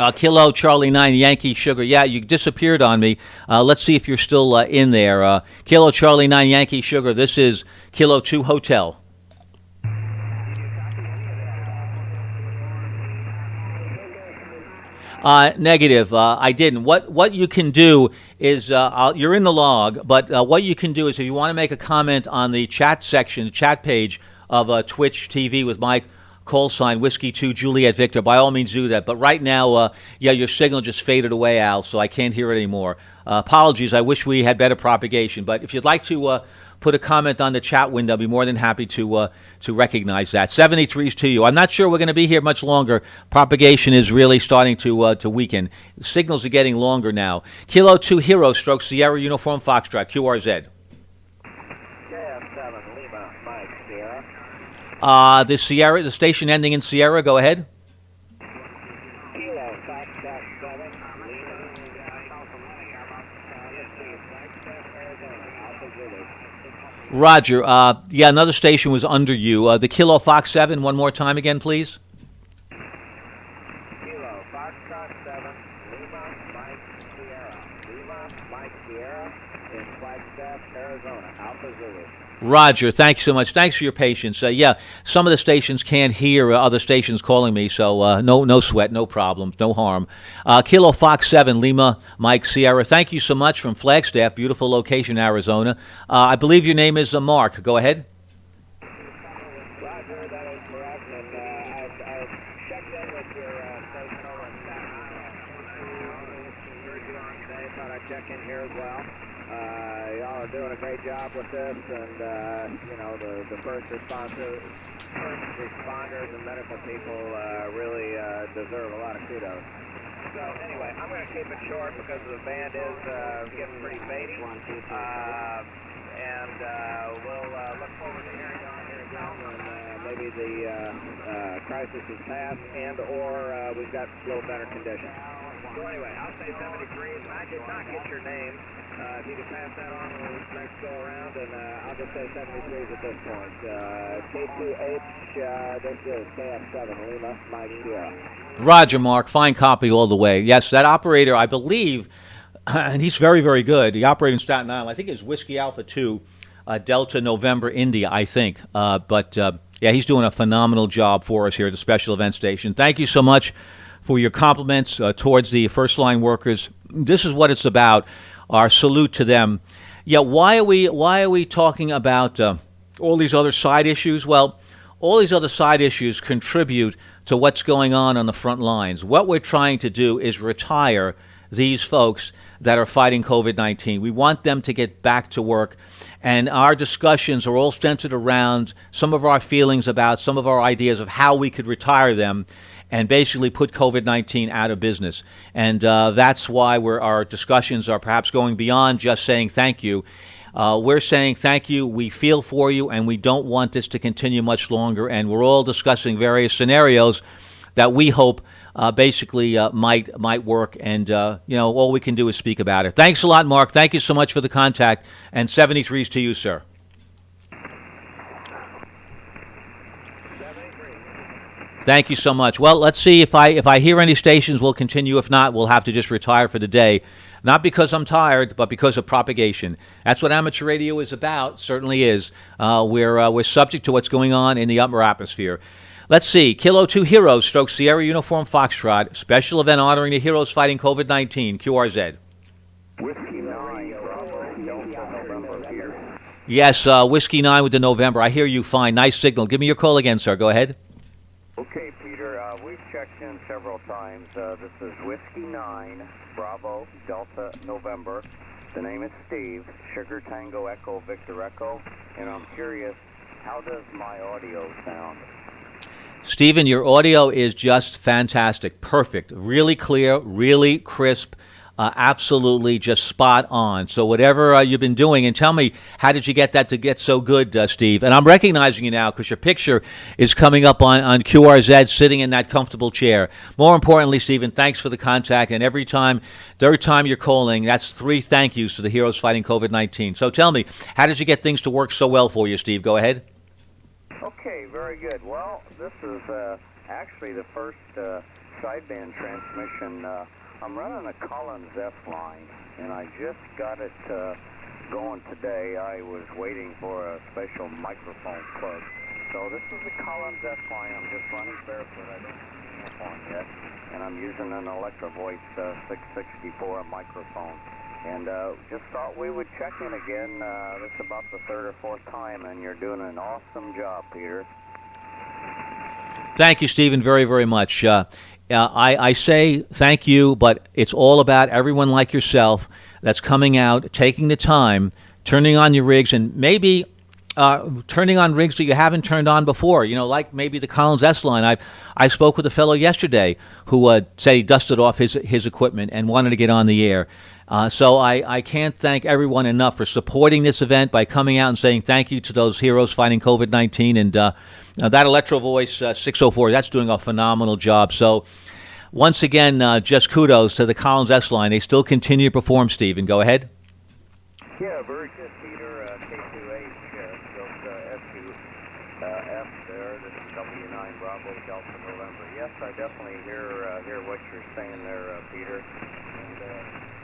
policy. Kilo Charlie 9 Yankee Sugar. Yeah, you disappeared on me. Let's see if you're still in there. Kilo Charlie 9 Yankee Sugar. This is Kilo 2 Hotel. Negative. I didn't. What you can do is you're in the log, but what you can do is if you want to make a comment on the chat section, chat page of Twitch TV with Mike, call sign Whiskey 2 Juliet Victor, by all means do that. But right now, yeah, your signal just faded away, Al, so I can't hear it anymore. Apologies. I wish we had better propagation. But if you'd like to put a comment on the chat window, I'll be more than happy to recognize that. 73's to you. I'm not sure we're going to be here much longer. Propagation is really starting to weaken. The signals are getting longer now. Kilo 2 Hero, stroke Sierra Uniform Foxtrot, QRZ. KF7 Lima, Mike Sierra. The station ending in Sierra, go ahead. Kilo Foxtrot 7 Lima, Roger. Yeah, another station was under you. The Kilo Fox 7, one more time again, please. Kilo Foxtrot 7 Lima, Mike Sierra. Lima, Mike Sierra in Flagstaff, Arizona, Alpha Zulu. Roger, thanks so much. Thanks for your patience. Yeah, some of the stations can't hear other stations calling me, so no sweat, no problem, no harm. Kilo Fox 7, Lima, Mike Sierra. Thank you so much from Flagstaff, beautiful location, Arizona. I believe your name is Mark. Go ahead. Roger, that is correct, and I've checked in with your station over in Staten Island. Heard you on today, thought I'd check in here as well. Y'all are doing a great job with this, and you know, the first responders and medical people really deserve a lot of kudos. So anyway, I'm going to keep it short because the band is getting pretty baby, and we'll look forward to hearing you on here again when maybe the crisis is past and or we've got a little better conditions. So anyway, I'll say 70 degrees, and I did not get your name. If you could pass that on when we next go around, and I'll just say 73s at this point. K2H, this is KF7 Lima, Mike Sierra. Roger, Mark. Fine copy all the way. Yes, that operator, I believe, and he's very, very good. The operator in Staten Island, I think it's Whiskey Alpha 2, Delta November India, I think. Yeah, he's doing a phenomenal job for us here at the Special Event Station. Thank you so much for your compliments towards the first-line workers. This is what it's about. Our salute to them. Yeah, why are we talking about all these other side issues? Well, all these other side issues contribute to what's going on the front lines. What we're trying to do is retire these folks that are fighting COVID-19. We want them to get back to work, and our discussions are all centered around some of our feelings about some of our ideas of how we could retire them and basically put COVID-19 out of business. And that's why our discussions are perhaps going beyond just saying thank you. We're saying thank you, we feel for you, and we don't want this to continue much longer. And we're all discussing various scenarios that we hope basically might work. And all we can do is speak about it. Thanks a lot, Mark. Thank you so much for the contact. And 73s to you, sir. Thank you so much. Well, let's see if I hear any stations, we'll continue. If not, we'll have to just retire for the day. Not because I'm tired, but because of propagation. That's what amateur radio is about. Certainly is. We're subject to what's going on in the upper atmosphere. Let's see. Kilo 2 Heroes, stroke Sierra Uniform Foxtrot. Special event honoring the heroes fighting COVID-19. QRZ. Whiskey 9, Bravo, Delta, November here. Yes, Whiskey 9 with the November. I hear you fine. Nice signal. Give me your call again, sir. Go ahead. Okay, Peter, we've checked in several times. This is Whiskey 9, Bravo, Delta, November. The name is Steve, Sugar Tango Echo, Victor Echo, and I'm curious, how does my audio sound? Stephen, your audio is just fantastic. Perfect. Really clear, really crisp. Absolutely just spot on. So whatever you've been doing, and tell me, how did you get that to get so good, Steve? And I'm recognizing you now because your picture is coming up on QRZ sitting in that comfortable chair. More importantly, Stephen, thanks for the contact. And third time you're calling, that's 3 thank yous to the heroes fighting COVID-19. So tell me, how did you get things to work so well for you, Steve? Go ahead. Okay, very good. Well, this is actually the first sideband transmission. I'm running a Collins F line, and I just got it going today. I was waiting for a special microphone plug. So this is the Collins F line. I'm just running barefoot. I don't have a on yet, and I'm using an Electro Voice 664 microphone. And just thought we would check in again. This is about the 3rd or 4th time, and you're doing an awesome job, Peter. Thank you, Stephen, very, very much. I say thank you, but it's all about everyone like yourself that's coming out, taking the time, turning on your rigs, and maybe turning on rigs that you haven't turned on before. Like maybe the Collins S line. I spoke with a fellow yesterday who said he dusted off his equipment and wanted to get on the air. So I can't thank everyone enough for supporting this event by coming out and saying thank you to those heroes fighting COVID-19. And that Electro Voice 604, that's doing a phenomenal job. So once again, just kudos to the Collins S line. They still continue to perform, Stephen. Go ahead. Yeah, very good, Peter. K2H, stroke S2F there. This is W9 Bravo Delta November. Yes, I definitely hear what you're saying there, Peter. And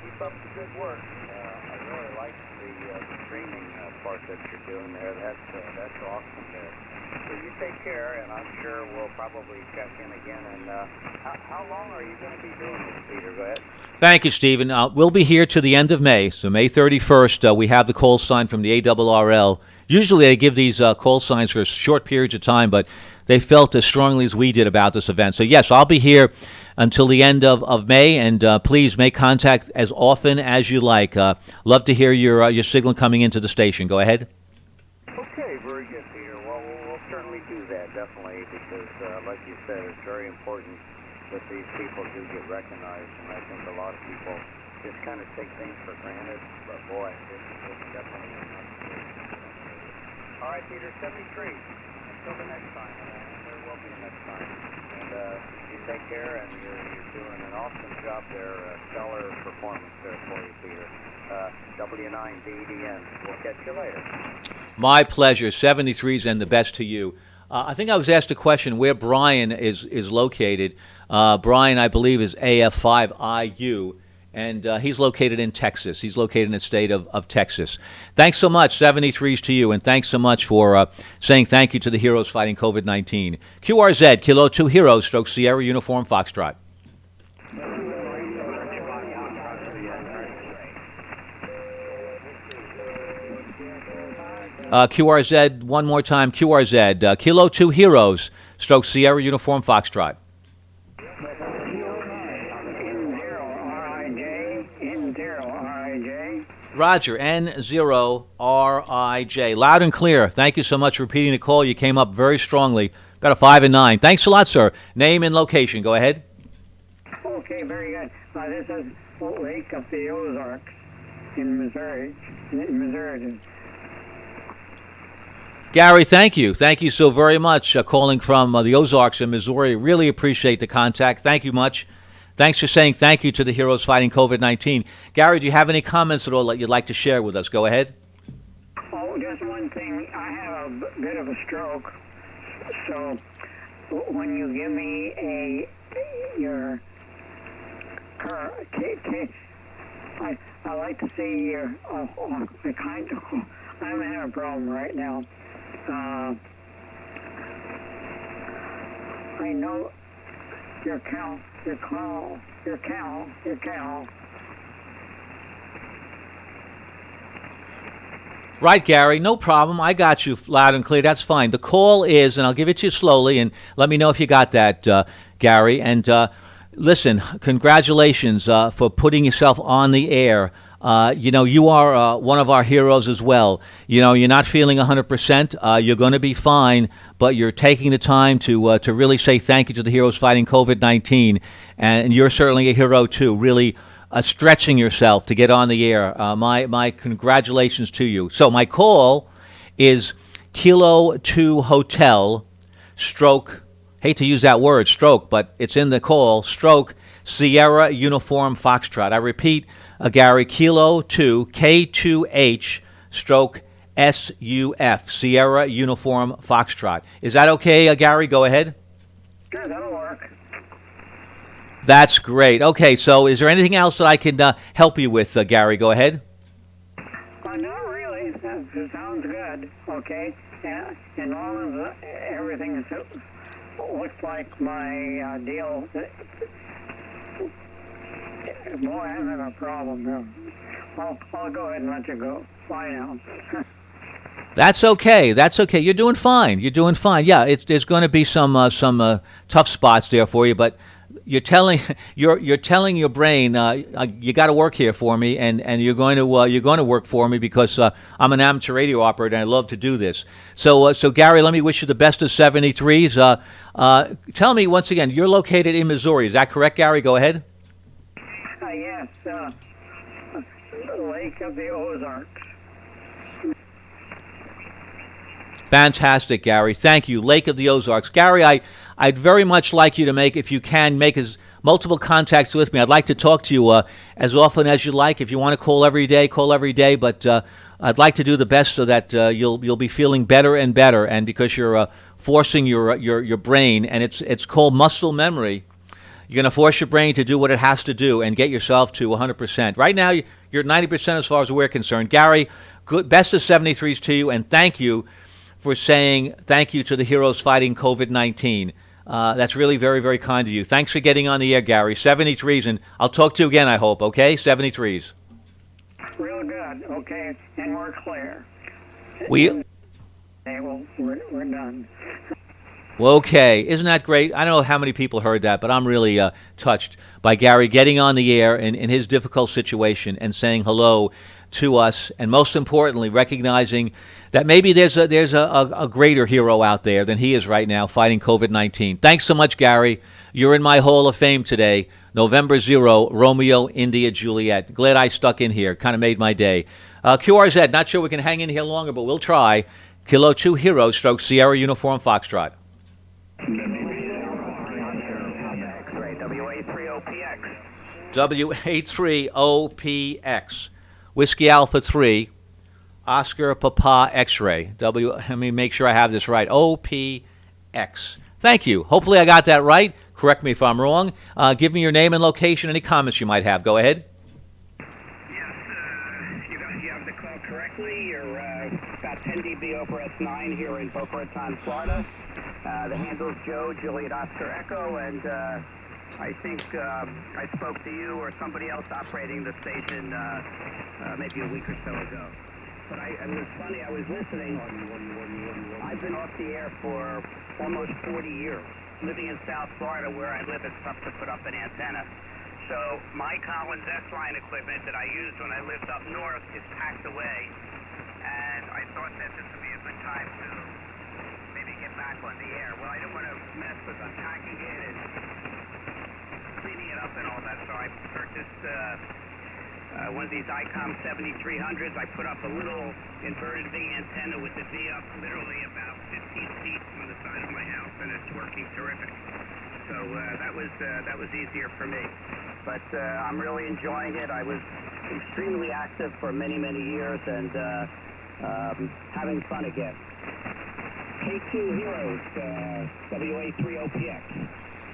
keep up the good work. I really like the streaming part that you're doing there. That's awesome there. So you take care, and I'm sure we'll probably check in again. And how long are you going to be doing this, Peter? Go ahead. Thank you, Stephen. We'll be here to the end of May. So May 31st, we have the call sign from the ARRL. Usually they give these call signs for short periods of time, but they felt as strongly as we did about this event. So, yes, I'll be here until the end of May, and please make contact as often as you like. Love to hear your signal coming into the station. Go ahead. Okay, very good, Peter. Well, we'll certainly do that, definitely, because, like you said, it's very important that these people do get recognized, and I think a lot of people just kind of take things for granted, but boy, it's definitely enough to do. All right, Peter, 73. Until the next time, and there will be a next time. And you take care, and you're doing an awesome job there, stellar performance there for you, Peter. W9DEDN. We'll catch you later. My pleasure. 73s and the best to you. I think I was asked a question where Brian is located. Brian, I believe, is AF5IU, and he's located in Texas. He's located in the state of Texas. Thanks so much, 73s to you, and thanks so much for saying thank you to the heroes fighting COVID-19. QRZ, Kilo 2 Heroes, stroke Sierra Uniform Foxtrot. QRZ, one more time, QRZ, Kilo 2 Heroes, stroke Sierra Uniform Foxtrot. Roger, N0RIJ. Loud and clear. Thank you so much for repeating the call. You came up very strongly. Got a 5 and 9. Thanks a lot, sir. Name and location. Go ahead. Okay, very good. This is Lake of the Ozarks in Missouri. Gary, thank you. Thank you so very much. Calling from the Ozarks in Missouri. Really appreciate the contact. Thank you much. Thanks for saying thank you to the heroes fighting COVID-19. Gary, do you have any comments at all that you'd like to share with us? Go ahead. Oh, just one thing. I have a bit of a stroke, so when you give me your I like to see your the kind of I'm having a problem right now. I know your cow. Right, Gary. No problem. I got you loud and clear. That's fine. The call is, and I'll give it to you slowly, and let me know if you got that, Gary. And listen, congratulations for putting yourself on the air. You are one of our heroes as well. You're not feeling 100%. You're going to be fine, but you're taking the time to really say thank you to the heroes fighting COVID-19, and you're certainly a hero too. Really stretching yourself to get on the air. My congratulations to you. So my call is Kilo 2 Hotel stroke. Hate to use that word, stroke, but it's in the call. Stroke Sierra Uniform Foxtrot. I repeat, Gary, Kilo 2, K2H, stroke SUF, Sierra Uniform Foxtrot. Is that okay, Gary? Go ahead. Sure, that'll work. That's great. Okay, so is there anything else that I can help you with, Gary? Go ahead. Not really. That sounds good. Okay. And long as everything looks like my deal. Boy, I'm having a problem here. I'll go ahead and let you go. Bye now. That's okay. That's okay. You're doing fine. You're doing fine. Yeah, there's going to be some tough spots there for you, but you're telling your brain you got to work here for me, and you're going to work for me because I'm an amateur radio operator and I love to do this. So Gary, let me wish you the best of 73s. Tell me once again, you're located in Missouri. Is that correct, Gary? Go ahead. Yes, Lake of the Ozarks. Fantastic, Gary. Thank you. Lake of the Ozarks. Gary, I'd very much like you to make as multiple contacts with me. I'd like to talk to you as often as you like. If you want to call every day, but I'd like to do the best so that you'll be feeling better and better. And because you're forcing your brain, and it's called muscle memory, you're going to force your brain to do what it has to do and get yourself to 100%. Right now, you're at 90% as far as we're concerned. Gary, best of 73s to you, and thank you for saying thank you to the heroes fighting COVID-19. That's really very, very kind of you. Thanks for getting on the air, Gary. 73s, and I'll talk to you again, I hope, okay? 73s. Real good, okay, and we're clear. We're done. Okay, isn't that great? I don't know how many people heard that, but I'm really touched by Gary getting on the air in his difficult situation and saying hello to us, and most importantly, recognizing that maybe there's a greater hero out there than he is right now fighting COVID-19. Thanks so much, Gary. You're in my Hall of Fame today. November 0, Romeo, India, Juliet. Glad I stuck in here. Kind of made my day. QRZ, not sure we can hang in here longer, but we'll try. Kilo 2 Hero, stroke Sierra Uniform Foxtrot. WA3OPX. Whiskey Alpha 3, Oscar Papa X-ray. Let me make sure I have this right. OPX. Thank you. Hopefully I got that right. Correct me if I'm wrong. Give me your name and location, any comments you might have. Go ahead. Yes, you have the call correctly. You're got 10 dB over S9 here in Boca Raton, Florida. The handle's Joe, Juliet Oscar Echo, and I think I spoke to you or somebody else operating the station maybe a week or so ago. But it was funny, I was listening. I've been off the air for almost 40 years. Living in South Florida where I live, it's tough to put up an antenna. So my Collins S-Line equipment that I used when I lived up north is packed away. And I thought that this would be a good time to maybe get back on the air. Well, I didn't want to mess with unpacking it and cleaning it up and all that, so I purchased one of these ICOM 7300s. I put up a little inverted V antenna with the V up literally about 15 feet from the side of my house, and it's working terrific. So that was easier for me. But I'm really enjoying it. I was extremely active for many, many years, and having fun again. K2 Heroes, WA3OPX.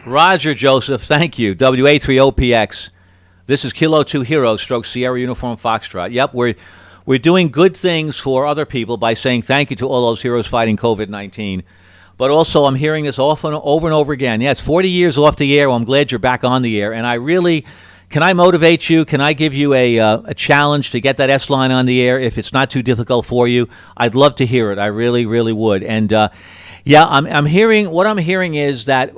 Roger, Joseph. Thank you. WA3OPX. This is Kilo 2 Heroes, stroke Sierra Uniform Foxtrot. Yep, we're doing good things for other people by saying thank you to all those heroes fighting COVID-19. But also, I'm hearing this over and over again. Yeah, it's 40 years off the air. Well, I'm glad you're back on the air. And I really, can I motivate you? Can I give you a challenge to get that S-line on the air if it's not too difficult for you? I'd love to hear it. I really, really would. And yeah, I'm hearing, what I'm hearing is that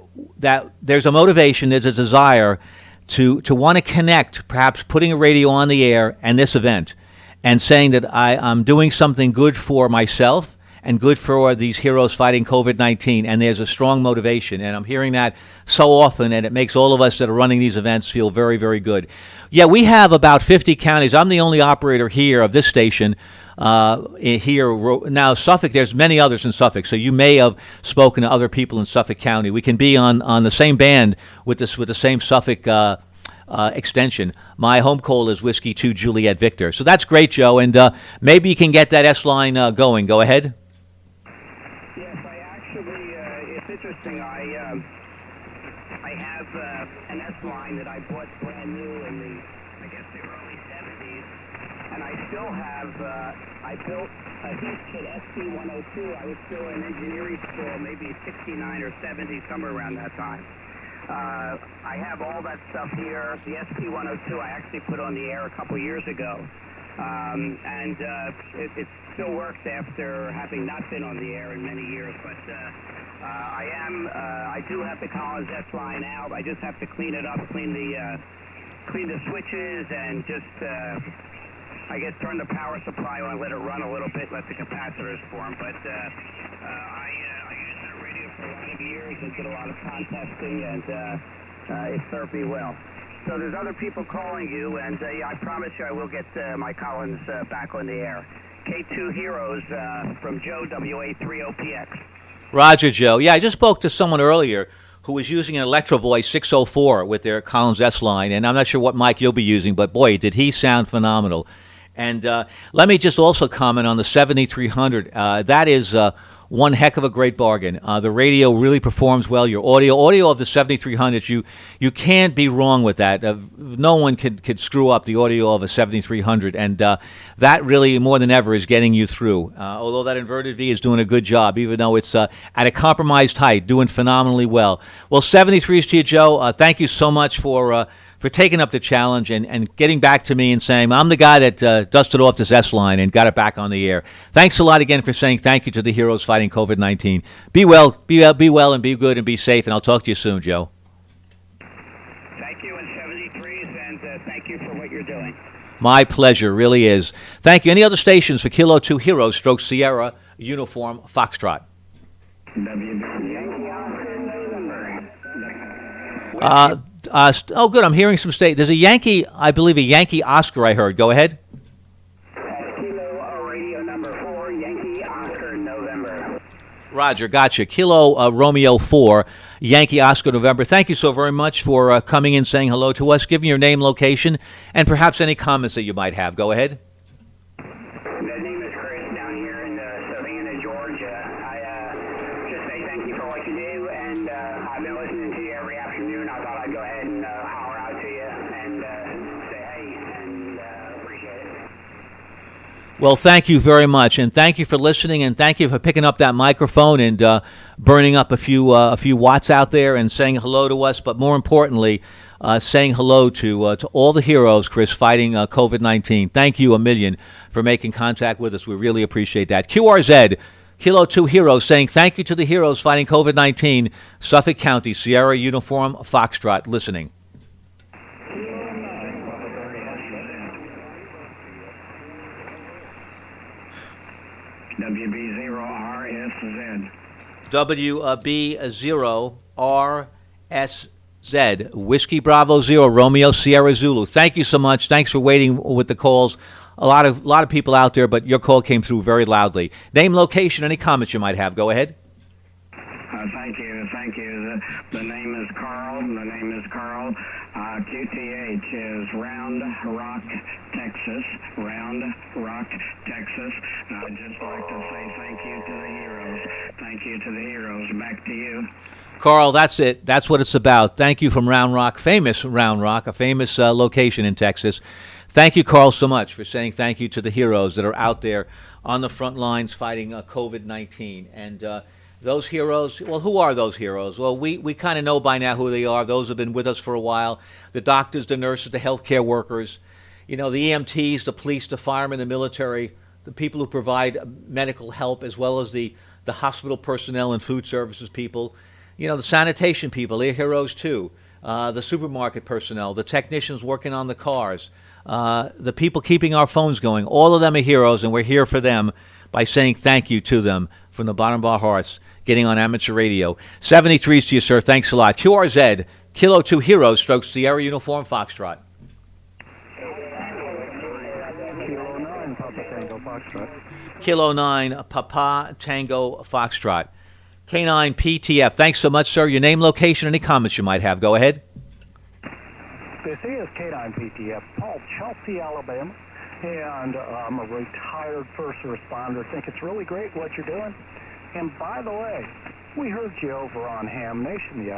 there's a motivation, there's a desire to want to connect, perhaps putting a radio on the air and this event and saying that I'm doing something good for myself and good for these heroes fighting COVID-19, and there's a strong motivation. And I'm hearing that so often, and it makes all of us that are running these events feel very, very good. Yeah, we have about 50 counties. I'm the only operator here of this station here. Now, Suffolk, there's many others in Suffolk, so you may have spoken to other people in Suffolk County. We can be on the same band with the same Suffolk extension. My home call is Whiskey 2 Juliet Victor. So that's great, Joe, and maybe you can get that S-line going. Go ahead. Yes, I actually, it's interesting. I have an S-line that I bought brand new in the early 70s, and I still have, I built a Heathkit SP102. I was still in engineering school, maybe 69 or 70, somewhere around that time. I have all that stuff here. The SP102 I actually put on the air a couple years ago. And it still works after having not been on the air in many years. But I do have the Collins S-line out. I just have to clean it up, clean the switches, and just, I guess, turn the power supply on, let it run a little bit, let the capacitors form. But I used that radio for a lot of years and did a lot of contesting, and it served me well. So there's other people calling you, and I promise you I will get my Collins back on the air. K2 Heroes from Joe, WA3OPX. Roger, Joe. Yeah, I just spoke to someone earlier who was using an Electro Voice 604 with their Collins S-line, and I'm not sure what mic you'll be using, but boy, did he sound phenomenal. And let me just also comment on the 7300. That is one heck of a great bargain. The radio really performs well. Your audio of the 7300, you can't be wrong with that. No one could screw up the audio of a 7300, and that really more than ever is getting you through. Although that inverted V is doing a good job, even though it's at a compromised height, doing phenomenally well. Well, 73s to you, Joe. Thank you so much for taking up the challenge and getting back to me and saying, I'm the guy that dusted off this S-line and got it back on the air. Thanks a lot again for saying thank you to the heroes fighting COVID-19. Be well, and be good, and be safe, and I'll talk to you soon, Joe. Thank you, and 73s, and thank you for what you're doing. My pleasure, really is. Thank you. Any other stations for Kilo 2 Heroes, stroke Sierra Uniform Foxtrot? Oh, good. I'm hearing some state. There's a Yankee, I believe, a Yankee Oscar I heard. Go ahead. Kilo Radio number 4, Yankee Oscar November. Roger, gotcha. Kilo Romeo 4, Yankee Oscar November. Thank you so very much for coming in, saying hello to us, giving your name, location, and perhaps any comments that you might have. Go ahead. The name is Chris down here in Savannah, Georgia. I just say thank you for what you do, and I've been listening to you every afternoon. I thought I'd go ahead and holler out to you and say hey, and appreciate it. Well, thank you very much, and thank you for listening, and thank you for picking up that microphone and burning up a few watts out there and saying hello to us. But more importantly, saying hello to all the heroes, Chris, fighting COVID-19. Thank you a million for making contact with us. We really appreciate that. QRZ, Kilo 2 Heroes, saying thank you to the heroes fighting COVID-19. Suffolk County, Sierra Uniform Foxtrot, listening. WB0RSZ. WB0RSZ. Zed, Whiskey Bravo Zero, Romeo Sierra Zulu. Thank you so much. Thanks for waiting with the calls. A lot of people out there, but your call came through very loudly. Name, location, any comments you might have. Go ahead. Thank you. The name is Carl. QTH is Round Rock, Texas. Round Rock, Texas. I'd just like to say thank you to the heroes. Thank you to the heroes. Back to you. Carl, that's it. That's what it's about. Thank you from Round Rock, famous Round Rock, a famous location in Texas. Thank you, Carl, so much for saying thank you to the heroes that are out there on the front lines fighting COVID-19. And those heroes, well, who are those heroes? Well, we kind of know by now who they are. Those who have been with us for a while. The doctors, the nurses, the healthcare workers, the EMTs, the police, the firemen, the military, the people who provide medical help, as well as the hospital personnel and food services people. The sanitation people, they're heroes too. The supermarket personnel, the technicians working on the cars, the people keeping our phones going, all of them are heroes, and we're here for them by saying thank you to them from the bottom of our hearts, getting on amateur radio. 73s to you, sir. Thanks a lot. QRZ, Kilo 2 Heroes, stroke Sierra Uniform Foxtrot. Kilo 9, Papa Tango Foxtrot. Kilo 9, Papa Tango Foxtrot. K9 PTF. Thanks so much, sir. Your name, location, any comments you might have. Go ahead. This is K9 PTF, Paul, Chelsea, Alabama, and I'm a retired first responder. Think it's really great what you're doing. And by the way, we heard you over on Ham Nation the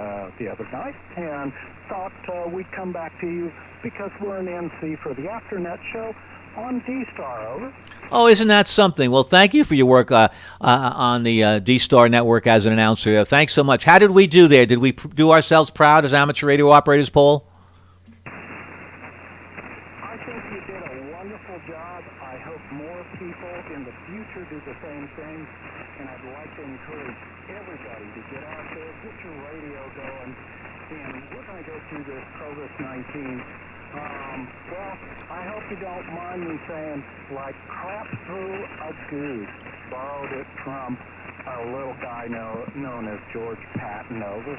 other night and thought we'd come back to you because we're an NC for the Afternet show on D-Star, over. Oh, isn't that something? Well, thank you for your work on the D-Star network as an announcer. Thanks so much. How did we do there? Did we do ourselves proud as amateur radio operators, Paul? I think you did a wonderful job. I hope more people in the future do the same thing. And I'd like to encourage everybody to get out there, get your radio going. And we're going to go through this COVID-19. Well, I hope you don't mind me saying, like crap through a goose. Borrowed it from a little guy known as George Patton, over.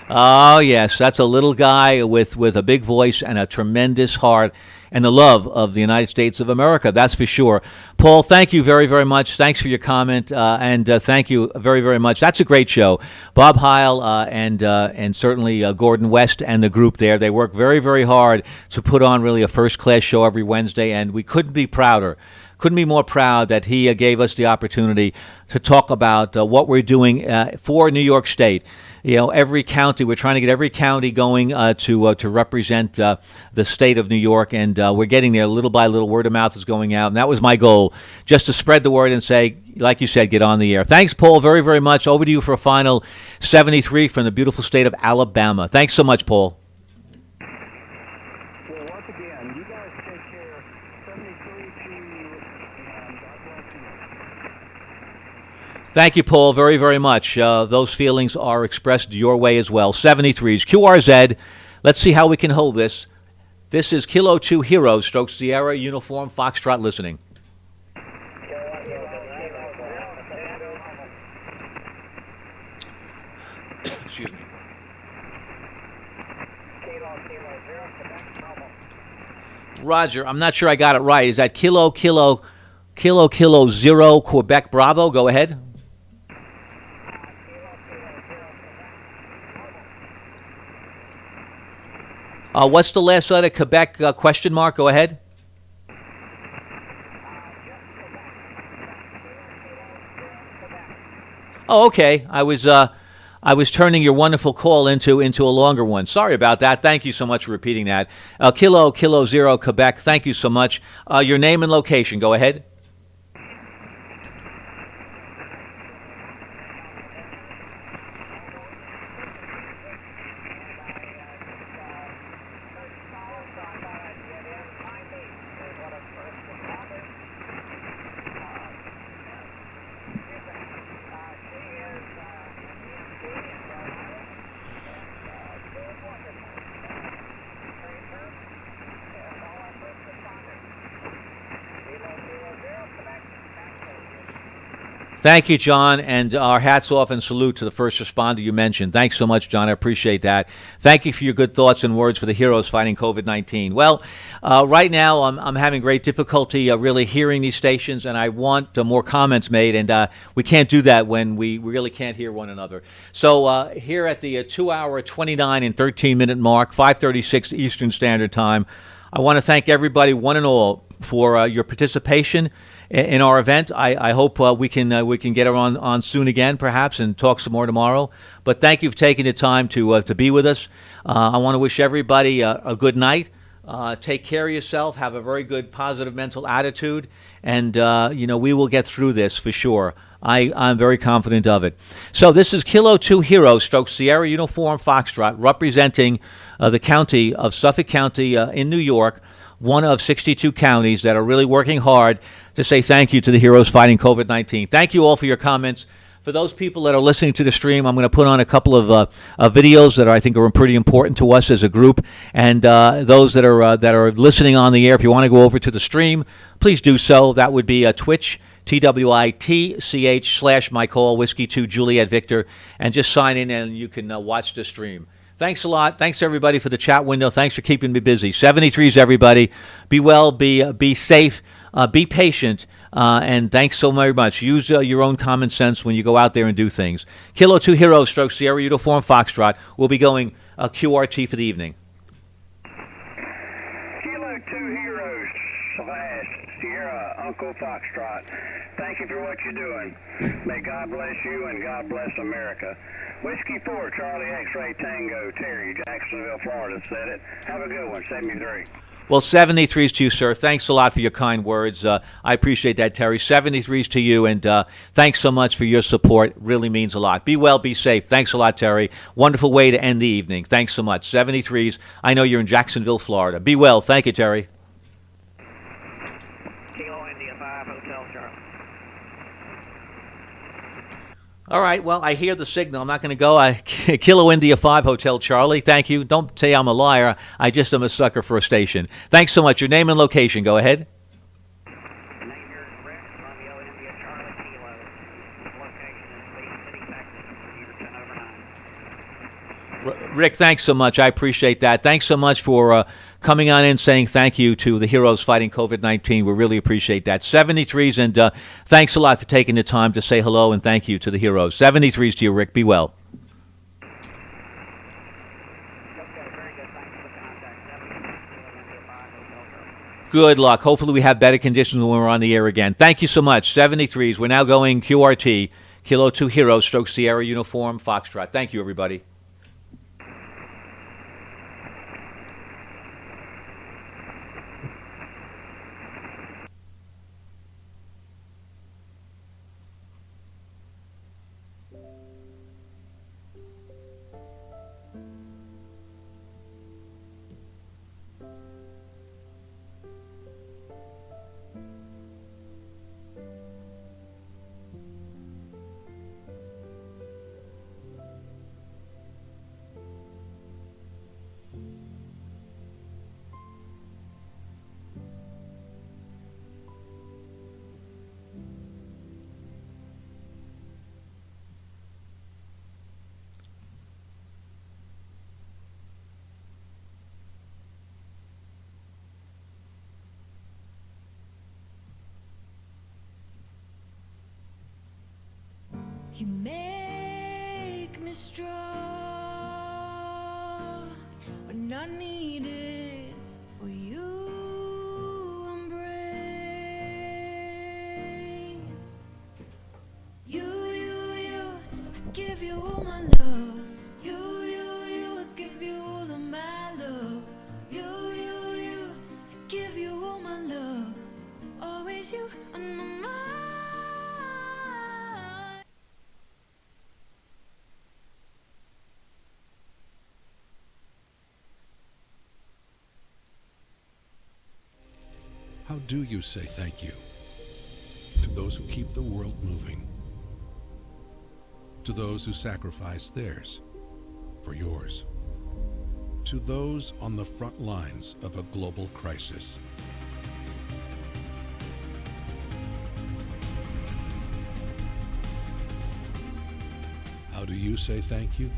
Oh, yes. That's a little guy with a big voice and a tremendous heart and the love of the United States of America. That's for sure. Paul, thank you very, very much. Thanks for your comment, and thank you very, very much. That's a great show. Bob Heil and certainly Gordon West and the group there, they work very, very hard to put on really a first-class show every Wednesday, and we couldn't be prouder. Couldn't be more proud that he gave us the opportunity to talk about what we're doing for New York State. Every county, we're trying to get every county going to represent the state of New York, and we're getting there little by little. Word of mouth is going out, and that was my goal, just to spread the word and say, like you said, get on the air. Thanks, Paul, very, very much. Over to you for a final 73 from the beautiful state of Alabama. Thanks so much, Paul. Well, once again, you guys take care. 73 to you, and God bless you. Thank you, Paul, very, very much. Those feelings are expressed your way as well. 73s, QRZ. Let's see how we can hold this. This is Kilo 2 Heroes, stroke Sierra Uniform Foxtrot listening. Excuse me. Roger, I'm not sure I got it right. Is that Kilo 0 Quebec Bravo? Go ahead. What's the last letter? Quebec question mark? Go ahead. Oh, okay. I was turning your wonderful call into a longer one. Sorry about that. Thank you so much for repeating that. Kilo 0 Quebec. Thank you so much. Your name and location. Go ahead. Thank you, John, and our hats off and salute to the first responder you mentioned. Thanks so much, John. I appreciate that. Thank you for your good thoughts and words for the heroes fighting COVID-19. Well, right now I'm having great difficulty really hearing these stations, and I want more comments made, and we can't do that when we really can't hear one another. So here at the 2-hour, 29 and 13-minute mark, 5:36 Eastern Standard Time, I want to thank everybody, one and all, for your participation in our event. I hope we can get her on soon again, perhaps, and talk some more tomorrow. But thank you for taking the time to be with us. I want to wish everybody a good night. Take care of yourself. Have a very good, positive mental attitude, and we will get through this for sure. I'm very confident of it. So this is Kilo 2 Hero / Sierra Uniform Foxtrot, representing the county of Suffolk County in New York, one of 62 counties that are really working hard to say thank you to the heroes fighting COVID-19. Thank you all for your comments. For those people that are listening to the stream, I'm going to put on a couple of videos that I think are pretty important to us as a group. And those that are listening on the air, if you want to go over to the stream, please do so. That would be Twitch, twitch.tv/MyCall Whiskey 2 Juliet Victor, and just sign in and you can watch the stream. Thanks a lot. Thanks, everybody, for the chat window. Thanks for keeping me busy. 73s, everybody. Be well, be safe, be patient, and thanks so very much. Use your own common sense when you go out there and do things. Kilo 2 Hero / Sierra Uniform Foxtrot will be going QRT for the evening. Kilo 2 Heroes / Sierra Uncle Foxtrot. Thank you for what you're doing. May God bless you and God bless America. Whiskey 4, Charlie X-Ray Tango, Terry, Jacksonville, Florida, said it. Have a good one, 73. Well, 73s to you, sir. Thanks a lot for your kind words. I appreciate that, Terry. 73s to you, and thanks so much for your support. Really means a lot. Be well, be safe. Thanks a lot, Terry. Wonderful way to end the evening. Thanks so much. 73s. I know you're in Jacksonville, Florida. Be well. Thank you, Terry. Kilo India 5 Hotel Charlie. All right, well, I hear the signal. I'm not going to go. Kilo India 5 Hotel Charlie. Thank you. Don't say I'm a liar. I just am a sucker for a station. Thanks so much. Your name and location. Go ahead. Name here is Rick, Romeo India Charlie Kilo. Location is Lee City, Texas. Computer 10 over 9. Rick, thanks so much. I appreciate that. Thanks so much for coming on in, saying thank you to the heroes fighting COVID-19. We really appreciate that. 73s, and thanks a lot for taking the time to say hello and thank you to the heroes. 73s to you, Rick. Be well. Okay, very good. Thanks for the contact. 73 Kilo India 5 Hotel Charlie. Good luck. Hopefully we have better conditions when we're on the air again. Thank you so much. 73s. We're now going QRT, Kilo 2 Heroes / Sierra Uniform Foxtrot. Thank you, everybody. You make me strong when I need it. For you, I'm brave. You, I give you all my love. You, I give you all of my love. You, I give you all my love. Always you on my mind. How do you say thank you to those who keep the world moving, to those who sacrifice theirs for yours, to those on the front lines of a global crisis? How do you say thank you?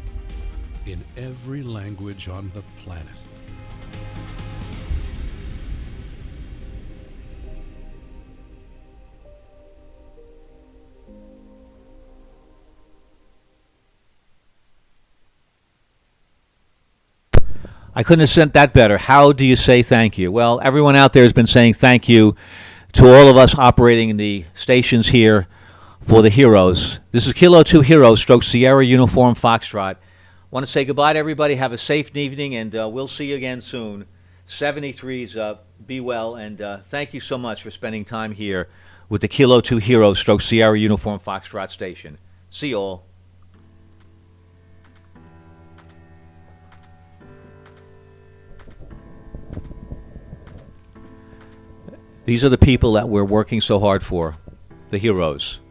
In every language on the planet. I couldn't have sent that better. How do you say thank you? Well, everyone out there has been saying thank you to all of us operating the stations here for the heroes. This is Kilo 2 Heroes, stroke Sierra Uniform Foxtrot. Want to say goodbye to everybody. Have a safe evening, and we'll see you again soon. 73s, be well, and thank you so much for spending time here with the Kilo 2 Heroes, stroke Sierra Uniform Foxtrot station. See you all. These are the people that we're working so hard for, the heroes.